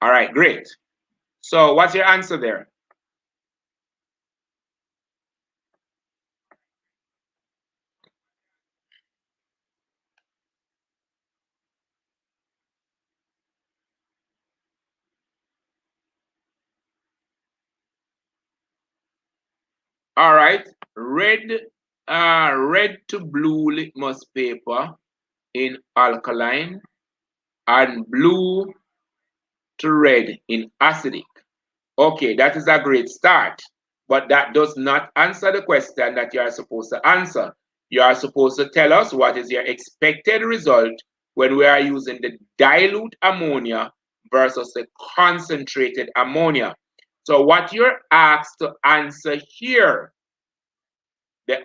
All right, great. So what's your answer there? All right, red to blue litmus paper in alkaline and blue to red in acidic. Okay, that is a great start, but that does not answer the question that you are supposed to answer. You are supposed to tell us what is your expected result when we are using the dilute ammonia versus the concentrated ammonia. So what you're asked to answer here,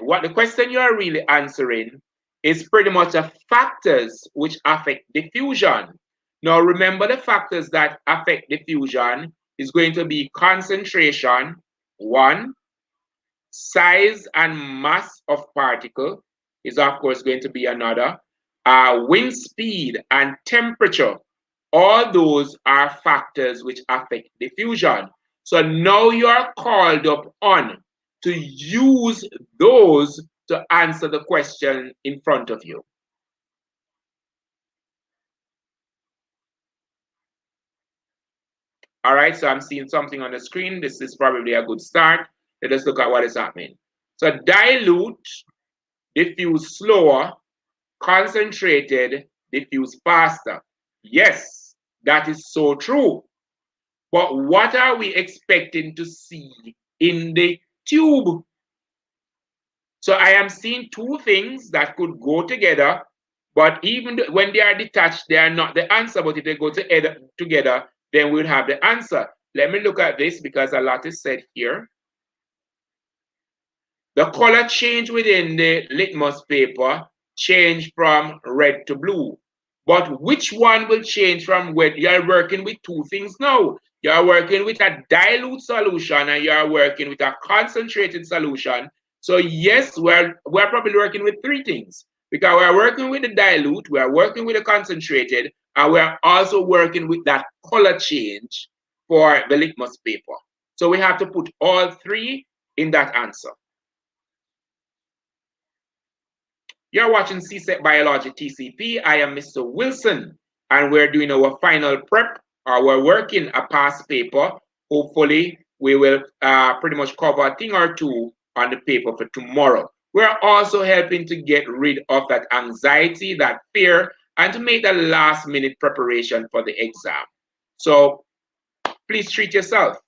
what the question you are really answering is pretty much the factors which affect diffusion. Now remember, the factors that affect diffusion is going to be concentration, one, size and mass of particle is of course going to be another, wind speed and temperature. All those are factors which affect diffusion. So now you are called up on to use those to answer the question in front of you. All right, so I'm seeing something on the screen. This is probably a good start. Let us look at what is happening. So dilute, diffuse slower, concentrated, diffuse faster. Yes, that is so true. But what are we expecting to see in the tube? So I am seeing two things that could go together, but even when they are detached, they are not the answer. But if they go together, then we'll have the answer. Let me look at this because a lot is said here. The color change within the litmus paper change from red to blue. But which one will change from when you're working with two things now? You're working with a dilute solution and you're working with a concentrated solution. So yes, we're probably working with three things because we're working with the dilute, we're working with the concentrated, and we're also working with that color change for the litmus paper. So we have to put all three in that answer. You're watching CSEC Biology TCP. I am Mr. Wilson, and we're doing our final prep, or we're working a past paper. Hopefully, we will pretty much cover a thing or two on the paper for tomorrow. We're also helping to get rid of that anxiety, that fear, and to make the last minute preparation for the exam. So please treat yourself.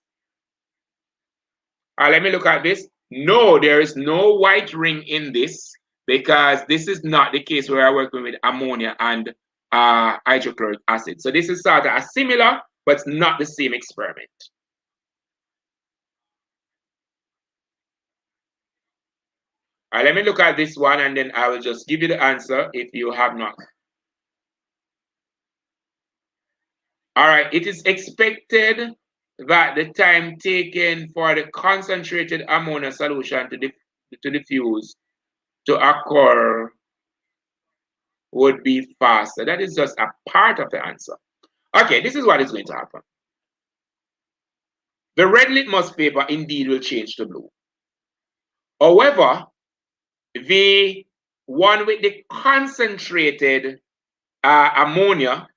Let me look at this. No, there is no white ring in this because this is not the case where I'm working with ammonia and hydrochloric acid. So this is sort of a similar, but not the same experiment. Let me look at this one and then I will just give you the answer if you have not. All right, it is expected that the time taken for the concentrated ammonia solution to diffuse to occur would be faster. That is just a part of the answer. Okay, this is what is going to happen. The red litmus paper indeed will change to blue. However, the one with the concentrated ammonia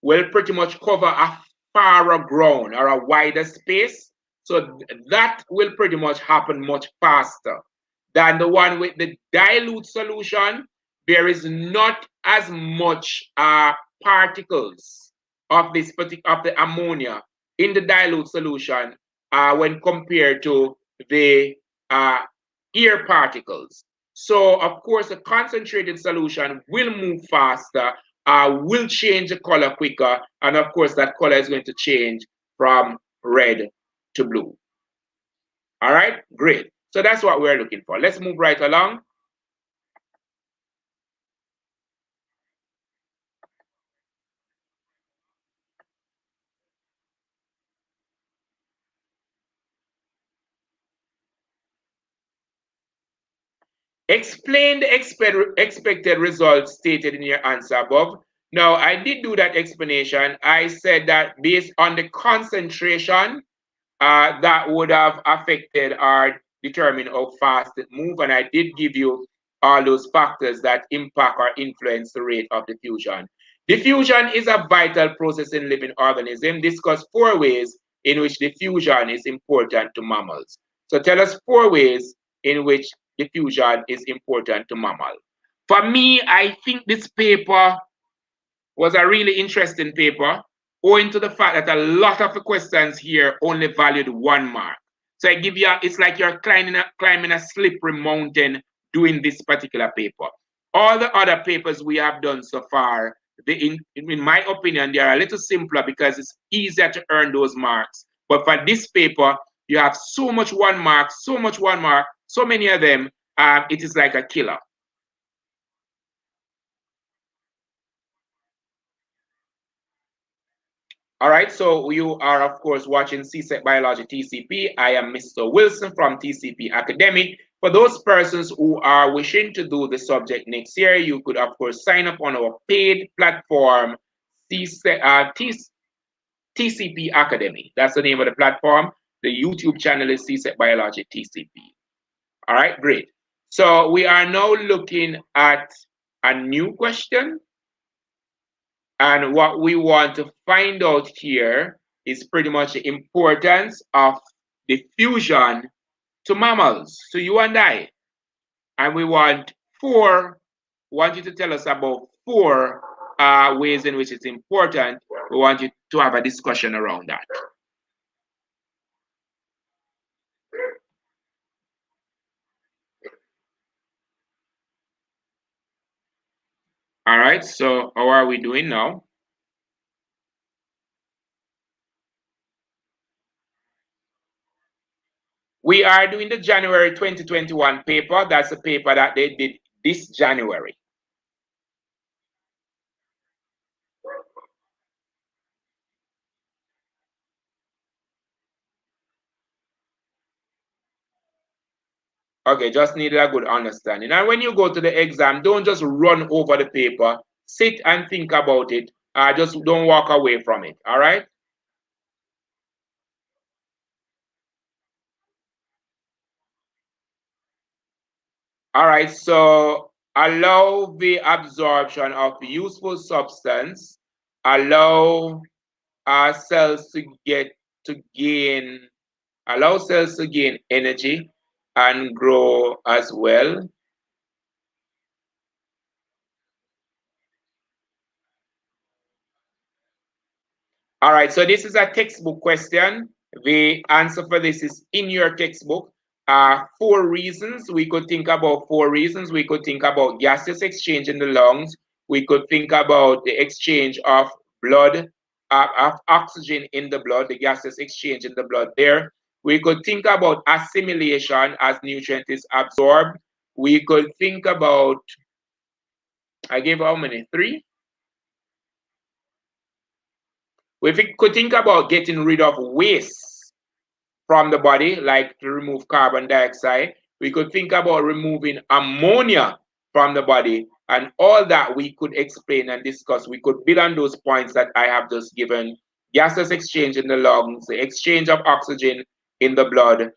will pretty much cover a fairer ground or a wider space. So that will pretty much happen much faster than the one with the dilute solution. There is not as much particles of this of the ammonia in the dilute solution when compared to the air particles. So of course, the concentrated solution will move faster, will change the color quicker, and of course that color is going to change from red to blue. All right, great. So that's what we're looking for. Let's move right along. Explain the expected results stated in your answer above. Now, I did do that explanation. I said that based on the concentration, that would have affected or determined how fast it moves. And I did give you all those factors that impact or influence the rate of diffusion. Diffusion is a vital process in living organisms. Discuss 4 ways in which diffusion is important to mammals. So tell us 4 ways in which diffusion is important to mammal. For me, I think this paper was a really interesting paper, owing to the fact that a lot of the questions here only valued 1 mark. So I give you, it's like you're climbing a slippery mountain doing this particular paper. All the other papers we have done so far, in my opinion, they are a little simpler because it's easier to earn those marks. But for this paper, you have so much 1 mark, so much 1 mark, so many of them, it is like a killer. All right, so you are, of course, watching CSEC Biology TCP. I am Mr. Wilson from TCP Academic. For those persons who are wishing to do the subject next year, you could, of course, sign up on our paid platform, TCP Academy. That's the name of the platform. The YouTube channel is CSEC Biology TCP. All right, great. So we are now looking at a new question. And what we want to find out here is pretty much the importance of diffusion to mammals, to you and I. And we want you to tell us about 4 ways in which it's important. We want you to have a discussion around that. All right, so how are we doing now? We are doing the January 2021 paper. That's the paper that they did this January. Okay, just needed a good understanding. And when you go to the exam, don't just run over the paper. Sit and think about it. Just don't walk away from it. All right? All right, so allow the absorption of useful substance. Allow cells to gain, allow cells to gain energy and grow as well. All right, so this is a textbook question. The answer for this is in your textbook. 4 reasons. We could think about 4 reasons. We could think about gaseous exchange in the lungs. We could think about the exchange of blood, of oxygen in the blood, the gaseous exchange in the blood there. We could think about assimilation as nutrient is absorbed. We could think about, I gave how many? 3? We could think about getting rid of waste from the body, like to remove carbon dioxide. We could think about removing ammonia from the body, and all that we could explain and discuss. We could build on those points that I have just given. Gaseous exchange in the lungs, the exchange of oxygen in the blood,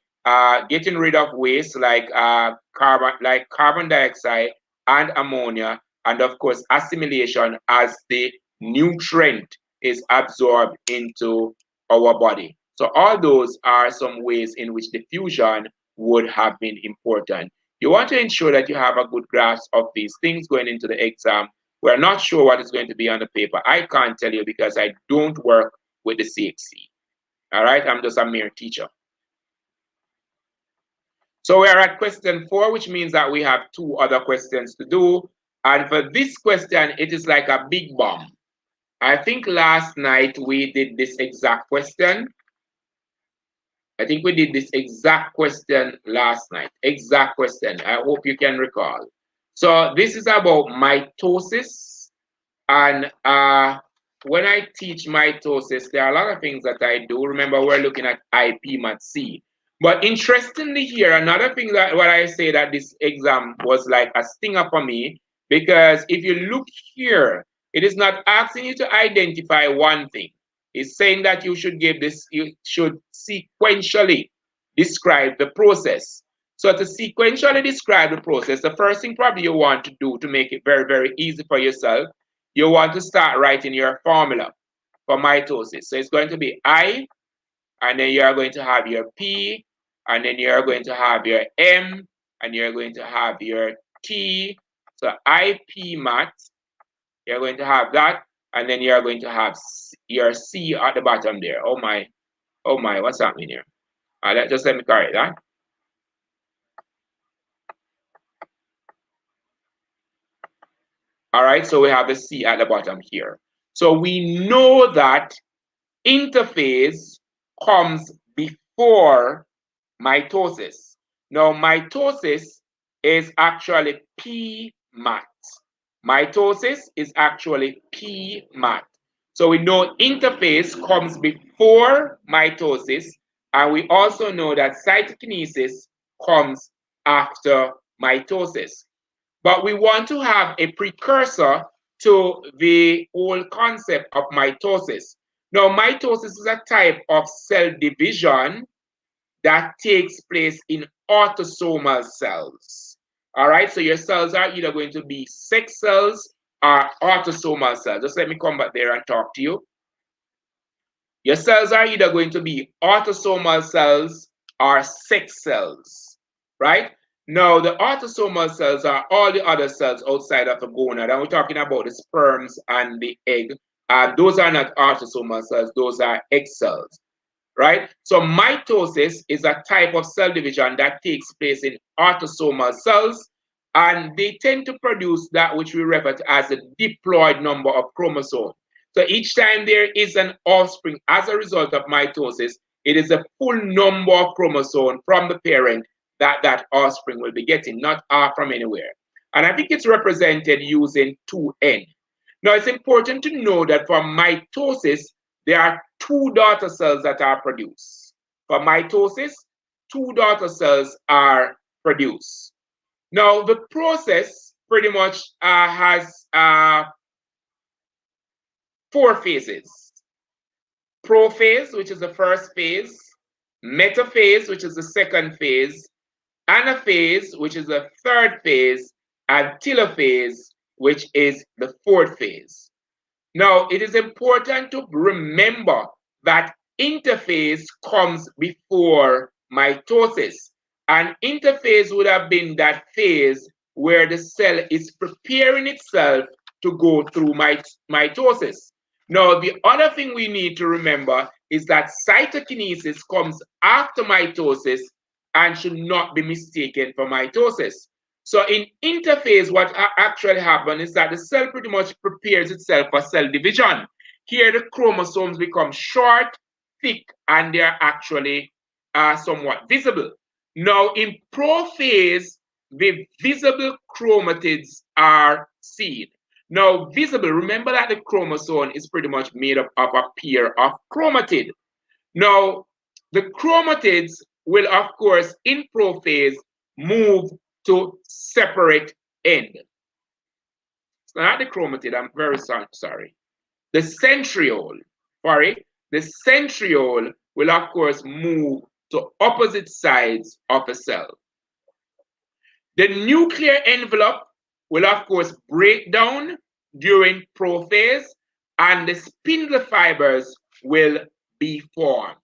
getting rid of waste like carbon dioxide and ammonia, and of course assimilation as the nutrient is absorbed into our body. So all those are some ways in which diffusion would have been important. You want to ensure that you have a good grasp of these things going into the exam. We're not sure what is going to be on the paper. I can't tell you because I don't work with the CHC. All right, I'm just a mere teacher. So we're at question 4, which means that we have 2 other questions to do. And for this question, it is like a big bomb. I think last night we did this exact question. I think we did this exact question last night. Exact question. I hope you can recall. So this is about mitosis. And when I teach mitosis, there are a lot of things that I do. Remember, we're looking at IP Mat C. But interestingly here, another thing that what I say that this exam was like a stinger for me, because if you look here, it is not asking you to identify one thing. It's saying that you should sequentially describe the process. So to sequentially describe the process, the first thing probably you want to do to make it very, very easy for yourself, you want to start writing your formula for mitosis. So it's going to be I, and then you are going to have your P, and then you're going to have your M, and you're going to have your T. So IP mat, you're going to have that, and then you're going to have your C at the bottom there. Oh my, what's happening here? Just let me correct that. All right, so we have the C at the bottom here. So we know that interphase comes before mitosis. Now, mitosis is actually P-mat. Mitosis is actually P-mat. So we know interphase comes before mitosis, and we also know that cytokinesis comes after mitosis. But we want to have a precursor to the whole concept of mitosis. Now, mitosis is a type of cell division that takes place in autosomal cells. All right, so your cells are either going to be sex cells or autosomal cells. Just let me come back there and talk to you. Your cells are either going to be autosomal cells or sex cells, right? Now, the autosomal cells are all the other cells outside of the gonad, and we're talking about the sperms and the egg. Those are not autosomal cells, those are egg cells, right? So mitosis is a type of cell division that takes place in autosomal cells, and they tend to produce that which we refer to as a diploid number of chromosomes. So each time there is an offspring as a result of mitosis, it is a full number of chromosomes from the parent that offspring will be getting, not from anywhere. And I think it's represented using 2n. Now, it's important to know that for mitosis, there are two daughter cells that are produced. For mitosis, two daughter cells are produced. Now, the process pretty much has 4 phases. Prophase, which is the first phase, metaphase, which is the second phase, anaphase, which is the third phase, and telophase, which is the fourth phase. Now, it is important to remember that interphase comes before mitosis. And interphase would have been that phase where the cell is preparing itself to go through mitosis. Now, the other thing we need to remember is that cytokinesis comes after mitosis and should not be mistaken for mitosis. So in interphase, what actually happens is that the cell pretty much prepares itself for cell division. Here, the chromosomes become short, thick, and they're actually somewhat visible. Now, in prophase, the visible chromatids are seen. Now, visible, remember that the chromosome is pretty much made up of a pair of chromatid. Now, the chromatids will, of course, in prophase, move to separate end. It's not the chromatid, I'm very sorry. The centriole, the centriole will, of course, move to opposite sides of a cell. The nuclear envelope will, of course, break down during prophase, and the spindle fibers will be formed.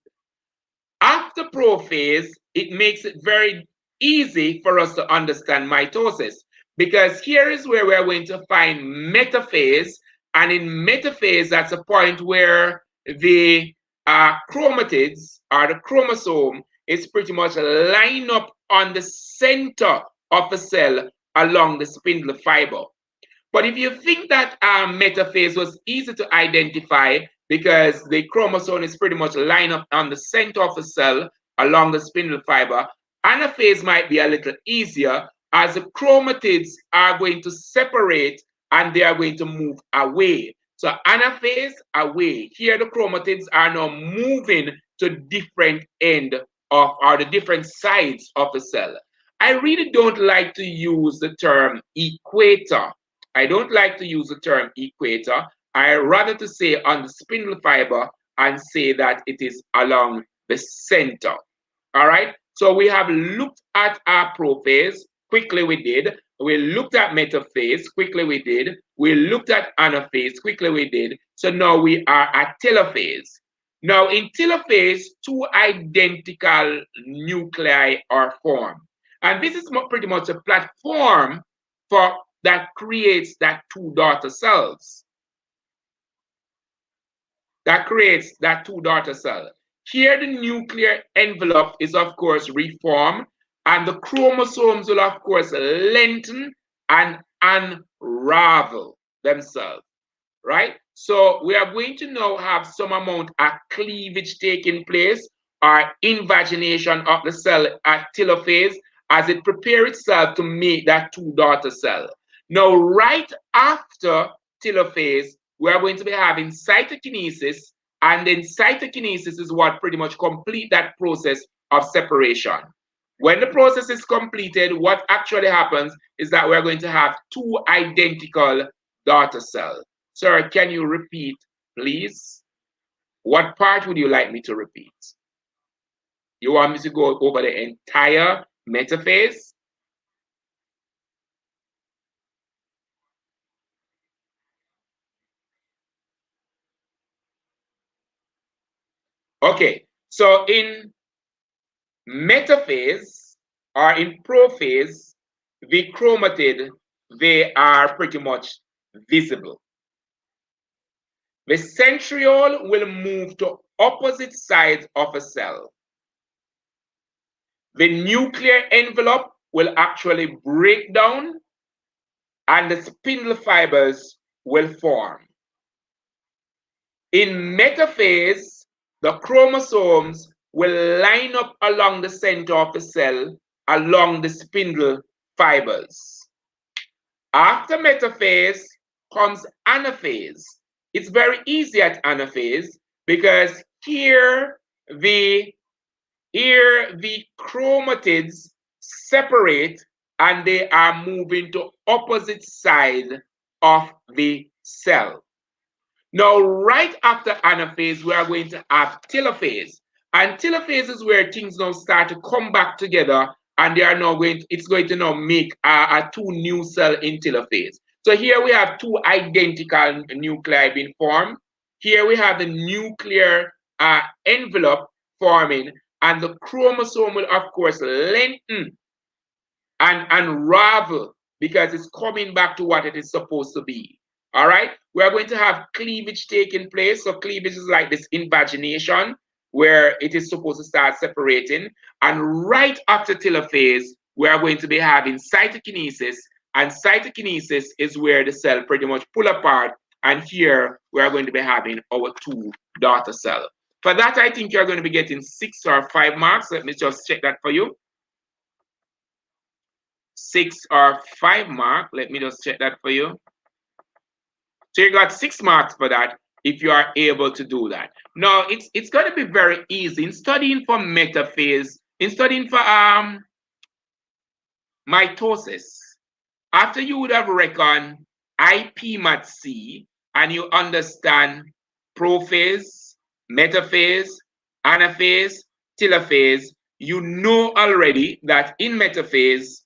After prophase, it makes it very easy for us to understand mitosis, because here is where we're going to find metaphase, and in metaphase, that's a point where the chromatids or the chromosome is pretty much lined up on the center of a cell along the spindle fiber. But if you think that metaphase was easy to identify because the chromosome is pretty much lined up on the center of the cell along the spindle fiber, anaphase might be a little easier as the chromatids are going to separate and they are going to move away. So anaphase, away. Here the chromatids are now moving to different end of or the different sides of the cell. I really don't like to use the term equator. I don't like to use the term equator. I rather to say on the spindle fiber and say that it is along the center. All right. So we have looked at our prophase. Quickly we did. We looked at metaphase. Quickly we did. We looked at anaphase. Quickly we did. So now we are at telophase. Now, in telophase, two identical nuclei are formed. And this is pretty much a platform for that creates that two daughter cells. That creates that two daughter cell. Here, the nuclear envelope is, of course, reformed, and the chromosomes will, of course, lengthen and unravel themselves, right? So we are going to now have some amount of cleavage taking place or invagination of the cell at telophase as it prepares itself to make that two daughter cell. Now, right after telophase, we are going to be having cytokinesis, and then cytokinesis is what pretty much complete that process of separation. When the process is completed, what actually happens is that we're going to have two identical daughter cells. Sir, can you repeat, please? What part would you like me to repeat? You want me to go over the entire metaphase? Okay, so in metaphase or in prophase, the chromatid, they are pretty much visible. The centriole will move to opposite sides of a cell. The nuclear envelope will actually break down and the spindle fibers will form. In metaphase, the chromosomes will line up along the center of the cell, along the spindle fibers. After metaphase comes anaphase. It's very easy at anaphase because the chromatids separate and they are moving to opposite side of the cell. Now, right after anaphase, we are going to have telophase. And telophase is where things now start to come back together and they are now it's going to now make a two new cell in telophase. So here we have two identical nuclei being formed. Here we have the nuclear envelope forming, and the chromosome will, of course, lengthen and unravel because it's coming back to what it is supposed to be. All right, we are going to have cleavage taking place. So cleavage is like this invagination where it is supposed to start separating. And right after telophase, we are going to be having cytokinesis. And cytokinesis is where the cell pretty much pull apart. And here we are going to be having our two daughter cells. For that, I think you're going to be getting 6 or 5 marks. Let me just check that for you. 6 or 5 mark. Let me just check that for you. So you got 6 marks for that if you are able to do that. Now it's going to be very easy in studying for metaphase, in studying for mitosis. After you would have reckoned IP Mat C and you understand prophase, metaphase, anaphase, telophase, you know already that in metaphase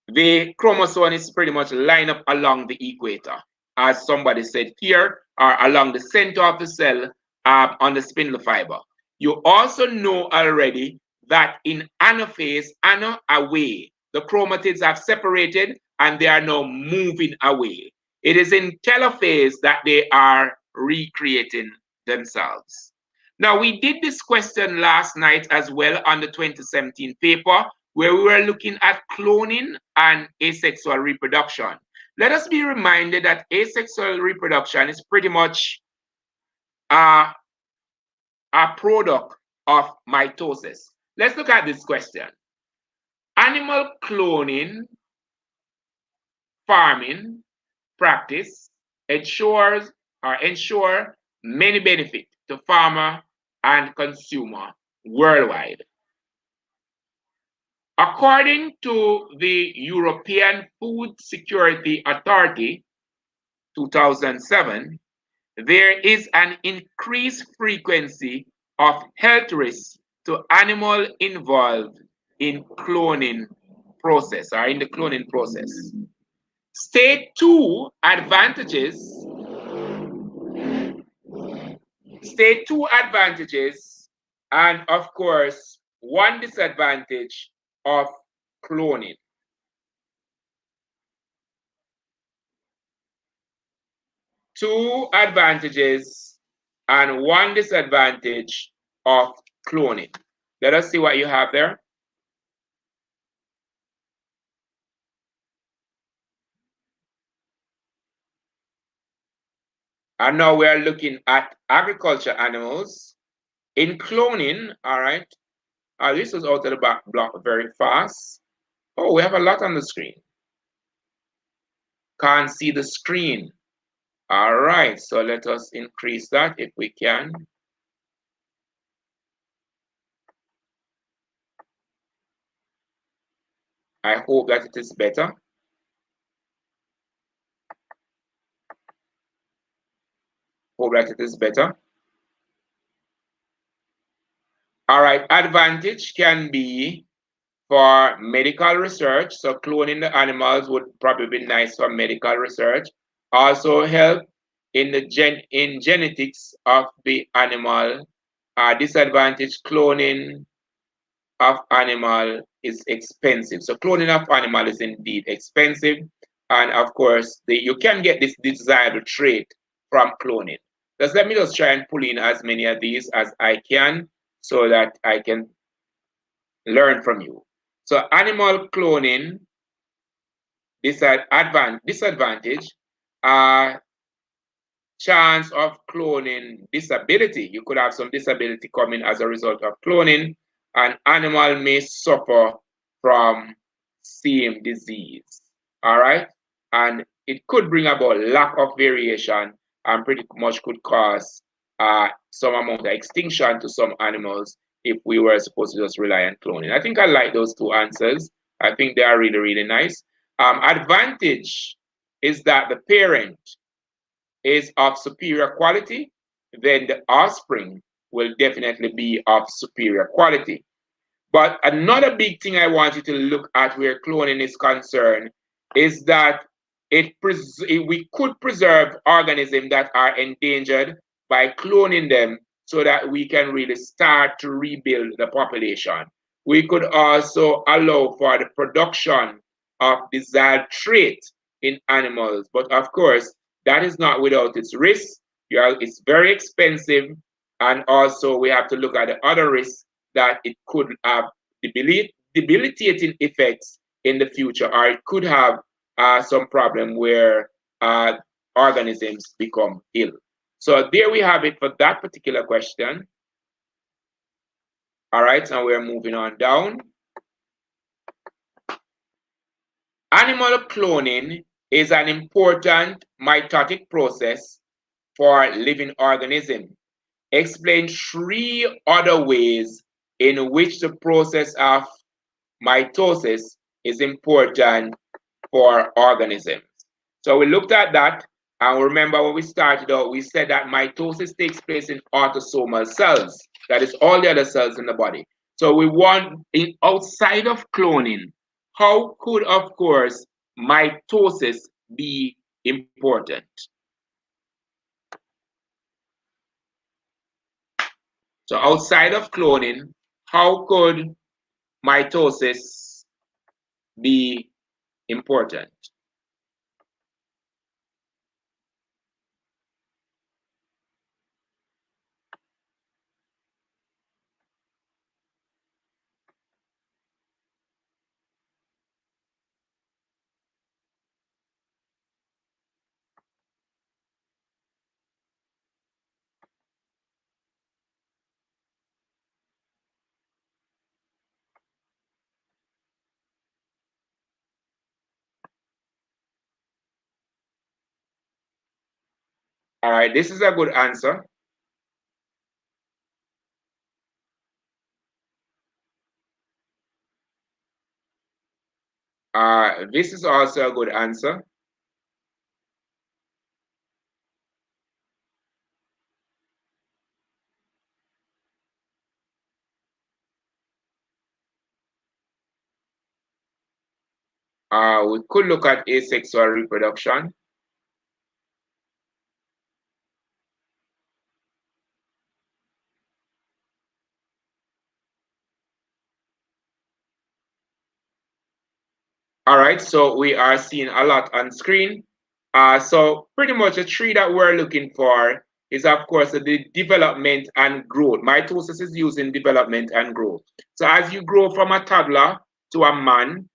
the chromosome is pretty much lined up along the equator, as somebody said here, or along the center of the cell on the spindle fiber. You also know already that in anaphase, ana away, the chromatids have separated and they are now moving away. It is in telophase that they are recreating themselves. Now, we did this question last night as well on the 2017 paper, where we were looking at cloning and asexual reproduction. Let us be reminded that asexual reproduction is pretty much a product of mitosis. Let's look at this question. Animal cloning farming practice ensure many benefits to farmer and consumer worldwide. According to the European Food Security Authority, 2007, there is an increased frequency of health risks to animals involved in cloning process or in the cloning process. State two advantages state two advantages and, of course, one disadvantage of cloning. Two advantages and one disadvantage of cloning. Let us see what you have there. And now we are looking at agriculture animals. In cloning, all right, this was out of the back block very fast. Oh, we have a lot on the screen. Can't see the screen. All right, so let us increase that if we can. I hope that it is better. Hope that it is better. All right, advantage can be for medical research. So cloning the animals would probably be nice for medical research. Also help in the genetics of the animal. Disadvantage, cloning of animal is expensive. So cloning of animal is indeed expensive. And of course, you can get this desirable trait from cloning. Let me just try and pull in as many of these as I can so that I can learn from you. So animal cloning, disadvantage, chance of cloning disability. You could have some disability coming as a result of cloning. An animal may suffer from same disease. All right. And it could bring about lack of variation and pretty much could cause some amount of extinction to some animals if we were supposed to just rely on cloning. I think I like those two answers. I think they are really, really nice. Advantage is that the parent is of superior quality, then the offspring will definitely be of superior quality. But another big thing I want you to look at where cloning is concerned is that we could preserve organisms that are endangered by cloning them so that we can really start to rebuild the population. We could also allow for the production of desired traits in animals. But of course, that is not without its risks. It's very expensive. And also we have to look at the other risks that it could have debilitating effects in the future, or it could have some problem where organisms become ill. So there we have it for that particular question. All right, now we're moving on down. Animal cloning is an important mitotic process for living organisms. Explain three other ways in which the process of mitosis is important for organisms. So we looked at that, and remember when we started out, we said that mitosis takes place in autosomal cells. That is all the other cells in the body. So we want, outside of cloning, how could, of course, mitosis be important? So outside of cloning, how could mitosis be important? All right, this is a good answer. This is also a good answer. We could look at asexual reproduction. All right, so we are seeing a lot on screen. So pretty much the tree that we're looking for is, of course, the development and growth. Mitosis is used in development and growth. So as you grow from a toddler to a man,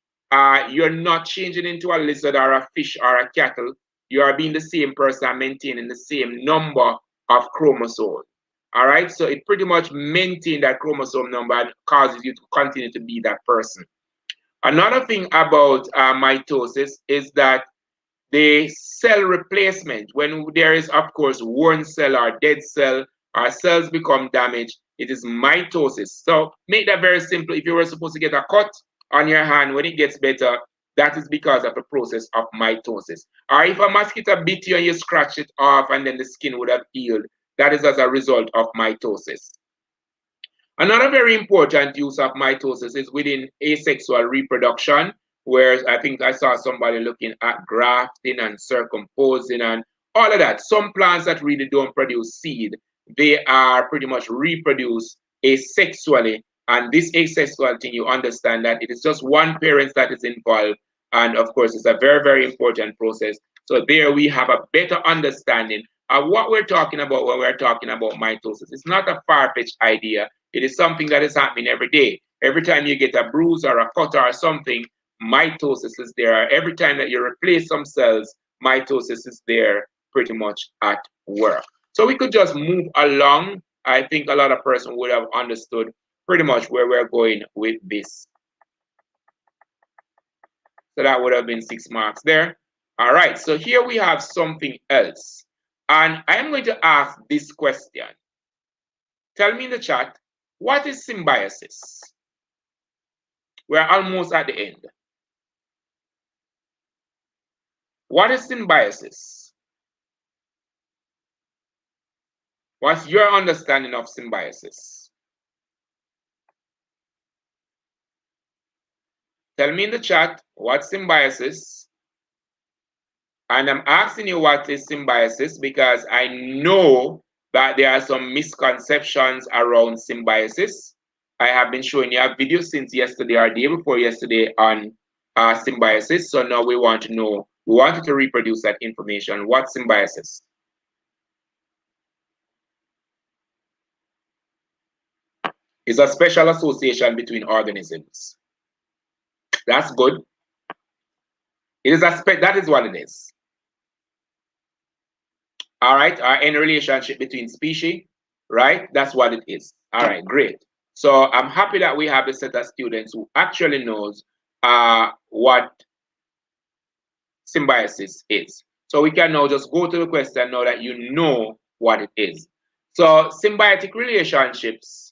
you're not changing into a lizard or a fish or a cattle. You are being the same person, maintaining the same number of chromosomes. All right, so it pretty much maintains that chromosome number and causes you to continue to be that person. Another thing about mitosis is that the cell replacement, when there is, of course, worn cell or dead cell or cells become damaged, it is mitosis. So make that very simple. If you were supposed to get a cut on your hand, when it gets better, that is because of the process of mitosis. Or if a mosquito bit you and you scratch it off and then the skin would have healed, that is as a result of mitosis. Another very important use of mitosis is within asexual reproduction, where I think I saw somebody looking at grafting and circumposing and all of that. Some plants that really don't produce seed, they are pretty much reproduce asexually. And this asexual thing, you understand that it is just one parent that is involved. And of course, it's a very, very important process. So there we have a better understanding of what we're talking about when we're talking about mitosis. It's not a far-fetched idea. It is something that is happening every day. Every time you get a bruise or a cut or something, mitosis is there. Every time that you replace some cells, mitosis is there pretty much at work. So we could just move along. I think a lot of person would have understood pretty much where we're going with this. So that would have been 6 marks there. All right, so here we have something else. And I am going to ask this question. Tell me in the chat, what is symbiosis? We're almost at the end. What is symbiosis? What's your understanding of symbiosis? Tell me in the chat, what's symbiosis? And I'm asking you what is symbiosis because I know that there are some misconceptions around symbiosis. I have been showing you a video since yesterday or day before yesterday on symbiosis. So now we want to know, we wanted to reproduce that information. What's symbiosis? It's a special association between organisms. That's good. It is that is what it is. All right, any relationship between species, right? That's what it is. All right, great. So I'm happy that we have a set of students who actually knows what symbiosis is. So we can now just go to the question now that you know what it is. So symbiotic relationships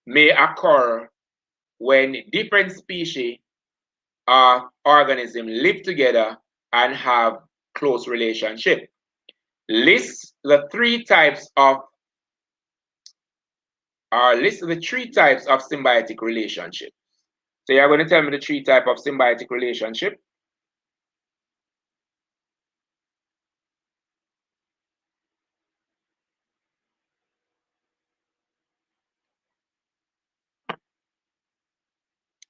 may occur when different species of organisms live together and have close relationship. List the three types of symbiotic relationships. So you're going to tell me the three types of symbiotic relationship.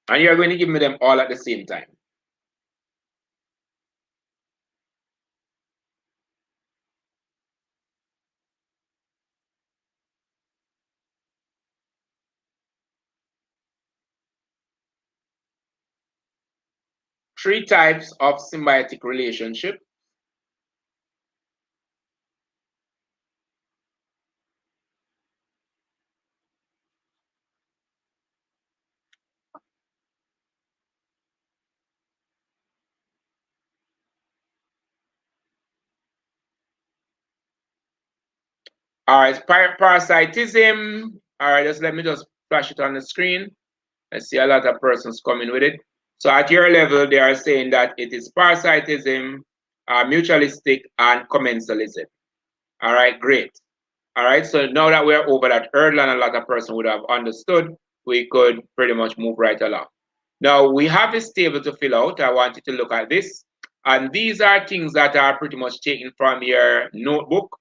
And you're going to give me them all at the same time. Three types of symbiotic relationship. All right, parasitism. All right, let me just flash it on the screen. I see a lot of persons coming with it. So at your level, they are saying that it is parasitism, mutualistic, and commensalism. All right, great. All right, so now that we're over that hurdle and a lot of persons would have understood, we could pretty much move right along. Now we have this table to fill out. I want you to look at this. And these are things that are pretty much taken from your notebook.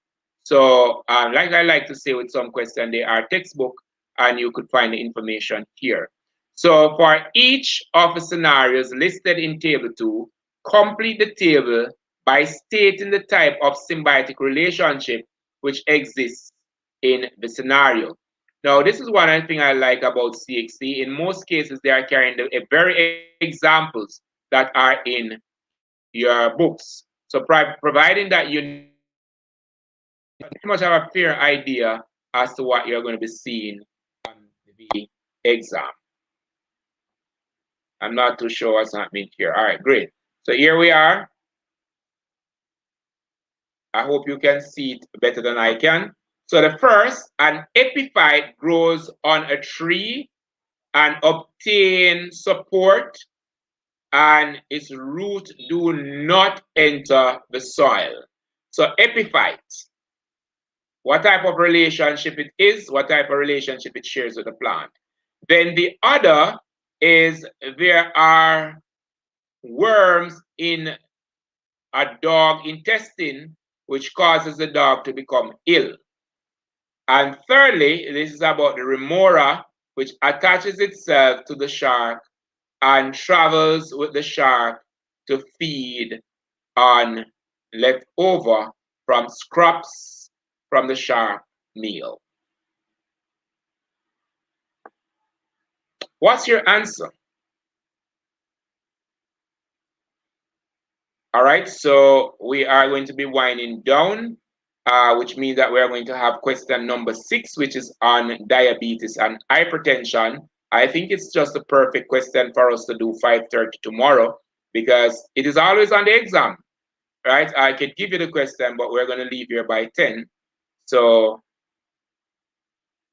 So like I like to say with some question, they are textbook and you could find the information here. So for each of the scenarios listed in Table 2, complete the table by stating the type of symbiotic relationship which exists in the scenario. Now, this is one thing I like about CXC. In most cases, they are carrying the very examples that are in your books. So providing that you know the example, you pretty much have a fair idea as to what you're going to be seeing on the exam. I'm not too sure what's happening here. All right, great. So here we are. I hope you can see it better than I can. So the first, an epiphyte grows on a tree and obtain support, and its root do not enter the soil. So epiphyte, what type of relationship it is, what type of relationship it shares with the plant. Then the other is there are worms in a dog intestine, which causes the dog to become ill. And thirdly, this is about the remora, which attaches itself to the shark and travels with the shark to feed on leftover from scraps from the shark meal. What's your answer? All right, so we are going to be winding down, which means that we are going to have question number 6, which is on diabetes and hypertension. I think it's just a perfect question for us to do 5:30 tomorrow because it is always on the exam, right? I could give you the question, but we're going to leave here by 10. So,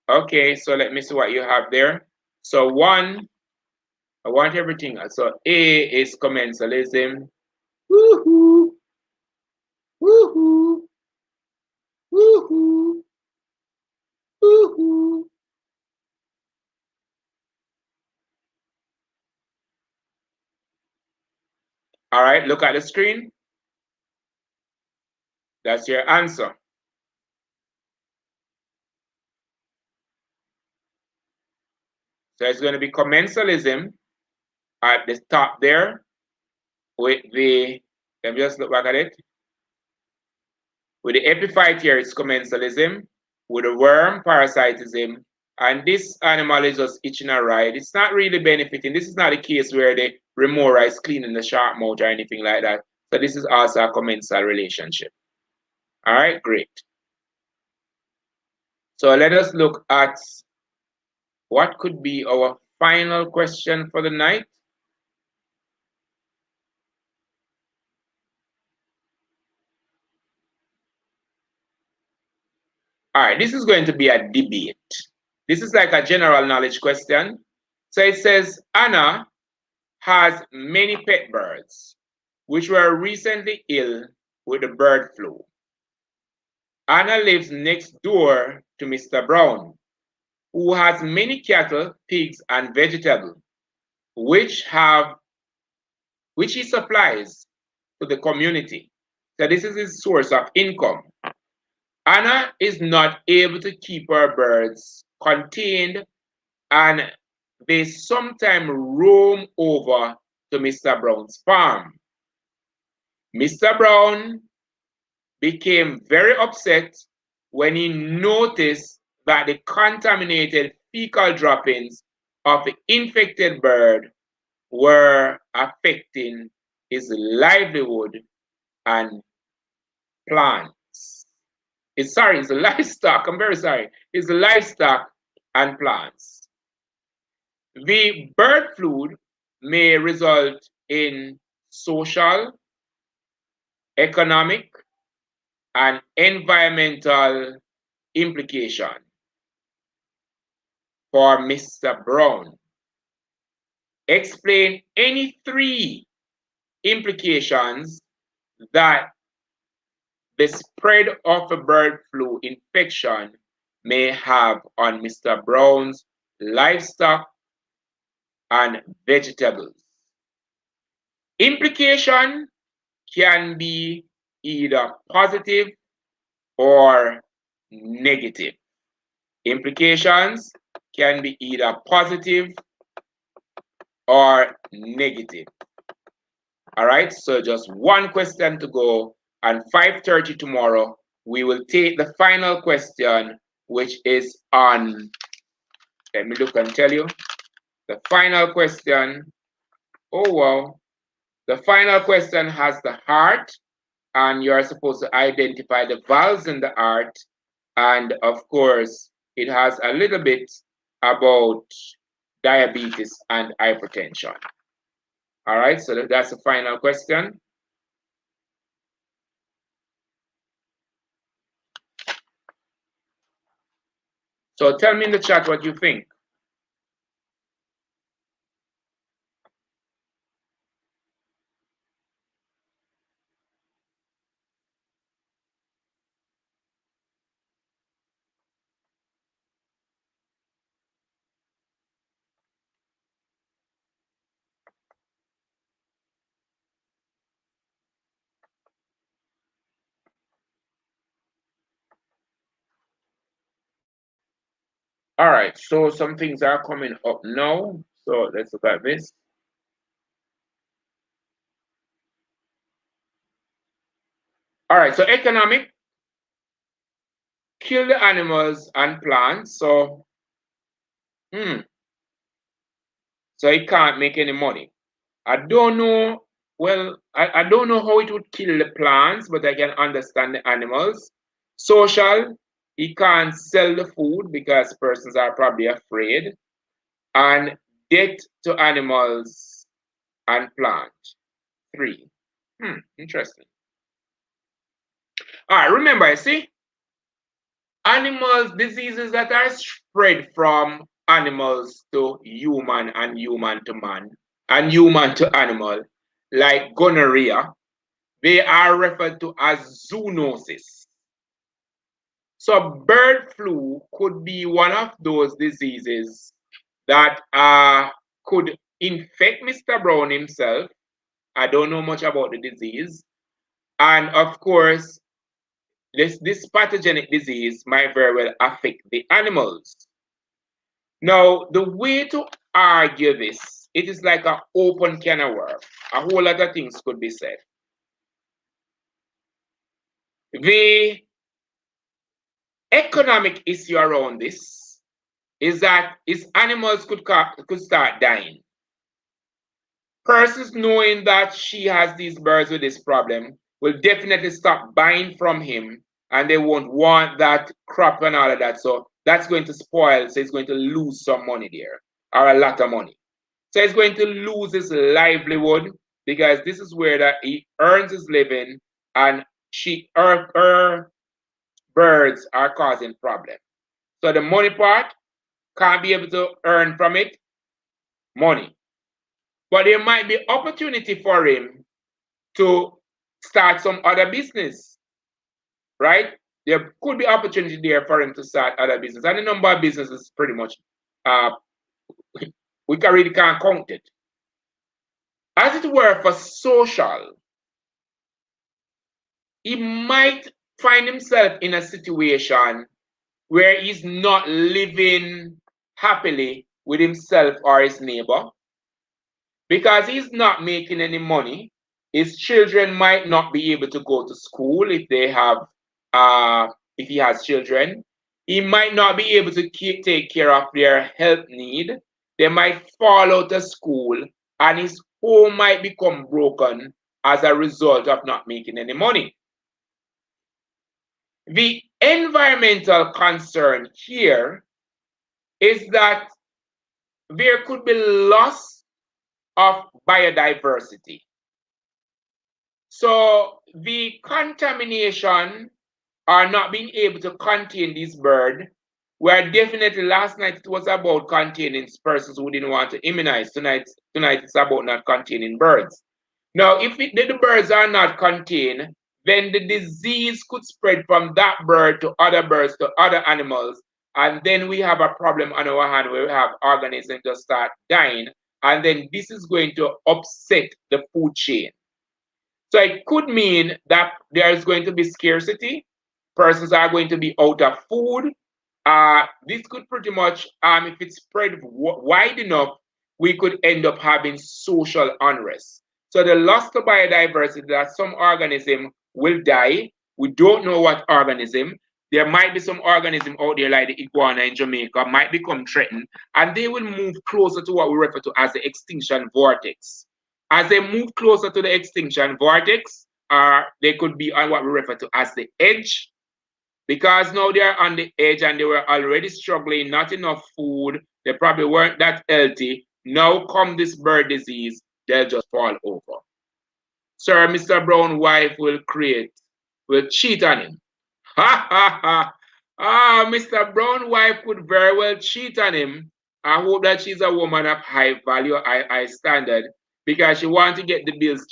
okay, so let me see what you have there. So 1, I want everything. So A is commensalism. Woohoo! Woohoo! Woohoo! Woohoo! All right, look at the screen. That's your answer. So it's going to be commensalism at the top there with the, let me just look back at it. With the epiphyte here, it's commensalism. With the worm, parasitism. And this animal is just itching a ride. It's not really benefiting. This is not a case where the remora is cleaning the shark mouth or anything like that. So this is also a commensal relationship. All right, great. So let us look at what could be our final question for the night. All right, this is going to be a debate. This is like a general knowledge question. So it says, Anna has many pet birds, which were recently ill with the bird flu. Anna lives next door to Mr. Brown, who has many cattle, pigs, and vegetables, which he supplies to the community. So this is his source of income. Anna is not able to keep her birds contained, and they sometimes roam over to Mr. Brown's farm. Mr. Brown became very upset when he noticed that the contaminated fecal droppings of the infected bird were affecting his livelihood and plants. It's livestock. I'm very sorry. It's livestock and plants. The bird flu may result in social, economic, and environmental implication for Mr. Brown. Explain any 3 implications that the spread of a bird flu infection may have on Mr. Brown's livestock and vegetables. Implication can be either positive or negative. Implications can be either positive or negative. All right, so just one question to go, and 5:30 tomorrow we will take the final question, which is on, let me look and tell you, the final question. Oh wow, the final question has the heart, and you're supposed to identify the valves in the heart, and of course it has a little bit about diabetes and hypertension. All right, so that's the final question. So tell me in the chat what you think. All right, so some things are coming up now. So let's look at this. All right, so economic, kill the animals and plants. So, so it can't make any money. I don't know. Well, I don't know how it would kill the plants, but I can understand the animals. Social, he can't sell the food because persons are probably afraid. And death to animals and plants. 3. Interesting. All right, remember, you see, animals, diseases that are spread from animals to human and human to man and human to animal, like gonorrhea, they are referred to as zoonosis. So bird flu could be one of those diseases that could infect Mr. Brown himself. I don't know much about the disease. And of course, this pathogenic disease might very well affect the animals. Now, the way to argue this, it is like an open can of worms. A whole lot of things could be said. The economic issue around this is that its animals could start dying. Persons knowing that she has these birds with this problem will definitely stop buying from him, and they won't want that crop and all of that. So that's going to spoil. So he's going to lose some money there, or a lot of money. So he's going to lose his livelihood, because this is where that he earns his living, and her birds are causing problems. So the money part, can't be able to earn from it money. But there might be opportunity for him to start some other business, right? There could be opportunity there for him to start other business. And the number of businesses pretty much, we really can't count it. As it were, for social, he might find himself in a situation where he's not living happily with himself or his neighbor, because he's not making any money. His children might not be able to go to school if they have, if he has children. He might not be able to take care of their health need. They might fall out of school, and his home might become broken as a result of not making any money. The environmental concern here is that there could be loss of biodiversity. So the contamination or not being able to contain this bird, where definitely last night it was about containing persons who didn't want to immunize. Tonight it's about not containing birds. Now, if the birds are not contained, then the disease could spread from that bird to other birds to other animals. And then we have a problem on our hand where we have organisms just start dying. And then this is going to upset the food chain. So it could mean that there is going to be scarcity. Persons are going to be out of food. This could pretty much, if it's spread wide enough, we could end up having social unrest. So the loss to biodiversity, that some organism will die. We don't know what organism. There might be some organism out there like the iguana in Jamaica might become threatened, and they will move closer to what we refer to as the extinction vortex. As they move closer to the extinction vortex, they could be on what we refer to as the edge, because now they're on the edge and they were already struggling, not enough food, they probably weren't that healthy. Now come this bird disease, they'll just fall over. Sir, Mr. Brown wife will cheat on him. Ha ha ha. Ah, Mr. Brown wife could very well cheat on him. I hope that she's a woman of high value, high standard, because she wants to get the bills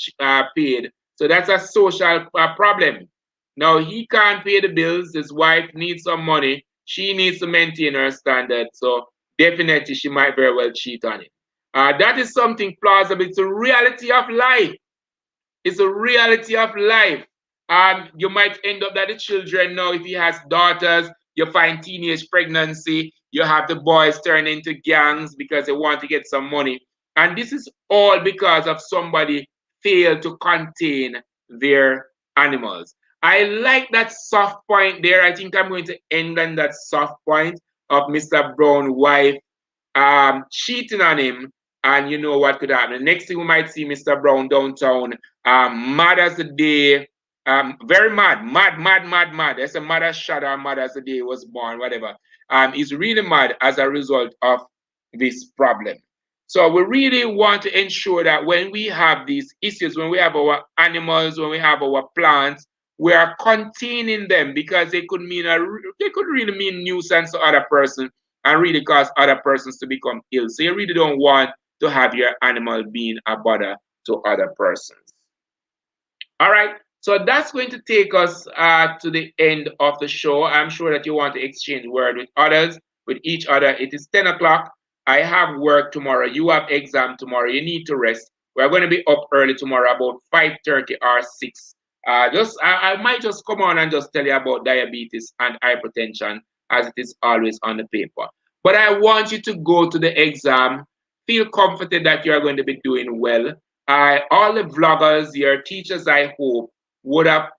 paid. So that's a social problem. Now he can't pay the bills. His wife needs some money. She needs to maintain her standard. So definitely she might very well cheat on him. That is something plausible. It's a reality of life. It's a reality of life. You might end up that the children now, if he has daughters, you find teenage pregnancy, you have the boys turn into gangs because they want to get some money. And this is all because of somebody failed to contain their animals. I like that soft point there. I think I'm going to end on that soft point of Mr. Brown's wife cheating on him, and you know what could happen. The next thing we might see Mr. Brown downtown, mad as the day, very mad, mad. That's a mad as shot or mad as the day he was born, whatever. He's really mad as a result of this problem. So we really want to ensure that when we have these issues, when we have our animals, when we have our plants, we are containing them, because they could mean they could really mean nuisance to other person and really cause other persons to become ill. So you really don't want to have your animal being a bother to other persons. All right. So that's going to take us to the end of the show. I'm sure that you want to exchange word with others, with each other. It is 10 o'clock. I have work tomorrow. You have exam tomorrow. You need to rest. We're going to be up early tomorrow, about 5:30 or 6. I might just come on and just tell you about diabetes and hypertension, as it is always on the paper. But I want you to go to the exam. Feel comforted that you are going to be doing well. All the vloggers, your teachers, I hope, would have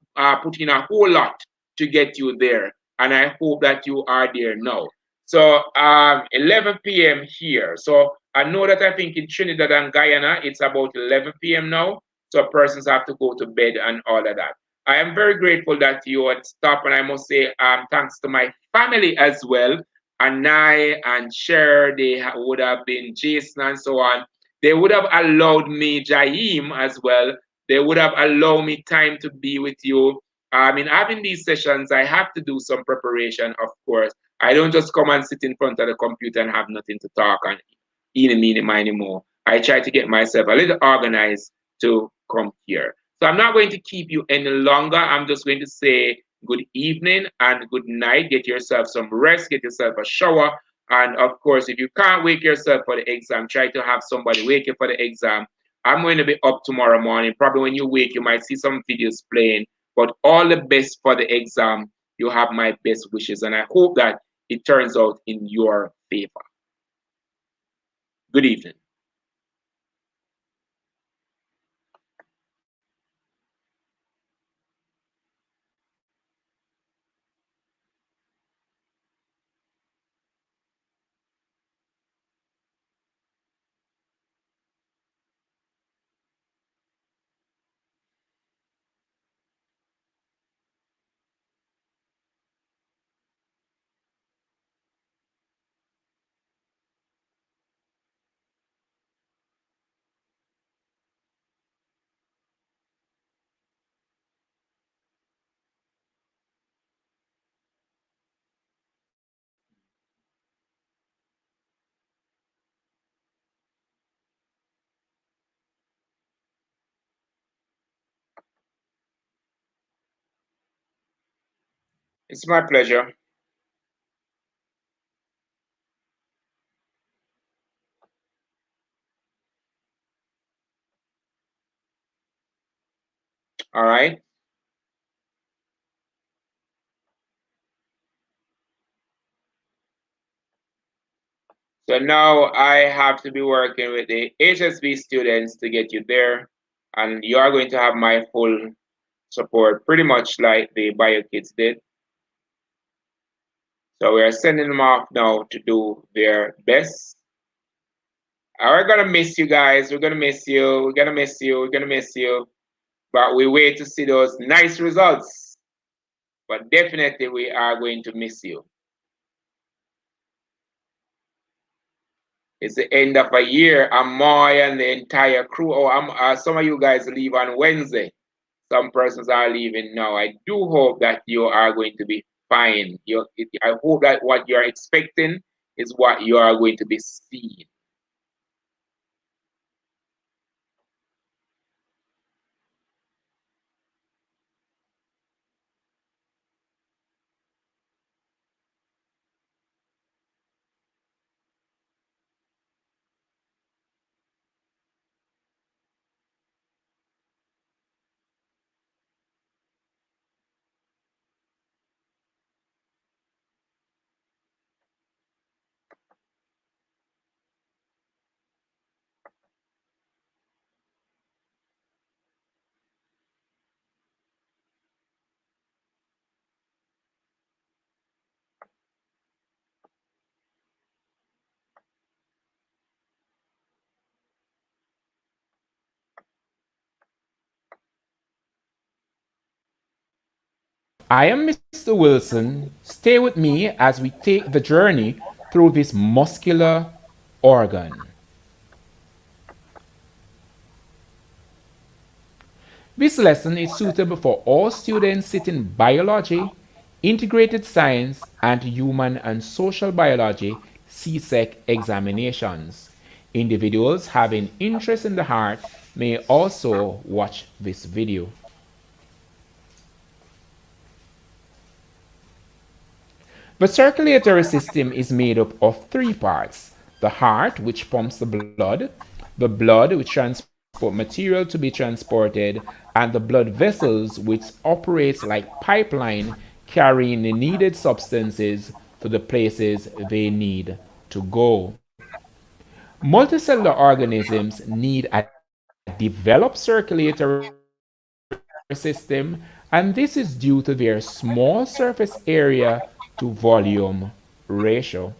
put in a whole lot to get you there. And I hope that you are there now. So 11 p.m. here. So I know that I think in Trinidad and Guyana, it's about 11 p.m. now. So persons have to go to bed and all of that. I am very grateful that you had stopped. And I must say thanks to my family as well. Anai and Cher, they would have been Jason and so on. They would have allowed me, Jaim, as well. They would have allowed me time to be with you. In having these sessions, I have to do some preparation, of course. I don't just come and sit in front of the computer and have nothing to talk and eeny, meeny, miny, more. I try to get myself a little organized to come here. So I'm not going to keep you any longer. I'm just going to say good evening and good night. Get yourself some rest, get yourself a shower. And of course, if you can't wake yourself for the exam, try to have somebody wake you for the exam. I'm going to be up tomorrow morning. Probably when you wake, you might see some videos playing. But all the best for the exam. You have my best wishes. And I hope that it turns out in your favor. Good evening. It's my pleasure. All right. So now I have to be working with the HSB students to get you there. And you are going to have my full support, pretty much like the bio kids did. So we are sending them off now to do their best. We're gonna miss you guys. We're gonna miss you. We're gonna miss you. We're gonna miss you. But we wait to see those nice results. But definitely we are going to miss you. It's the end of a year. I'm Moy and the entire crew. Oh, some of you guys leave on Wednesday. Some persons are leaving now. I do hope that you are going to be fine. I hope that what you're expecting is what you are going to be seeing. I am Mr. Wilson. Stay with me as we take the journey through this muscular organ. This lesson is suitable for all students sitting biology, integrated science, and human and social biology CSEC examinations. Individuals having interest in the heart may also watch this video. The circulatory system is made up of three parts: the heart, which pumps the blood, which transports material to be transported, and the blood vessels, which operates like pipeline carrying the needed substances to the places they need to go. Multicellular organisms need a developed circulatory system, and this is due to their small surface area to volume ratio.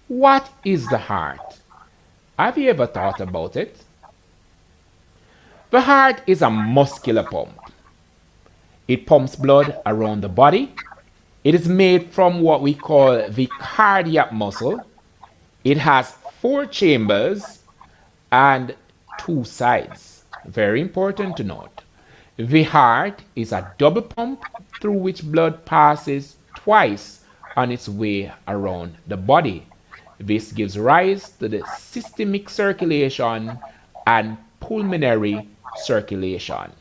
What is the heart? Have you ever thought about it? The heart is a muscular pump. It pumps blood around the body. It is made from what we call the cardiac muscle. It has four chambers and two sides. Very important to note. The heart is a double pump through which blood passes twice on its way around the body. This gives rise to the systemic circulation and pulmonary circulation.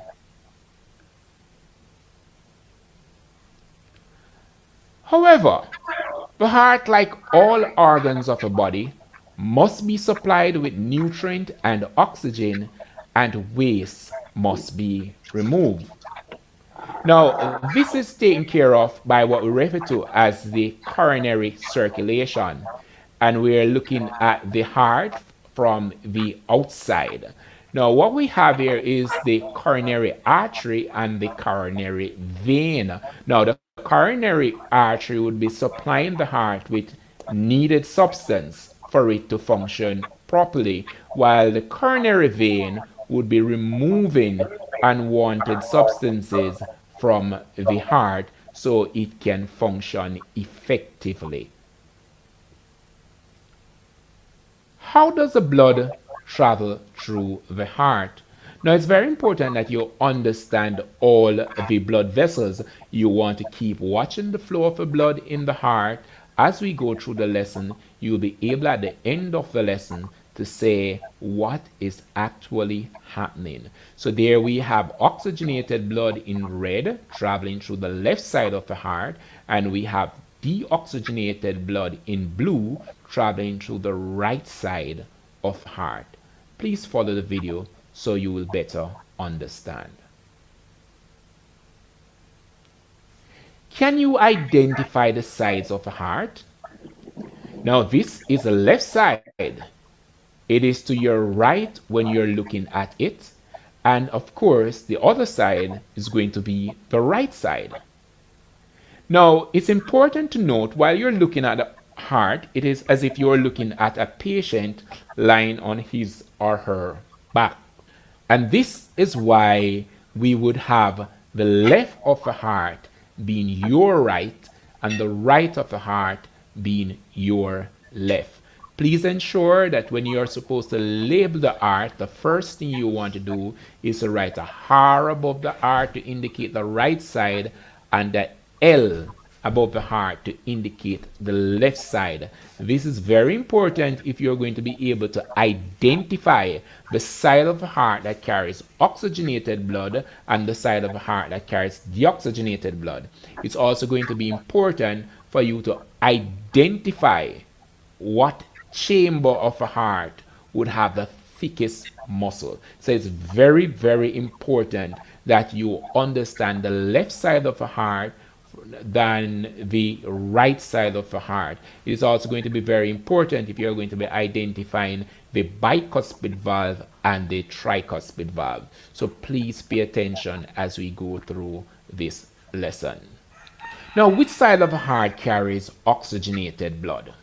However, the heart, like all organs of the body, must be supplied with nutrient and oxygen, and waste must be removed. Now, this is taken care of by what we refer to as the coronary circulation, and we're looking at the heart from the outside. Now, what we have here is the coronary artery and the coronary vein. Now, the coronary artery would be supplying the heart with needed substance for it to function properly, while the coronary vein would be removing unwanted substances from the heart so it can function effectively. How does the blood travel through the heart? Now, it's very important that you understand all the blood vessels. You want to keep watching the flow of the blood in the heart. As we go through the lesson, you'll be able at the end of the lesson to say what is actually happening. So there we have oxygenated blood in red traveling through the left side of the heart, and we have deoxygenated blood in blue traveling through the right side of the heart. Please follow the video so you will better understand. Can you identify the sides of a heart? Now, this is the left side. It is to your right when you're looking at it. And of course, the other side is going to be the right side. Now, it's important to note while you're looking at the heart, it is as if you're looking at a patient lying on his or her back. And this is why we would have the left of the heart being your right and the right of the heart being your left. Please ensure that when you're supposed to label the heart, the first thing you want to do is to write a R above the heart to indicate the right side and the L above the heart to indicate the left side. This is very important if you're going to be able to identify the side of the heart that carries oxygenated blood and the side of the heart that carries deoxygenated blood. It's also going to be important for you to identify what chamber of the heart would have the thickest muscle. So it's very, very important that you understand the left side of the heart than the right side of the heart. It is also going to be very important if you're going to be identifying the bicuspid valve and the tricuspid valve. So please pay attention as we go through this lesson. Now, which side of the heart carries oxygenated blood?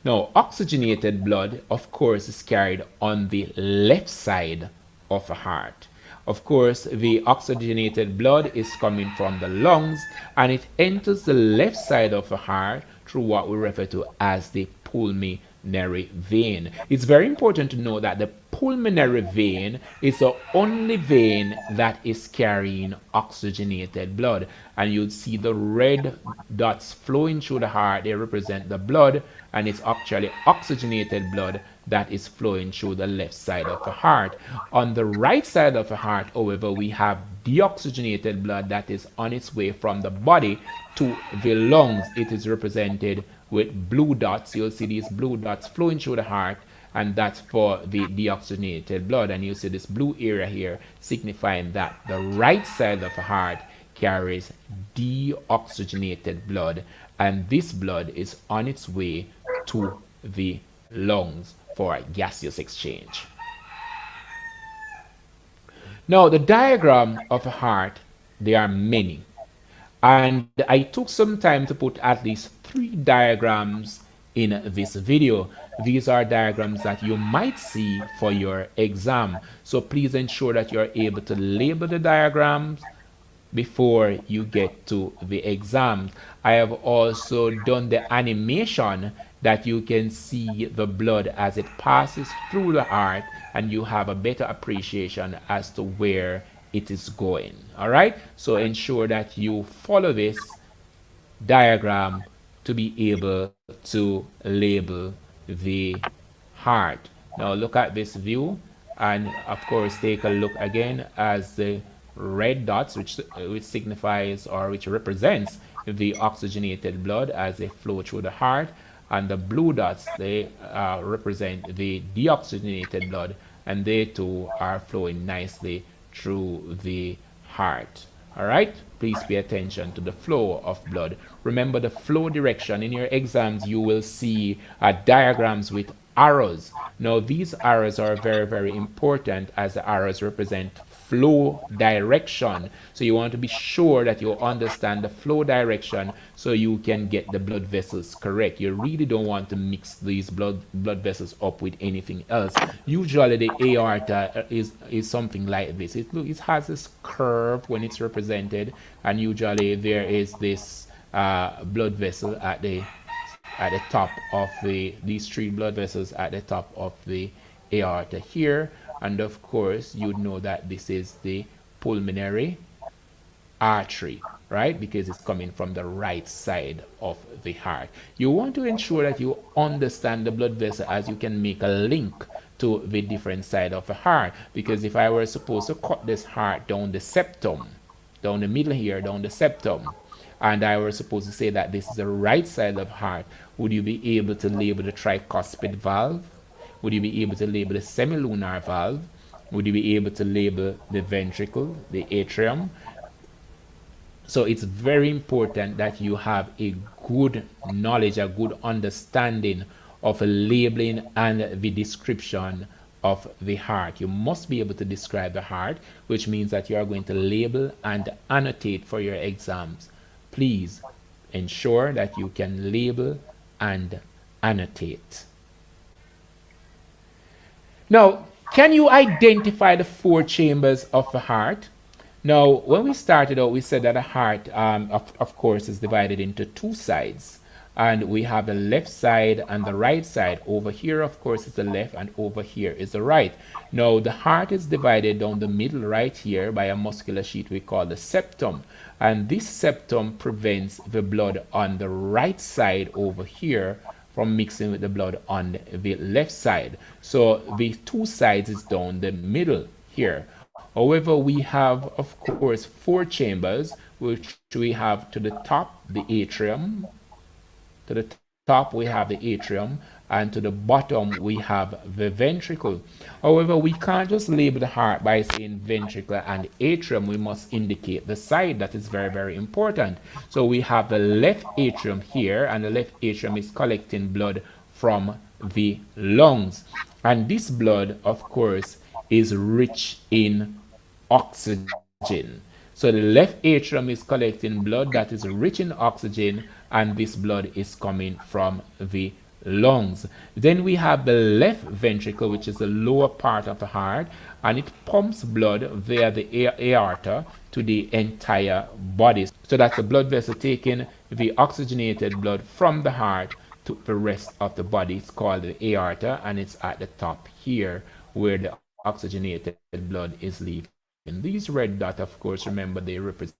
Now, oxygenated blood, of course, is carried on the left side of the heart. Of course, the oxygenated blood is coming from the lungs and it enters the left side of the heart through what we refer to as the pulmonary vein. It's very important to know that the pulmonary vein is the only vein that is carrying oxygenated blood. And you'll see the red dots flowing through the heart. They represent the blood, and it's actually oxygenated blood that is flowing through the left side of the heart. On the right side of the heart, however, we have deoxygenated blood that is on its way from the body to the lungs. It is represented with blue dots. You'll see these blue dots flowing through the heart, and that's for the deoxygenated blood. And you see this blue area here signifying that the right side of the heart carries deoxygenated blood, and this blood is on its way to the lungs for gaseous exchange. Now, the diagram of a heart, there are many. And I took some time to put at least 3 diagrams in this video. These are diagrams that you might see for your exam. So please ensure that you're able to label the diagrams before you get to the exams. I have also done the animation that you can see the blood as it passes through the heart, and you have a better appreciation as to where it is going. All right, so ensure that you follow this diagram to be able to label the heart. Now look at this view, and of course take a look again as the red dots, which signifies or which represents the oxygenated blood as they flow through the heart, and the blue dots, they represent the deoxygenated blood, and they too are flowing nicely through the heart. All right, please pay attention to the flow of blood. Remember the flow direction. In your exams you will see diagrams with arrows. Now these arrows are very, very important, as the arrows represent flow direction. So you want to be sure that you understand the flow direction so you can get the blood vessels correct. You really don't want to mix these blood vessels up with anything else. Usually the aorta is something like this. It has this curve when it's represented, and usually there is this blood vessel at the top of these 3 blood vessels at the top of the aorta here. And of course you'd know that this is the pulmonary artery, right? Because it's coming from the right side of the heart. You want to ensure that you understand the blood vessel as you can make a link to the different side of the heart. Because if I were supposed to cut this heart down the septum, down the middle here, down the septum, and I were supposed to say that this is the right side of the heart, would you be able to label the tricuspid valve? Would you be able to label the semilunar valve? Would you be able to label the ventricle, the atrium? So it's very important that you have a good knowledge, a good understanding of a labeling and the description of the heart. You must be able to describe the heart, which means that you are going to label and annotate for your exams. Please ensure that you can label and annotate. Now, can you identify the four chambers of the heart? Now, when we started out, we said that the heart, of course, is divided into two sides. And we have the left side and the right side. Over here, of course, is the left, and over here is the right. Now, the heart is divided down the middle right here by a muscular sheath we call the septum. And this septum prevents the blood on the right side over here from mixing with the blood on the left side. So the two sides is down the middle here. However, we have, of course, four chambers, which we have to the top, the atrium. To the top, we have the atrium, and to the bottom, we have the ventricle. However, we can't just label the heart by saying ventricle and atrium. We must indicate the side. That is very, very important. So we have the left atrium here, and the left atrium is collecting blood from the lungs. And this blood, of course, is rich in oxygen. So the left atrium is collecting blood that is rich in oxygen, and this blood is coming from the lungs. Then we have the left ventricle, which is the lower part of the heart, and it pumps blood via the aorta to the entire body. So that's the blood vessel taking the oxygenated blood from the heart to the rest of the body. It's called the aorta, and it's at the top here where the oxygenated blood is leaving. These red dots, of course, remember, they represent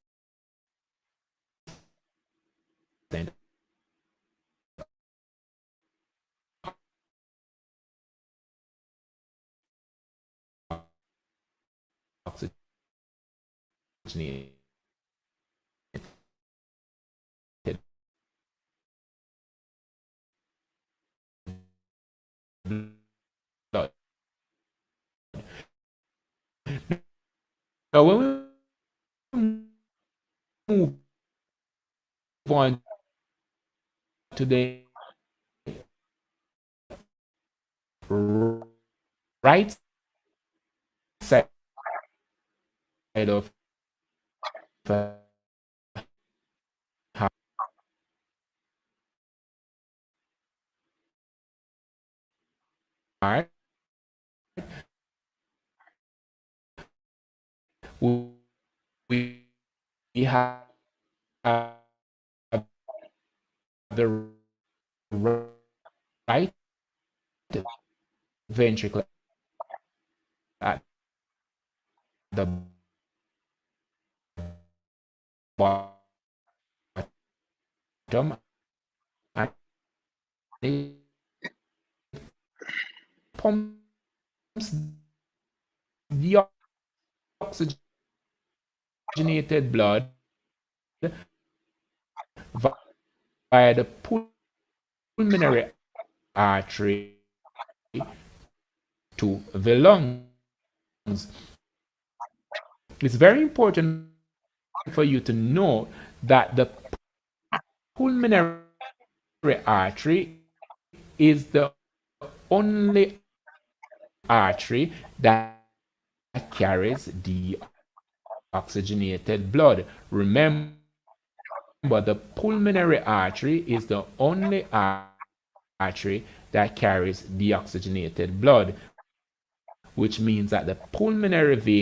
oxygenated blood. Now, when we move on to the right side of the heart, we have the right ventricle at the bottom, and it pumps the oxygenated blood via the pulmonary artery to the lungs. It's very important for you to know that the pulmonary artery is the only artery that carries the oxygenated blood. Remember, the pulmonary artery is the only artery that carries the oxygenated blood, which means that the pulmonary vein